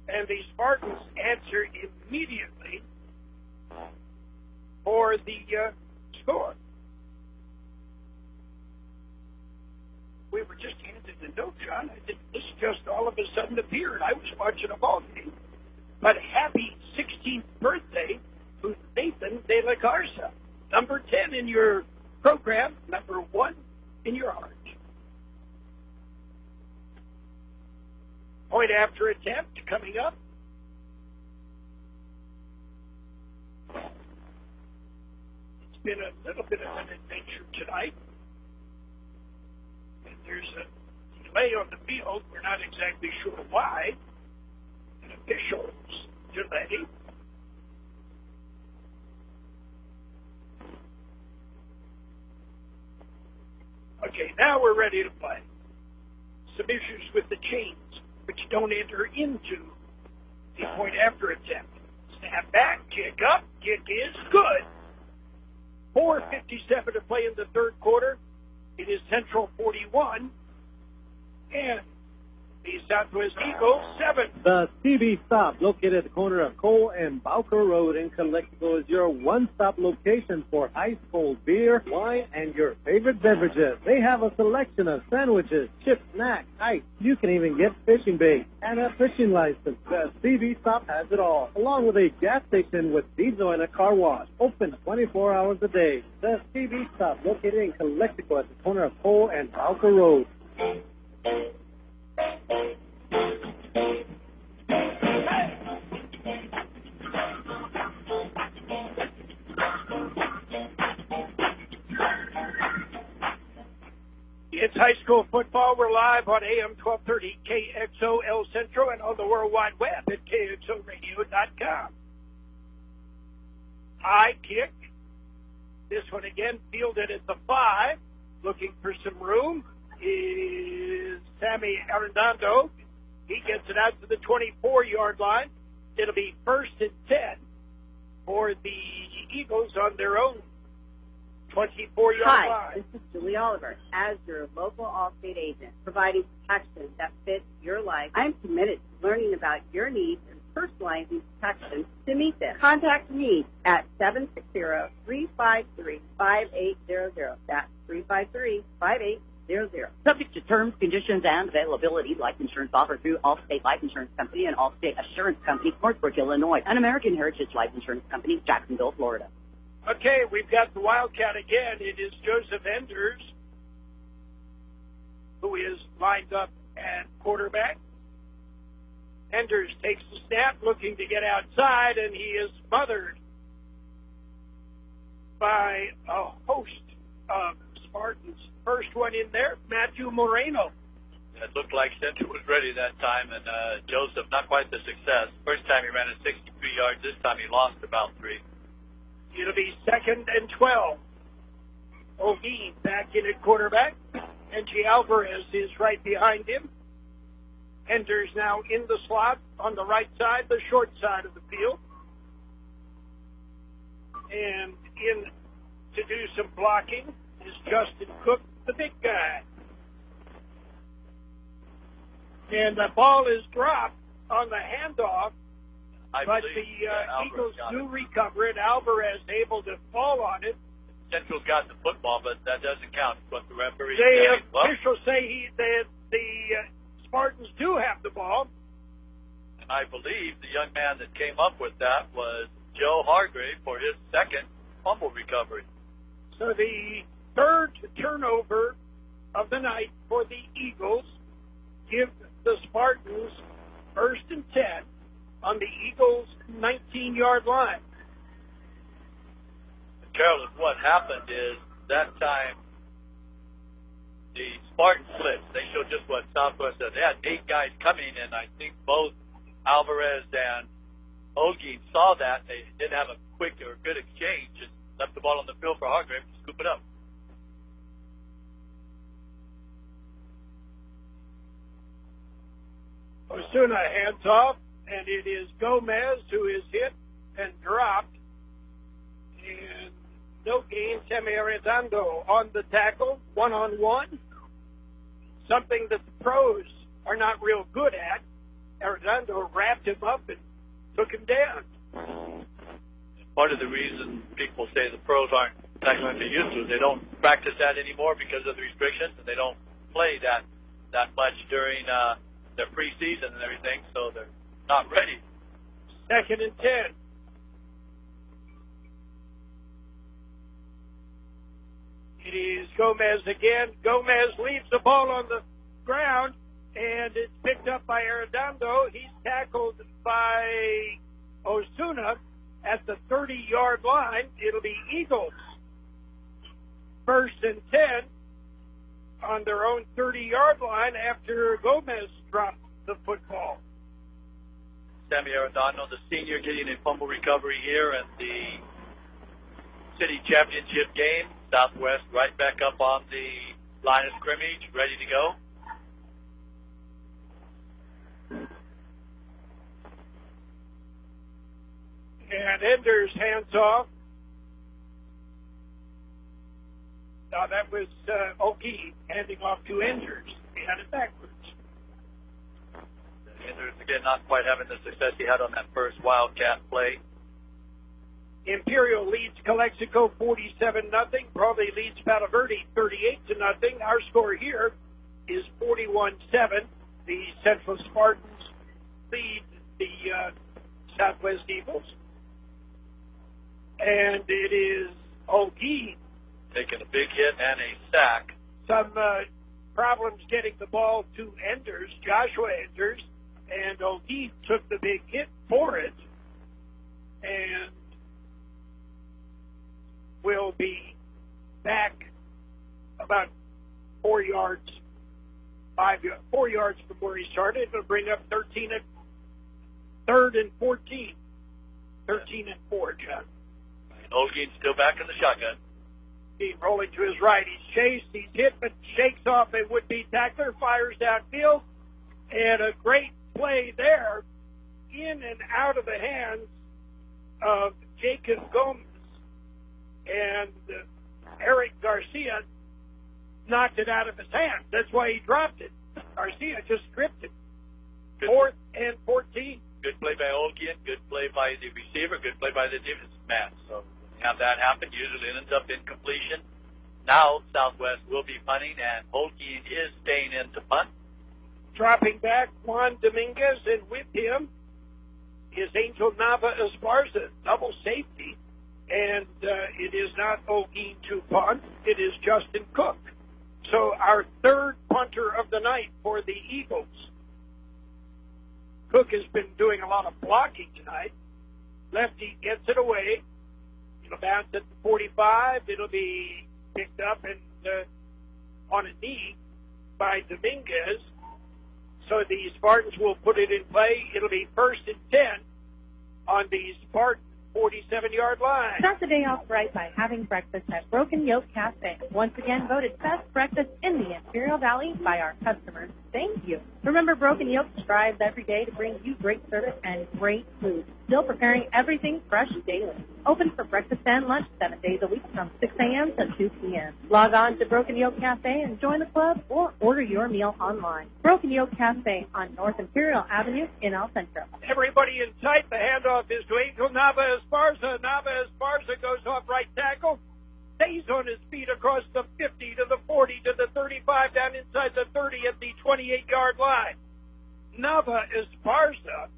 And the Spartans answer immediately for the score. We were just handed the note, John. This just all of a sudden appeared. I was watching a ball game. But happy 16th birthday to Nathan De La Garza. Number 10 in your program, number 1 in your heart. Point after attempt coming up. It's been a little bit of an adventure tonight. There's a delay on the field. We're not exactly sure why. An official's delay. Okay, now we're ready to play. Some issues with the chains, which don't enter into the point after attempt. Snap back, kick up, kick is good. 4:57 to play in the third quarter. It is Central 41 and the Southwest Eagles 7. The CB Stop, located at the corner of Cole and Bowker Road in Calexico, is your one-stop location for high school beer, wine, and your favorite beverages. They have a selection of sandwiches, chips, snacks, ice. You can even get fishing bait and a fishing license. The CB Stop has it all, along with a gas station with diesel and a car wash. Open 24 hours a day. The CB Stop, located in Calexico at the corner of Cole and Bowker Road. It's high school football. We're live on AM 1230 KXO El Centro and on the World Wide Web at KXORadio.com. High kick. This one again fielded at the 5. Looking for some room is Sammy Arredondo. He gets it out to the 24-yard line. It'll be 1st and 10 for the Eagles on their own 24-yard line. Hi, this is Julie Oliver. As your local Allstate agent, providing protection that fits your life, I'm committed to learning about your needs and personalizing protection to meet them. Contact me at 760-353-5800. That's 353-5800. Subject to terms, conditions, and availability. Life insurance offered through Allstate Life Insurance Company and Allstate Assurance Company, Northbrook, Illinois, and American Heritage Life Insurance Company, Jacksonville, Florida. Okay, we've got the Wildcat again. It is Joseph Enders, who is lined up at quarterback. Enders takes the snap, looking to get outside, and he is smothered by a host of Spartans. First one in there, Matthew Moreno. It looked like Centro was ready that time, and Joseph, not quite the success. First time he ran it 63 yards. This time he lost about 3. It'll be 2nd and 12. O'Gee back in at quarterback. Angie Alvarez is right behind him. Enders now in the slot on the right side, the short side of the field. And in to do some blocking is Justin Cook, the big guy. And the ball is dropped on the handoff, but the Eagles do recover it. Alvarez able to fall on it. Central's got the football, but that doesn't count. What the referee The officials say that the Spartans do have the ball. And I believe the young man that came up with that was Joe Hargrave for his second fumble recovery. So the third turnover of the night for the Eagles give the Spartans 1st and 10 on the Eagles' 19-yard line. Carroll, what happened is that time the Spartans slipped. They showed just what Southwest said. They had 8 guys coming, and I think both Alvarez and O'Gee saw that. They didn't have a quick or good exchange and left the ball on the field for Hargrave to scoop it up. Osuna hands off, and it is Gomez who is hit and dropped. And no gain. Sammy Arredondo on the tackle, one-on-one. Something that the pros are not real good at. Arredondo wrapped him up and took him down. Part of the reason people say the pros aren't tackling they used to is they don't practice that anymore because of the restrictions, and they don't play that much during their preseason and everything, so they're not ready. 2nd and 10. It is Gomez again. Gomez leaves the ball on the ground, and it's picked up by Arredondo. He's tackled by Osuna at the 30-yard line. It'll be Eagles. 1st and 10 on their own 30-yard line after Gomez dropped the football. Sammy Arredondo, the senior, getting a fumble recovery here in the city championship game. Southwest right back up on the line of scrimmage, ready to go. And Enders hands off. Now that was Oki handing off to Enders. He had it backwards. Enders, again, not quite having the success he had on that first Wildcat play. Imperial leads Calexico 47-0. Brawley leads Palo Verde 38-0. Our score here is 41-7. The Central Spartans lead the Southwest Eagles. And it is Oki taking a big hit and a sack. Some problems getting the ball to Enders, Joshua Enders, and Oki took the big hit for it and will be back about 4 yards from where he started. It'll bring up 3rd and 14. 13 and 4, John. And Olgin's still back in the shotgun. He's rolling to his right. He's chased. He's hit, but shakes off a would-be tackler, fires downfield, and a great play there in and out of the hands of Jacob Gomez. And Eric Garcia knocked it out of his hands. That's why he dropped it. Garcia just stripped it. 4th and 14. Good play by Olgin. Good play by the receiver. Good play by the defensive man. So when you have that happen, usually it ends up in completion. Now Southwest will be punting, and Olgin is staying in to punt. Dropping back Juan Dominguez, and with him is Angel Nava Esparza, double safety. And it is not Olgin to punt. It is Justin Cook. So our third punter of the night for the Eagles. Cook has been doing a lot of blocking tonight. Lefty gets it away. It'll bounce at the 45. It'll be picked up and on a knee by Dominguez. So the Spartans will put it in play. It'll be 1st and 10 on the Spartan 47-yard line. Start the day off right by having breakfast at Broken Yoke Cafe. Once again voted best breakfast in the Imperial Valley by our customers. Thank you. Remember, Broken Yoke strives every day to bring you great service and great food. Still preparing everything fresh daily. Open for breakfast and lunch 7 days a week from 6 a.m. to 2 p.m. Log on to Broken Yoke Cafe and join the club or order your meal online. Broken Yoke Cafe on North Imperial Avenue in El Centro. Everybody in sight. The handoff is to Angel Nava Esparza. Nava Esparza goes off right tackle. Stays on his feet across the 50 to the 40 to the 35 down inside the 30 at the 28-yard line. Nava Esparza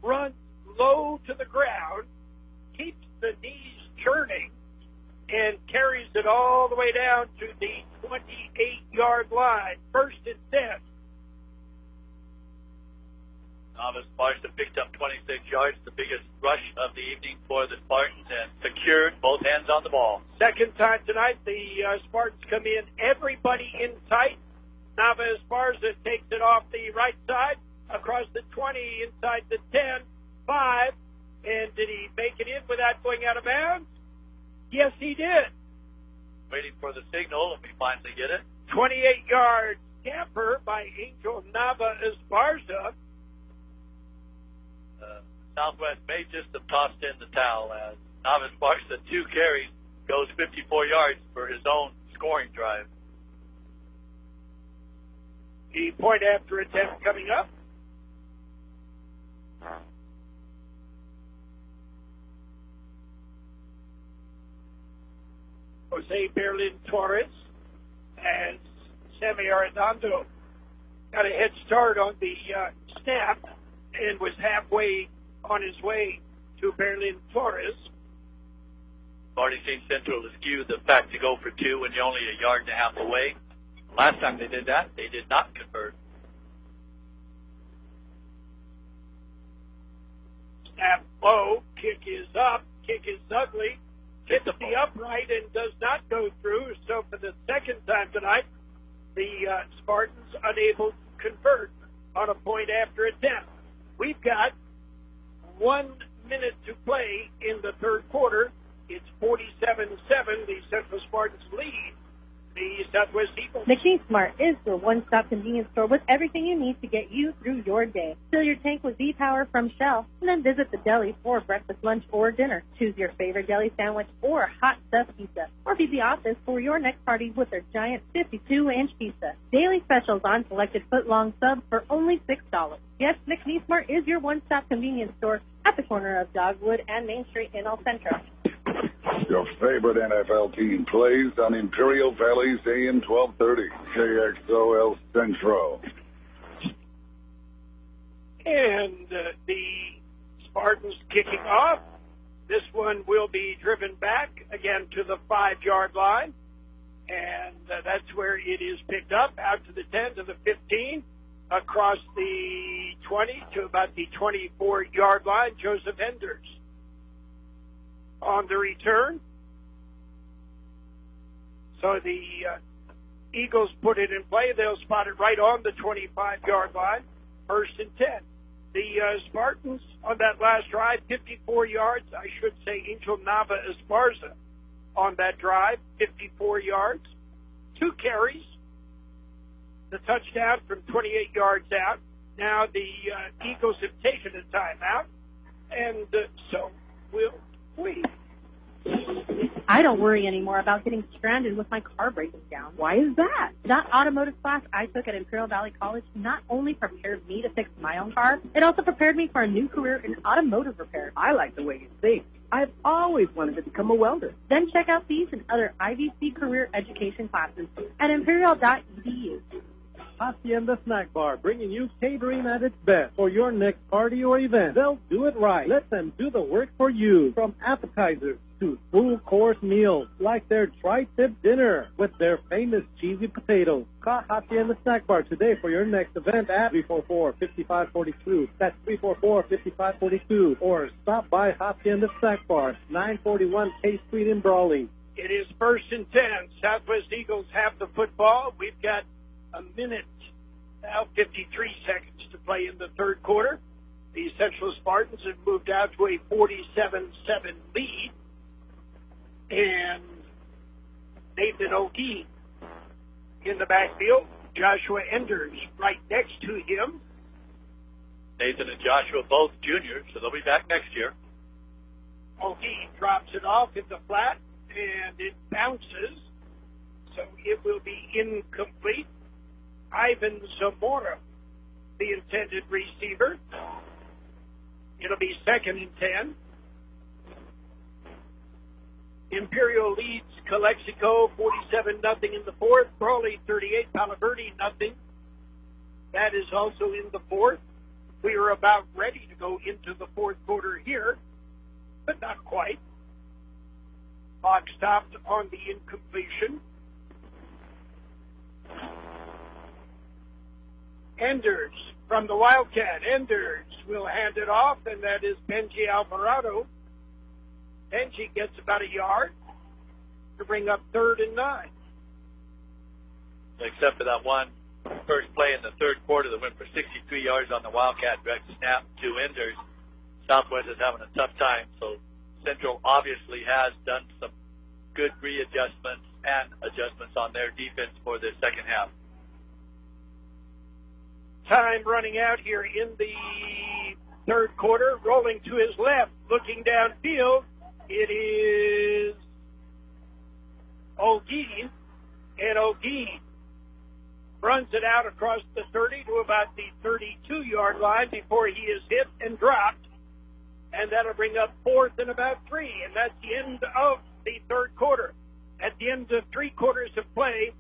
runs low to the ground, keeps the knees churning, and carries it all the way down to the 28-yard line. 1st and 10. Nava Esparza picked up 26 yards, the biggest rush of the evening for the Spartans, and secured both hands on the ball. Second time tonight, the Spartans come in, everybody in sight. Nava Esparza takes it off the right side, across the 20, inside the 10, 5, and did he make it in without going out of bounds? Yes, he did. Waiting for the signal, and we finally get it. 28-yard scamper by Angel Nava Esparza. Southwest may just have tossed in the towel as Nava Esparza, 2 carries, goes 54 yards for his own scoring drive. The point after attempt coming up. Jose Berlin Torres and Sammy Arredondo got a head start on the snap and was halfway on his way to Berlin Torres. Already seen Centro skew the fact to go for 2 when you're only a yard and a half away. Last time they did that, they did not convert. Snap low, kick is up, kick is ugly, hits the upright and does not go through. So for the second time tonight, the Spartans unable to convert on a point after attempt. We've got 1 minute to play in the third quarter. It's 47-7. The Central Spartans lead the Southwest Eagles. McNeesmart is your one-stop convenience store with everything you need to get you through your day. Fill your tank with V-Power from Shell, and then visit the deli for breakfast, lunch, or dinner. Choose your favorite deli sandwich or hot stuffed pizza, or feed the office for your next party with their giant 52-inch pizza. Daily specials on selected foot-long subs for only $6. Yes, McNeesmart is your one-stop convenience store at the corner of Dogwood and Main Street in El Centro. Your favorite NFL team plays on Imperial Valley's AM 1230, KXO El Centro. And the Spartans kicking off. This one will be driven back again to the 5-yard line. And that's where it is picked up, out to the 10, to the 15, across the 20 to about the 24-yard line. Joseph Enders on the return. So the Eagles put it in play. They'll spot it right on the 25-yard line, 1st and 10. The Spartans on that last drive, 54 yards. I should say Angel Nava Esparza on that drive, 54 yards. 2 carries. The touchdown from 28 yards out. Now the Eagles have taken a timeout, and so will we. I don't worry anymore about getting stranded with my car breaking down. Why is that? That automotive class I took at Imperial Valley College not only prepared me to fix my own car, it also prepared me for a new career in automotive repair. I like the way you think. I've always wanted to become a welder. Then check out these and other IVC career education classes at imperial.edu. Hacienda Snack Bar, bringing you catering at its best for your next party or event. They'll do it right. Let them do the work for you. From appetizers to full-course meals, like their tri-tip dinner with their famous cheesy potatoes. Call Hacienda Snack Bar today for your next event at 344-5542. That's 344-5542. Or stop by Hacienda Snack Bar, 941 K Street in Brawley. It is 1st and 10. Southwest Eagles have the football. We've got a minute, now 53 seconds to play in the third quarter. The Central Spartans have moved out to a 47-7 lead. And Nathan O'Gee in the backfield. Joshua Enders right next to him. Nathan and Joshua both juniors, so they'll be back next year. O'Gee drops it off in the flat, and it bounces, so it will be incomplete. Ivan Zamora, the intended receiver. It'll be 2nd and 10. Imperial leads Calexico 47-0 in the fourth. Brawley 38, Palo Verde 0. That is also in the fourth. We are about ready to go into the fourth quarter here, but not quite. Clock stopped on the incompletion. Enders from the Wildcat. Enders will hand it off, and that is Benji Alvarado. Benji gets about a yard to bring up 3rd and 9. Except for that one first play in the third quarter that went for 63 yards on the Wildcat direct snap to Enders. Southwest is having a tough time, so Central obviously has done some good readjustments and adjustments on their defense for the second half. Time running out here in the third quarter. Rolling to his left, looking downfield. It is O'Gee, and O'Gee runs it out across the 30 to about the 32-yard line before he is hit and dropped, and that'll bring up 4th and about 3, and that's the end of the third quarter. At the end of 3 quarters of play,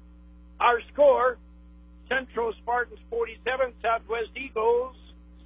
our score, Central Spartans 47, Southwest Eagles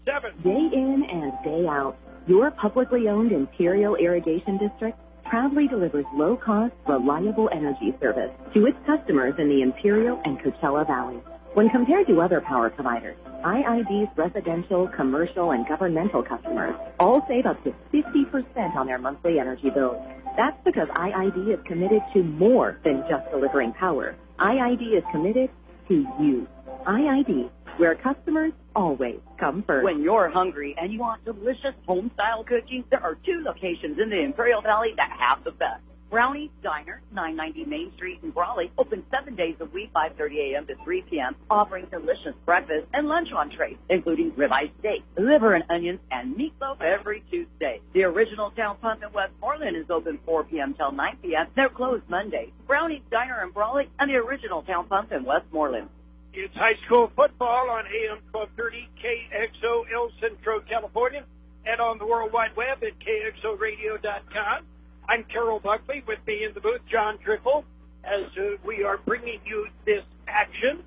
7. Day in and day out, your publicly owned Imperial Irrigation District proudly delivers low-cost, reliable energy service to its customers in the Imperial and Coachella Valley. When compared to other power providers, IID's residential, commercial, and governmental customers all save up to 50% on their monthly energy bills. That's because IID is committed to more than just delivering power. IID is committed to you. IID, where customers always come first. When you're hungry and you want delicious home-style cooking, there are 2 locations in the Imperial Valley that have the best. Brownie's Diner, 990 Main Street in Brawley, open 7 days a week, 5:30 a.m. to 3 p.m., offering delicious breakfast and lunch entrees, including ribeye steak, liver and onions, and meatloaf every Tuesday. The original Town Pump in Westmorland is open 4 p.m. till 9 p.m. They're closed Mondays. Brownie's Diner in Brawley and the original Town Pump in Westmorland. It's high school football on AM 1230 KXO El Centro, California, and on the World Wide Web at KXORadio.com. I'm Carroll Buckley. With me in the booth, John Driffle, as we are bringing you this action,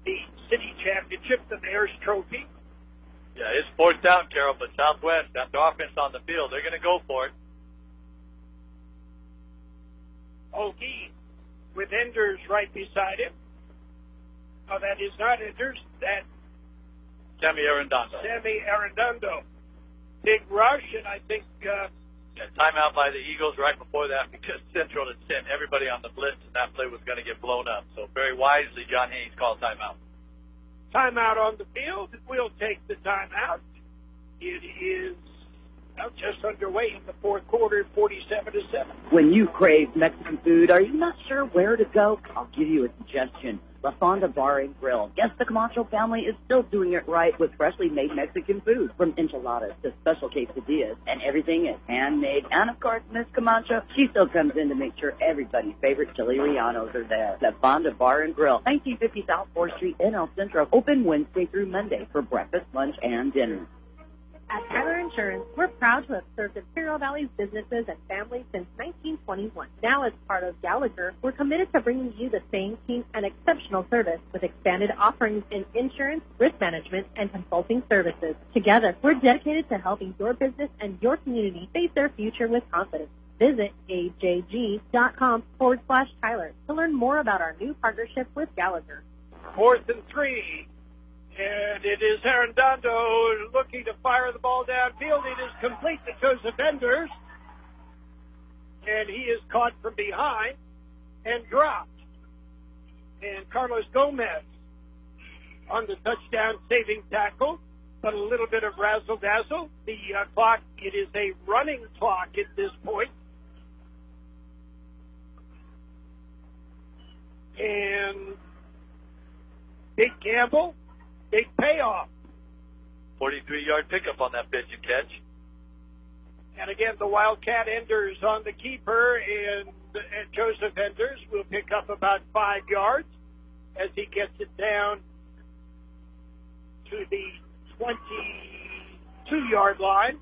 the city championship, the Mayor's Trophy. Yeah, it's 4th down, Carroll, but Southwest, got the offense on the field. They're going to go for it. Okie with Enders right beside him. Oh, that is not Enders. That's Sammy Arredondo. Big rush, and I think... timeout by the Eagles right before that because Central had sent everybody on the blitz, and that play was going to get blown up. So very wisely, John Haynes called timeout. Timeout on the field. We'll take the timeout. It is just underway in the 4th quarter, 47-7. When you crave Mexican food, are you not sure where to go? I'll give you a suggestion. La Fonda Bar and Grill. Guess the Camacho family is still doing it right with freshly made Mexican food. From enchiladas to special quesadillas, and everything is handmade. And of course, Miss Camacho, she still comes in to make sure everybody's favorite chili rellenos are there. La Fonda Bar and Grill, 1950 South 4th Street in El Centro. Open Wednesday through Monday for breakfast, lunch, and dinner. At Tyler Insurance, we're proud to have served Imperial Valley's businesses and families since 1921. Now, as part of Gallagher, we're committed to bringing you the same team and exceptional service with expanded offerings in insurance, risk management, and consulting services. Together, we're dedicated to helping your business and your community face their future with confidence. Visit ajg.com/Tyler to learn more about our new partnership with Gallagher. 4th and 3. And it is Arredondo looking to fire the ball downfield. It is complete to Joseph Enders. And he is caught from behind and dropped. And Carlos Gomez on the touchdown saving tackle. But a little bit of razzle-dazzle. The clock, it is a running clock at this point. And big gamble. Big payoff. 43-yard pickup on that pitch and catch. And again, the Wildcat Enders on the keeper, and Joseph Enders will pick up about 5 yards as he gets it down to the 22-yard line.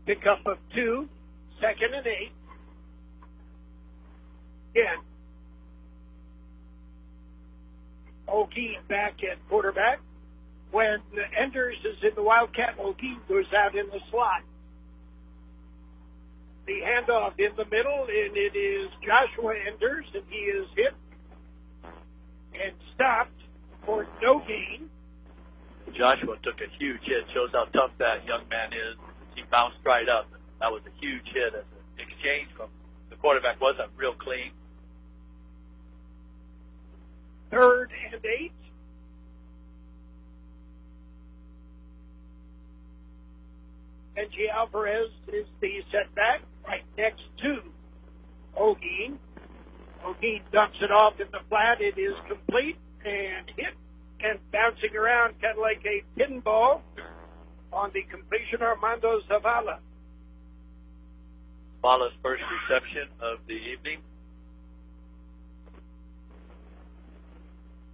Pickup of 2, 2nd and 8. Again, O'Keefe back at quarterback. When Enders is in the Wildcat, O'Keefe goes out in the slot. The handoff in the middle, and it is Joshua Enders, and he is hit and stopped for no gain. Joshua took a huge hit. Shows how tough that young man is. He bounced right up. That was a huge hit. As an exchange from the quarterback wasn't real clean. 3rd and 8. Benji Alvarez is the setback right next to Ogeen. Ogeen dumps it off in the flat. It is complete and hit and bouncing around kind of like a pinball on the completion. Armando Zavala. Zavala's first reception of the evening.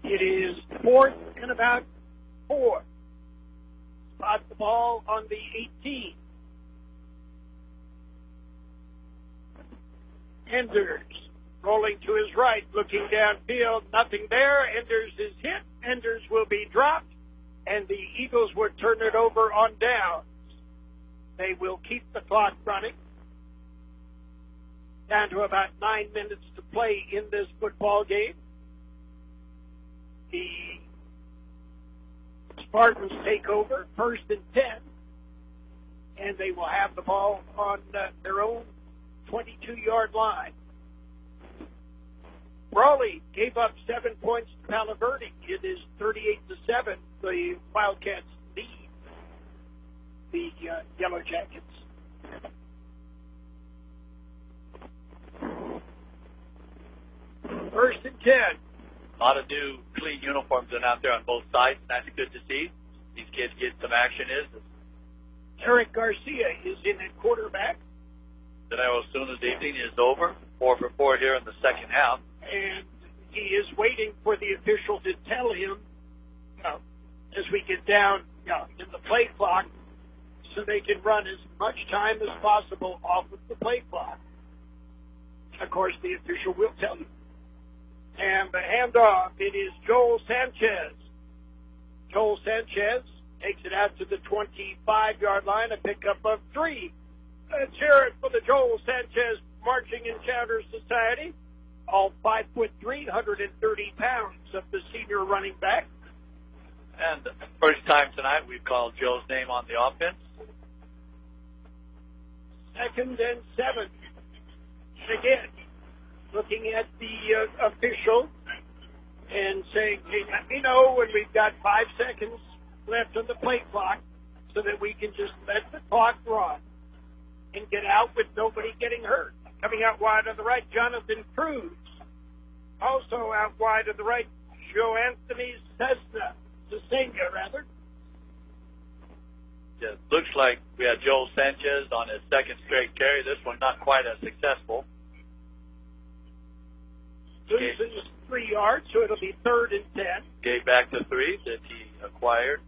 It is 4th and about 4. Spot the ball on the 18. Enders rolling to his right, looking downfield. Nothing there. Enders is hit. Enders will be dropped, and the Eagles will turn it over on downs. They will keep the clock running. Down to about 9 minutes to play in this football game. The Spartans take over, 1st and 10, and they will have the ball on their own 22-yard line. Brawley gave up 7 points to Palo Verde. It is 38-7. The Wildcats lead the Yellow Jackets. First and 10. A lot of new clean uniforms are out there on both sides, and that's good to see. These kids get some action. Eric Garcia is in at quarterback. Then as soon as the evening is over, 4 for 4 here in the second half. And he is waiting for the official to tell him, as we get down in the play clock, so they can run as much time as possible off of the play clock. Of course, the official will tell you. And the handoff, it is Joel Sanchez. Joel Sanchez takes it out to the 25-yard line, a pickup of 3. Let's hear it for the Joel Sanchez Marching Encounter Society. All 5'3", 130 pounds of the senior running back. And first time tonight we've called Joe's name on the offense. 2nd and 7. And again, looking at the official and saying, hey, let me know when we've got 5 seconds left on the play clock so that we can just let the clock run and get out with nobody getting hurt. Coming out wide on the right, Jonathan Cruz. Also out wide on the right, Joe Anthony Cesena. It looks like we had Joel Sanchez on his second straight carry. This one not quite as successful. Loses 3 yards, so it'll be 3rd and 10. Gave back the 3 that he acquired.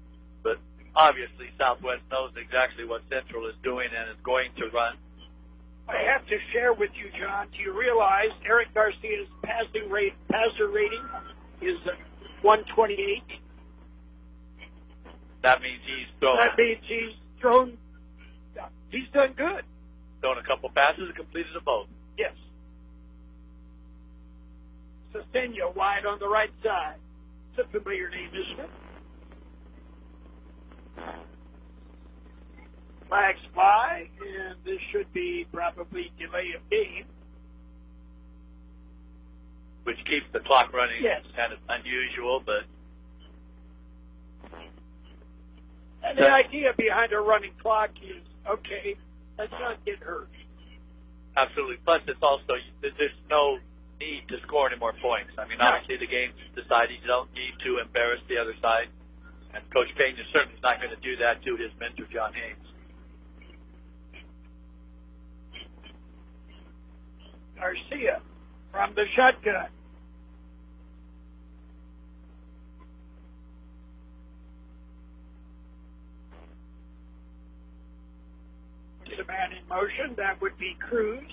But obviously Southwest knows exactly what Central is doing and is going to run. I have to share with you, John, do you realize Eric Garcia's passer rating is 128? That means he's thrown. That means he's thrown. He's done good. Thrown a couple passes and completed them both. Yes. Cesena wide on the right side. It's a familiar name, isn't it? Flags fly, and this should be probably delay of game. Which keeps the clock running. Yes. It's kind of unusual, but... And the idea behind a running clock is, okay, let's not get hurt. Absolutely. Plus, it's also, there's no need to score any more points. I mean, obviously the game's decided. You don't need to embarrass the other side. And Coach Payne is certainly not going to do that to his mentor, John Haynes. Garcia from the shotgun. A man in motion, that would be Cruz.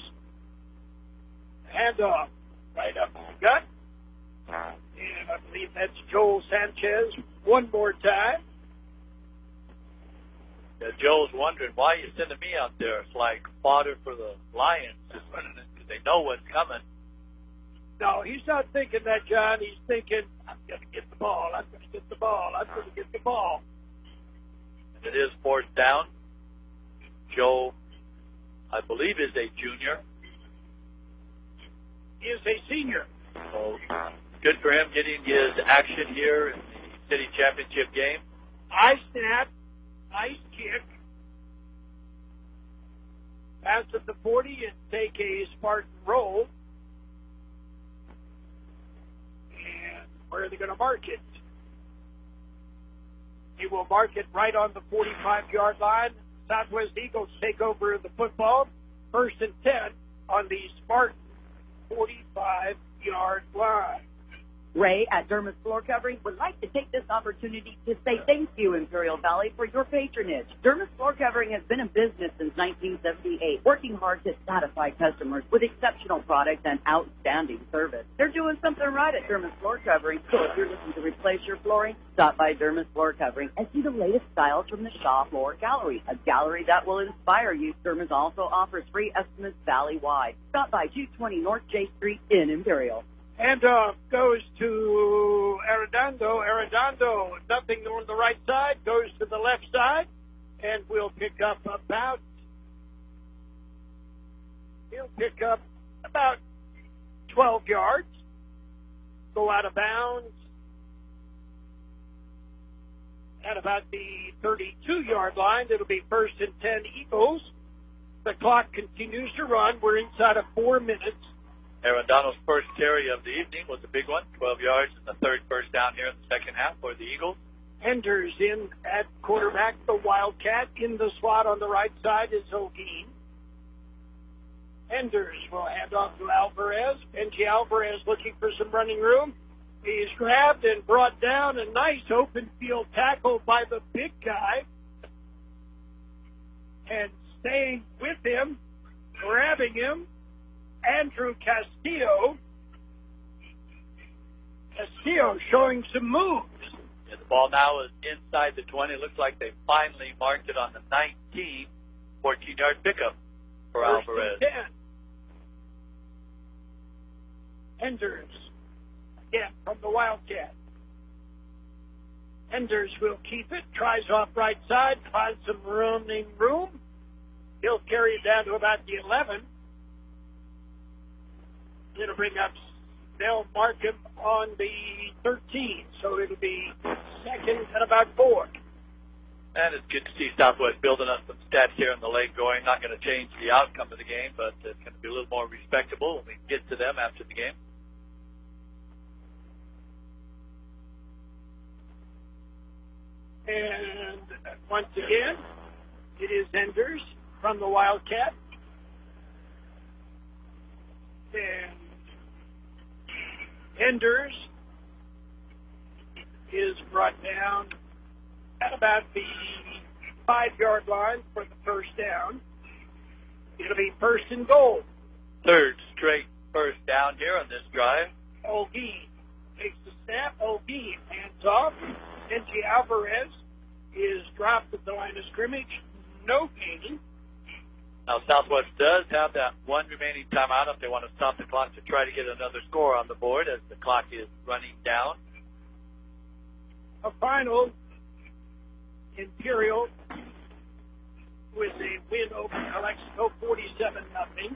Handoff right up the gut. And I believe that's Joel Sanchez one more time. Yeah, Joel's wondering, why are you sending me out there? It's like fodder for the Lions. Because they know what's coming. No, he's not thinking that, John. He's thinking, I'm going to get the ball. I'm going to get the ball. I'm going to get the ball. And it is 4th down. Joe, I believe, is a junior. He is a senior. So good for him getting his action here in the city championship game. High snap, nice kick. Pass at the 40 and take a Spartan roll. And where are they going to mark it? He will mark it right on the 45-yard line. Southwest Eagles take over the football. 1st and 10 on the Spartan 45-yard line. Ray at Dermis Floor Covering would like to take this opportunity to say thank you, Imperial Valley, for your patronage. Dermis Floor Covering has been in business since 1978, working hard to satisfy customers with exceptional products and outstanding service. They're doing something right at Dermis Floor Covering, so if you're looking to replace your flooring, stop by Dermis Floor Covering and see the latest styles from the Shaw Floor Gallery, a gallery that will inspire you. Dermis also offers free estimates valley-wide. Stop by 220 North J Street in Imperial. Handoff goes to Arredondo. Arredondo, nothing on the right side, goes to the left side, and we'll pick up about 12 yards. go out of bounds at about the 32-yard line. It'll be 1st and 10 Eagles. The clock continues to run. We're inside of 4 minutes. Arendano's first carry of the evening was a big one, 12 yards, and the third first down here in the second half for the Eagles. Enders in at quarterback, the Wildcat. In the slot on the right side is O'Geen. Enders will hand off to Alvarez. Benji Alvarez looking for some running room. He's grabbed and brought down. A nice open field tackle by the big guy. And staying with him, grabbing him, Andrew Castillo. Castillo showing some moves. Yeah, the ball now is inside the 20. It looks like they finally marked it on the 19, 14-yard pickup for Alvarez. 10. Enders, again, from the Wildcat. Enders will keep it, tries off right side, finds some running room. He'll carry it down to about the 11. It'll bring up, they'll mark him on the 13, so it'll be 2nd and about 4. And it's good to see Southwest building up some stats here in the late going. Not going to change the outcome of the game, but it's going to be a little more respectable when we get to them after the game. And once again, it is Enders from the Wildcat. And Enders is brought down at about the 5-yard line for the first down. It'll be 1st and goal. Third straight first down here on this drive. O'Geen takes the snap. O'Geen hands off. Benji Alvarez is dropped at the line of scrimmage. No gain. Now, Southwest does have that one remaining timeout if they want to stop the clock to try to get another score on the board as the clock is running down. A final, Imperial with a win over Calexico, 47-0.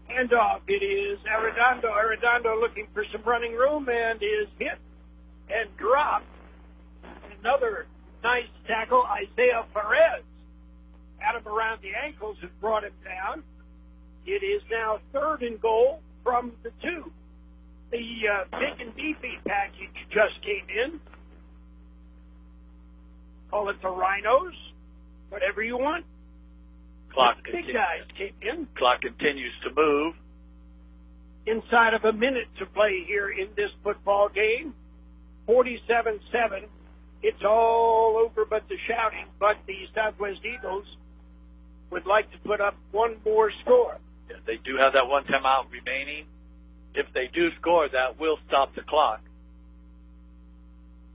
Handoff, it is Arredondo. Arredondo looking for some running room and is hit and dropped. Another nice tackle, Isaiah Perez. Had him around the ankles and brought him down. It is now 3rd and goal from the 2. The big and beefy package just came in. Call it the Rhinos, whatever you want. Big guys came in. Clock continues to move. Inside of a minute to play here in this football game. 47-7. It's all over but the shouting, but the Southwest Eagles would like to put up one more score. Yeah, they do have that one timeout remaining. If they do score, that will stop the clock.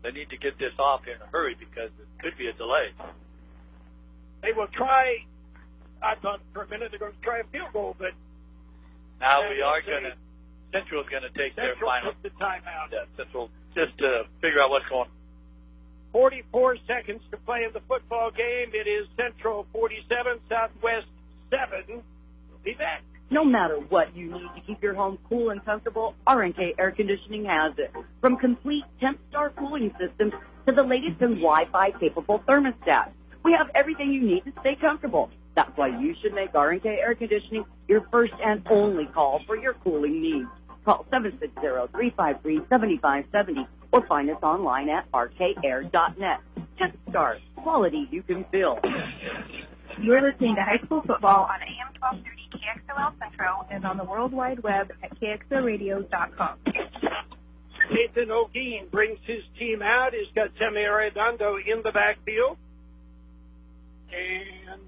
They need to get this off in a hurry because it could be a delay. They will try, I thought for a minute they're going to try a field goal, but now we are going to, Centro is going to take their final. Took the timeout. Yeah, Central, just to figure out what's going on. 44 seconds to play in the football game. It is Central 47, Southwest 7. We'll be back. No matter what you need to keep your home cool and comfortable, R&K Air Conditioning has it. From complete TempStar cooling systems to the latest in Wi-Fi capable thermostats, we have everything you need to stay comfortable. That's why you should make R&K Air Conditioning your first and only call for your cooling needs. Call 760-353-7570 or find us online at rkair.net. TempStar, quality you can feel. You're listening to high school football on AM 1230 KXO Centro and on the World Wide Web at KXORadio.com. Nathan O'Geen brings his team out. He's got Semi Arredondo in the backfield. And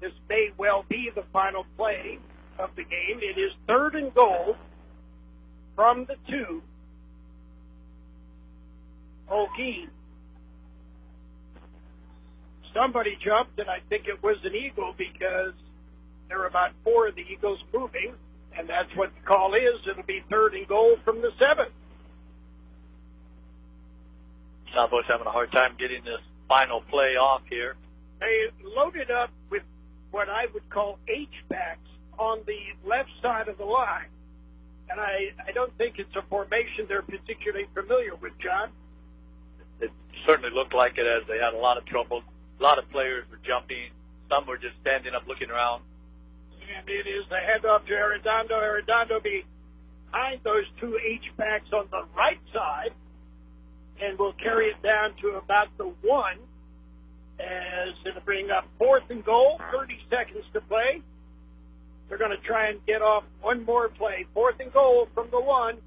this may well be the final play of the game. It is 3rd and goal from the 2. O'Geen. Somebody jumped, and I think it was an Eagle because there were about 4 of the Eagles moving, and that's what the call is. It'll be 3rd and goal from the 7. Southwest having a hard time getting this final play off here. They loaded up with what I would call H-backs on the left side of the line. and I don't think it's a formation they're particularly familiar with, John. It certainly looked like it, as they had a lot of trouble. A lot of players were jumping. Some were just standing up looking around. And it is the handoff to Arredondo. Arredondo behind those two H-backs on the right side, and will carry it down to about the 1 as it'll bring up 4th and goal, 30 seconds to play. They're going to try and get off one more play. 4th and goal from the 1.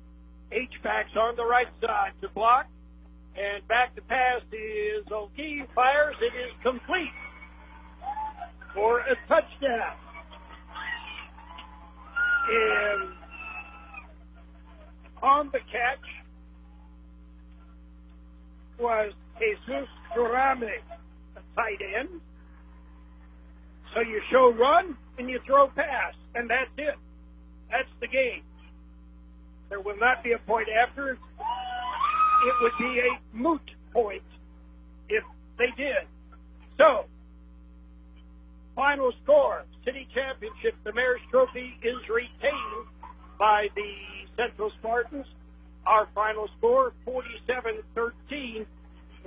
H-backs on the right side to block. And back to pass is O'Keefe. Fires. It is complete for a touchdown. And on the catch was Jesus Durame, a tight end. So you show run and you throw pass, and that's it. That's the game. There will not be a point after. It would be a moot point if they did. So, final score, City Championship, the Mayor's Trophy is retained by the Central Spartans. Our final score, 47-13.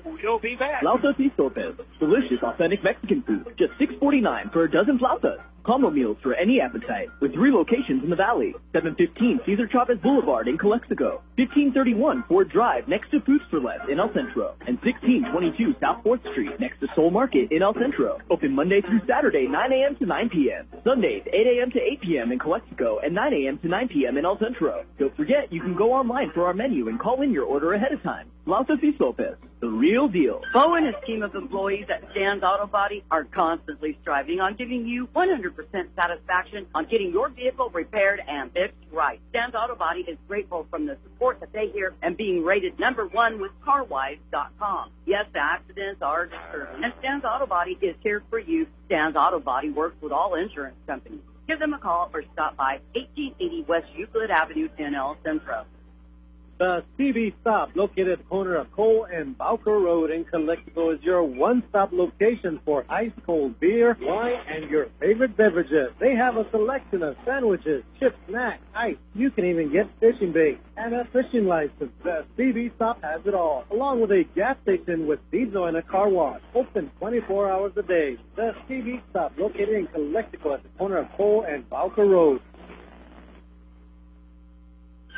We'll be back. Flautas y sopes. Delicious, authentic Mexican food. Just $6.49 for a dozen flautas. Combo meals for any appetite. With 3 locations in the Valley. 715 Cesar Chavez Boulevard in Calexico. 1531 Ford Drive next to Foods for Less in El Centro. And 1622 South 4th Street next to Soul Market in El Centro. Open Monday through Saturday, 9 a.m. to 9 p.m. Sundays, 8 a.m. to 8 p.m. in Calexico and 9 a.m. to 9 p.m. in El Centro. Don't forget, you can go online for our menu and call in your order ahead of time. Flautas y sopes. The real deal. Bo and his team of employees at Stan's Auto Body are constantly striving on giving you 100% satisfaction on getting your vehicle repaired and fixed right. Stan's Auto Body is grateful from the support that they hear and being rated #1 with CarWise.com. Yes, accidents are disturbing, and Stan's Auto Body is here for you. Stan's Auto Body works with all insurance companies. Give them a call or stop by 1880 West Euclid Avenue in El Centro. The CB Stop, located at the corner of Cole and Bowker Road in Calexico, is your one-stop location for ice-cold beer, wine, and your favorite beverages. They have a selection of sandwiches, chips, snacks, ice. You can even get fishing bait and a fishing license. The CB Stop has it all, along with a gas station with diesel and a car wash. Open 24 hours a day. The CB Stop, located in Calexico at the corner of Cole and Bowker Road.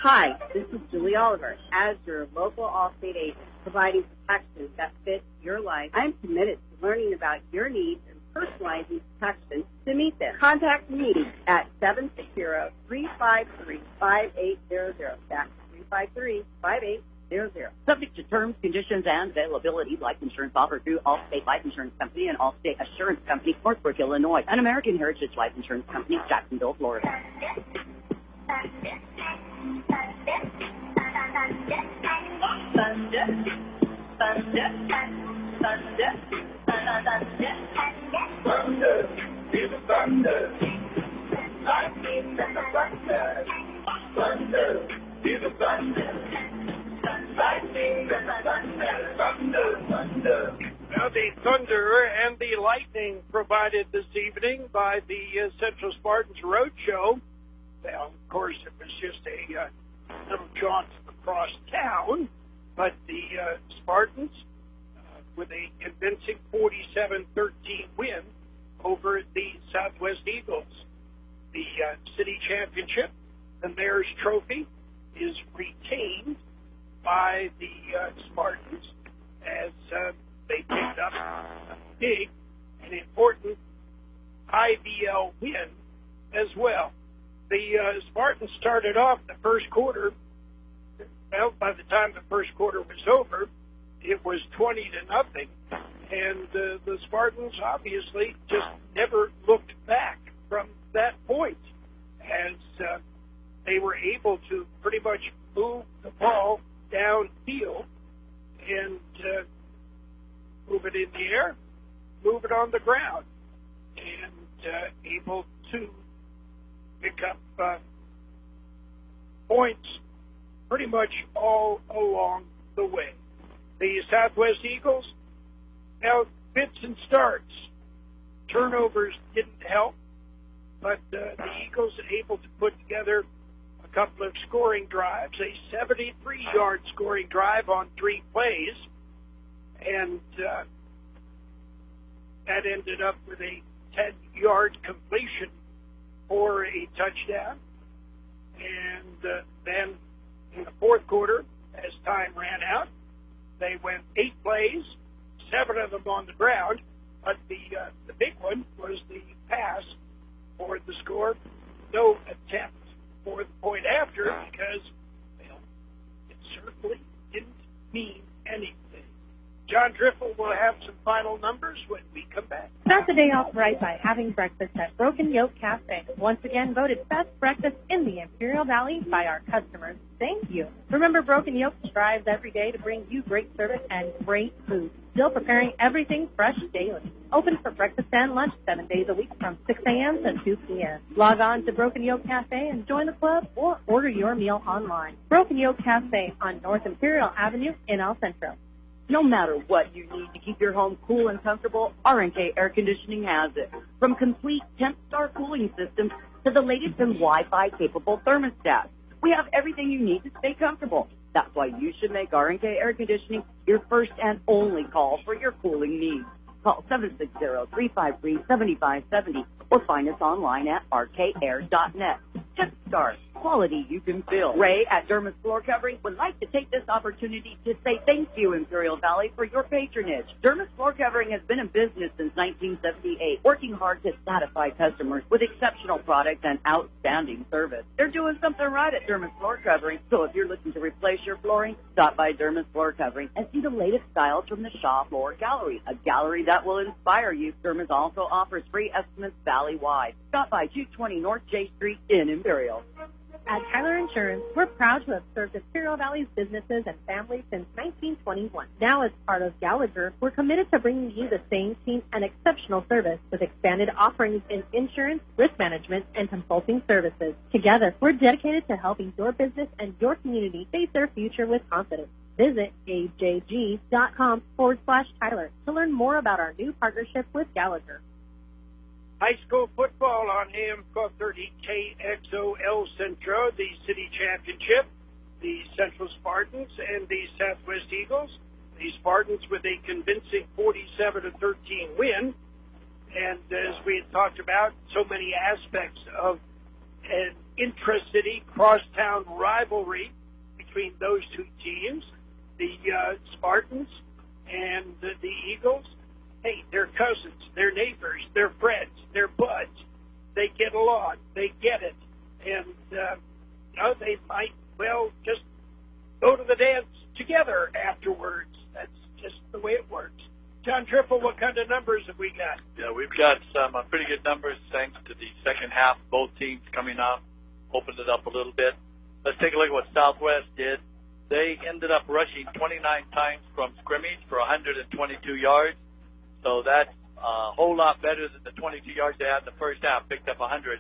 Hi, this is Julie Oliver. As your local Allstate agent, providing protections that fit your life, I'm committed to learning about your needs and personalizing protection to meet them. Contact me at 760-353-5800. That's 353-5800. Subject to terms, conditions, and availability. Life insurance offered through Allstate Life Insurance Company and Allstate Assurance Company, Northbrook, Illinois, and American Heritage Life Insurance Company, Jacksonville, Florida. Now the thunder and the lightning provided this evening by the Central Spartans Roadshow. Well, of course, it was just a little jaunt across town, but the Spartans, with a convincing 47-13 win over the Southwest Eagles. The city championship, the Mayor's Trophy, is retained by the Spartans as they picked up a big and important IVL win as well. The Spartans started off the first quarter. Well, by the time the first quarter was over, it was 20-0, and the Spartans obviously just never looked back from that point, as they were able to pretty much move the ball downfield and move it in the air, move it on the ground, and able to pick up points pretty much all along the way. The Southwest Eagles, now fits and starts. Turnovers didn't help, but the Eagles are able to put together a couple of scoring drives, a 73-yard scoring drive on 3 plays, and that ended up with a 10-yard completion for a touchdown. And then in the fourth quarter, as time ran out, they went 8 plays, 7 of them on the ground, but the big one was the pass for the score. No attempt for the point after because, well, it certainly didn't mean anything. John Driffle will have some final numbers when we come back. Start the day off right by having breakfast at Broken Yoke Cafe. Once again voted best breakfast in the Imperial Valley by our customers. Thank you. Remember, Broken Yoke strives every day to bring you great service and great food. Still preparing everything fresh daily. Open for breakfast and lunch 7 days a week from 6 a.m. to 2 p.m. Log on to Broken Yoke Cafe and join the club or order your meal online. Broken Yoke Cafe on North Imperial Avenue in El Centro. No matter what you need to keep your home cool and comfortable, R&K Air Conditioning has it. From complete 10-star cooling systems to the latest in Wi-Fi capable thermostats, we have everything you need to stay comfortable. That's why you should make R&K Air Conditioning your first and only call for your cooling needs. Call 760-353-7570 or find us online at rkair.net. Just start. Quality you can feel. Ray at Dermis Floor Covering would like to take this opportunity to say thank you, Imperial Valley, for your patronage. Dermis Floor Covering has been in business since 1978, working hard to satisfy customers with exceptional products and outstanding service. They're doing something right at Dermis Floor Covering, so if you're looking to replace your flooring, stop by Dermis Floor Covering and see the latest styles from the Shaw Floor Gallery, a gallery that will inspire you. Dermis also offers free estimates valley-wide. Stop by 220 North J Street in Imperial. At Tyler Insurance, we're proud to have served Imperial Valley's businesses and families since 1921. Now, as part of Gallagher, we're committed to bringing you the same team and exceptional service with expanded offerings in insurance, risk management, and consulting services. Together, we're dedicated to helping your business and your community face their future with confidence. Visit ajg.com/Tyler to learn more about our new partnership with Gallagher. High school football on AM 1230 KXO El Centro, the city championship, the Central Spartans and the Southwest Eagles. The Spartans with a convincing 47-13 win. And as we had talked about, so many aspects of an intra-city crosstown rivalry between those two teams, the Spartans and the Eagles. Hey, they're cousins, they're neighbors, they're friends, they're buds. They get along, they get it. And, they might, well, just go to the dance together afterwards. That's just the way it works. John Driffle, what kind of numbers have we got? Yeah, we've got some pretty good numbers thanks to the second half. Both teams coming out, opened it up a little bit. Let's take a look at what Southwest did. They ended up rushing 29 times from scrimmage for 122 yards. So that's a whole lot better than the 22 yards they had in the first half, picked up 100.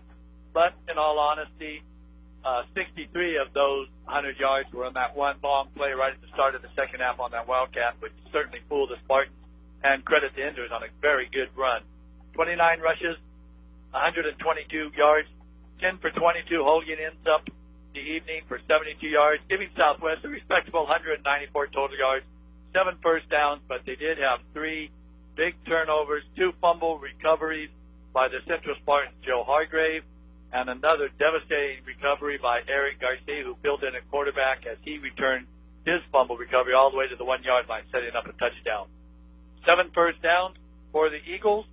But in all honesty, 63 of those 100 yards were in that one long play right at the start of the second half on that Wildcat, which certainly fooled the Spartans, and credit the Enders on a very good run. 29 rushes, 122 yards, 10 for 22. Hogan ends up the evening for 72 yards, giving Southwest a respectable 194 total yards, 7 first downs, but they did have 3 big turnovers, 2 fumble recoveries by the Central Spartans, Joe Hargrave, and another devastating recovery by Eric Garcia, who filled in at quarterback as he returned his fumble recovery all the way to the 1-yard line, setting up a touchdown. 7 first downs for the Eagles.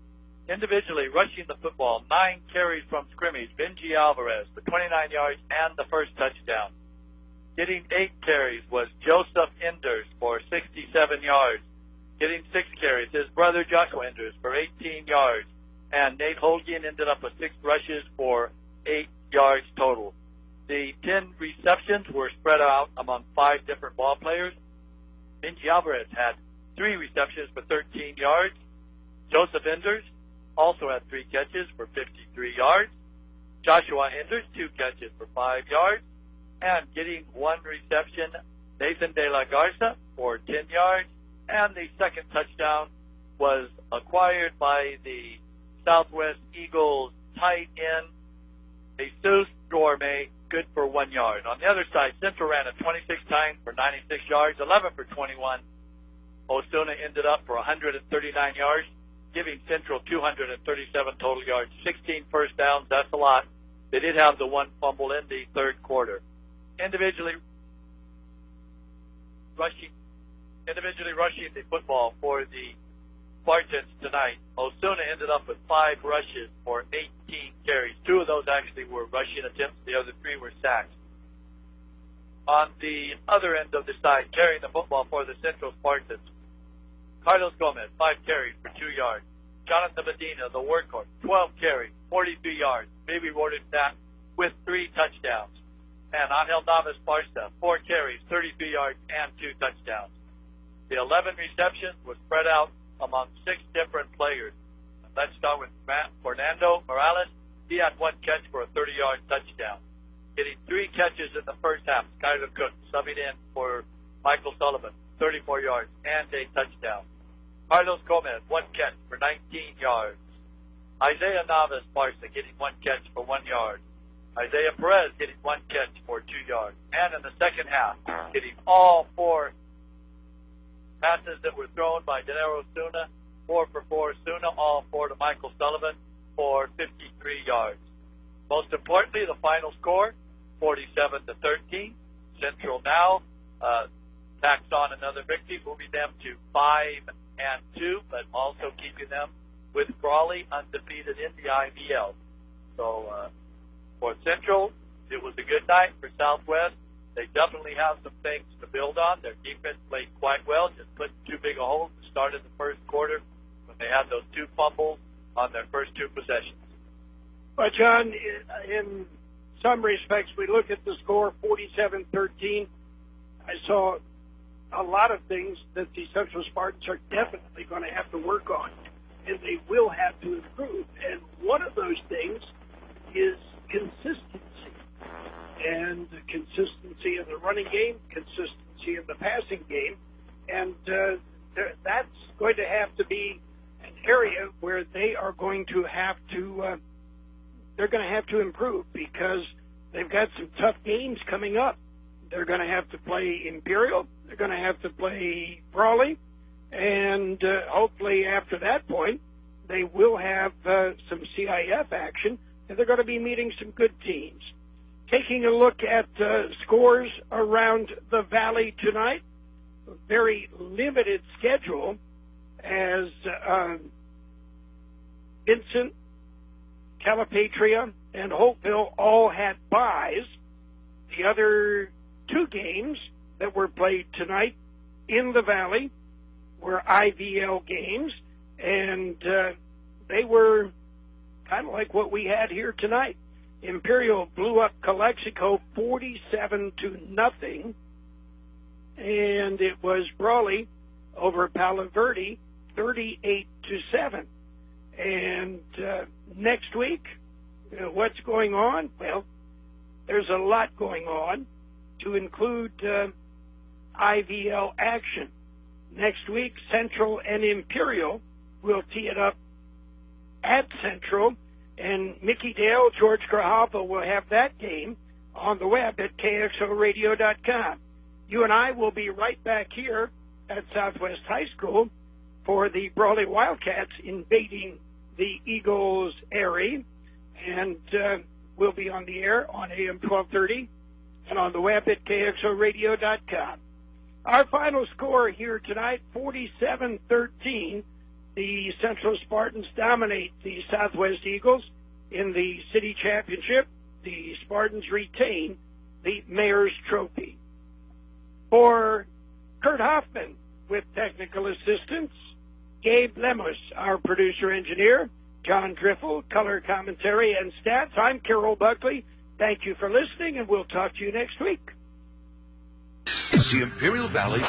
Individually rushing the football, 9 carries from scrimmage. Benji Alvarez for 29 yards and the first touchdown. Getting 8 carries was Joseph Enders for 67 yards. Getting 6 carries, his brother Joshua Enders for 18 yards. And Nate Holgen ended up with 6 rushes for 8 yards total. The 10 receptions were spread out among 5 different ball players. Benji Alvarez had 3 receptions for 13 yards. Joseph Enders also had 3 catches for 53 yards. Joshua Enders, 2 catches for 5 yards. And getting 1 reception, Nathan De La Garza for 10 yards. And the second touchdown was acquired by the Southwest Eagles tight end, Jesus Gourmet, good for 1 yard. On the other side, Centro ran it 26 times for 96 yards, 11 for 21. Osuna ended up for 139 yards, giving Centro 237 total yards, 16 first downs. That's a lot. They did have the one fumble in the third quarter. Individually rushing the football for the Spartans tonight, Osuna ended up with 5 rushes for 18 carries. 2 of those actually were rushing attempts. The other 3 were sacks. On the other end of the side, carrying the football for the Central Spartans, Carlos Gomez, 5 carries for 2 yards. Jonathan Medina, the workhorse, 12 carries, 43 yards. They rewarded that with 3 touchdowns. And Angel Navas Barca, 4 carries, 33 yards, and 2 touchdowns. The 11 receptions were spread out among 6 different players. Let's start with Fernando Morales. He had 1 catch for a 30-yard touchdown. Getting 3 catches in the first half, Skyler Cook subbing in for Michael Sullivan, 34 yards, and a touchdown. Carlos Gomez, 1 catch for 19 yards. Isaiah Navas Barca getting 1 catch for 1 yard. Isaiah Perez getting 1 catch for 2 yards. And in the second half, getting all 4 passes that were thrown by Denero Osuna, 4 for 4 Osuna, all 4 to Michael Sullivan for 53 yards. Most importantly, the final score, 47-13. Central now tacks on another victory, moving them to 5-2, but also keeping them with Brawley undefeated in the IVL. So for Central, it was a good night. For Southwest, they definitely have some things to build on. Their defense played quite well, just put too big a hole to start in the first quarter when they had those 2 fumbles on their first 2 possessions. Well, John, in some respects, we look at the score, 47-13. I saw a lot of things that the Central Spartans are definitely going to have to work on, and they will have to improve. And one of those things is consistency, and consistency in the running game, consistency in the passing game, and that's going to have to be an area where they are going to have to they're going to have to improve, because they've got some tough games coming up. They're going to have to play Imperial, they're going to have to play Brawley, and hopefully after that point they will have some CIF action, and they're going to be meeting some good teams. Taking a look at scores around the Valley tonight, a very limited schedule, as Vincent, Calipatria, and Holtville all had byes. The other 2 games that were played tonight in the Valley were IVL games, and they were kind of like what we had here tonight. Imperial blew up Calexico 47-0, and it was Brawley over Palo Verde 38-7. And next week, what's going on? Well, there's a lot going on, to include IVL action. Next week, Central and Imperial will tee it up at Central, and Mickey Dale, George Grahava will have that game on the web at KXORadio.com. You and I will be right back here at Southwest High School for the Brawley Wildcats invading the Eagles area, and we'll be on the air on AM 1230 and on the web at KXORadio.com. Our final score here tonight, 47-13. The Central Spartans dominate the Southwest Eagles in the city championship. The Spartans retain the Mayor's Trophy. For Kurt Hoffman, with technical assistance, Gabe Lemos, our producer-engineer, John Driffle, color commentary and stats, I'm Carroll Buckley. Thank you for listening, and we'll talk to you next week. The Imperial Valley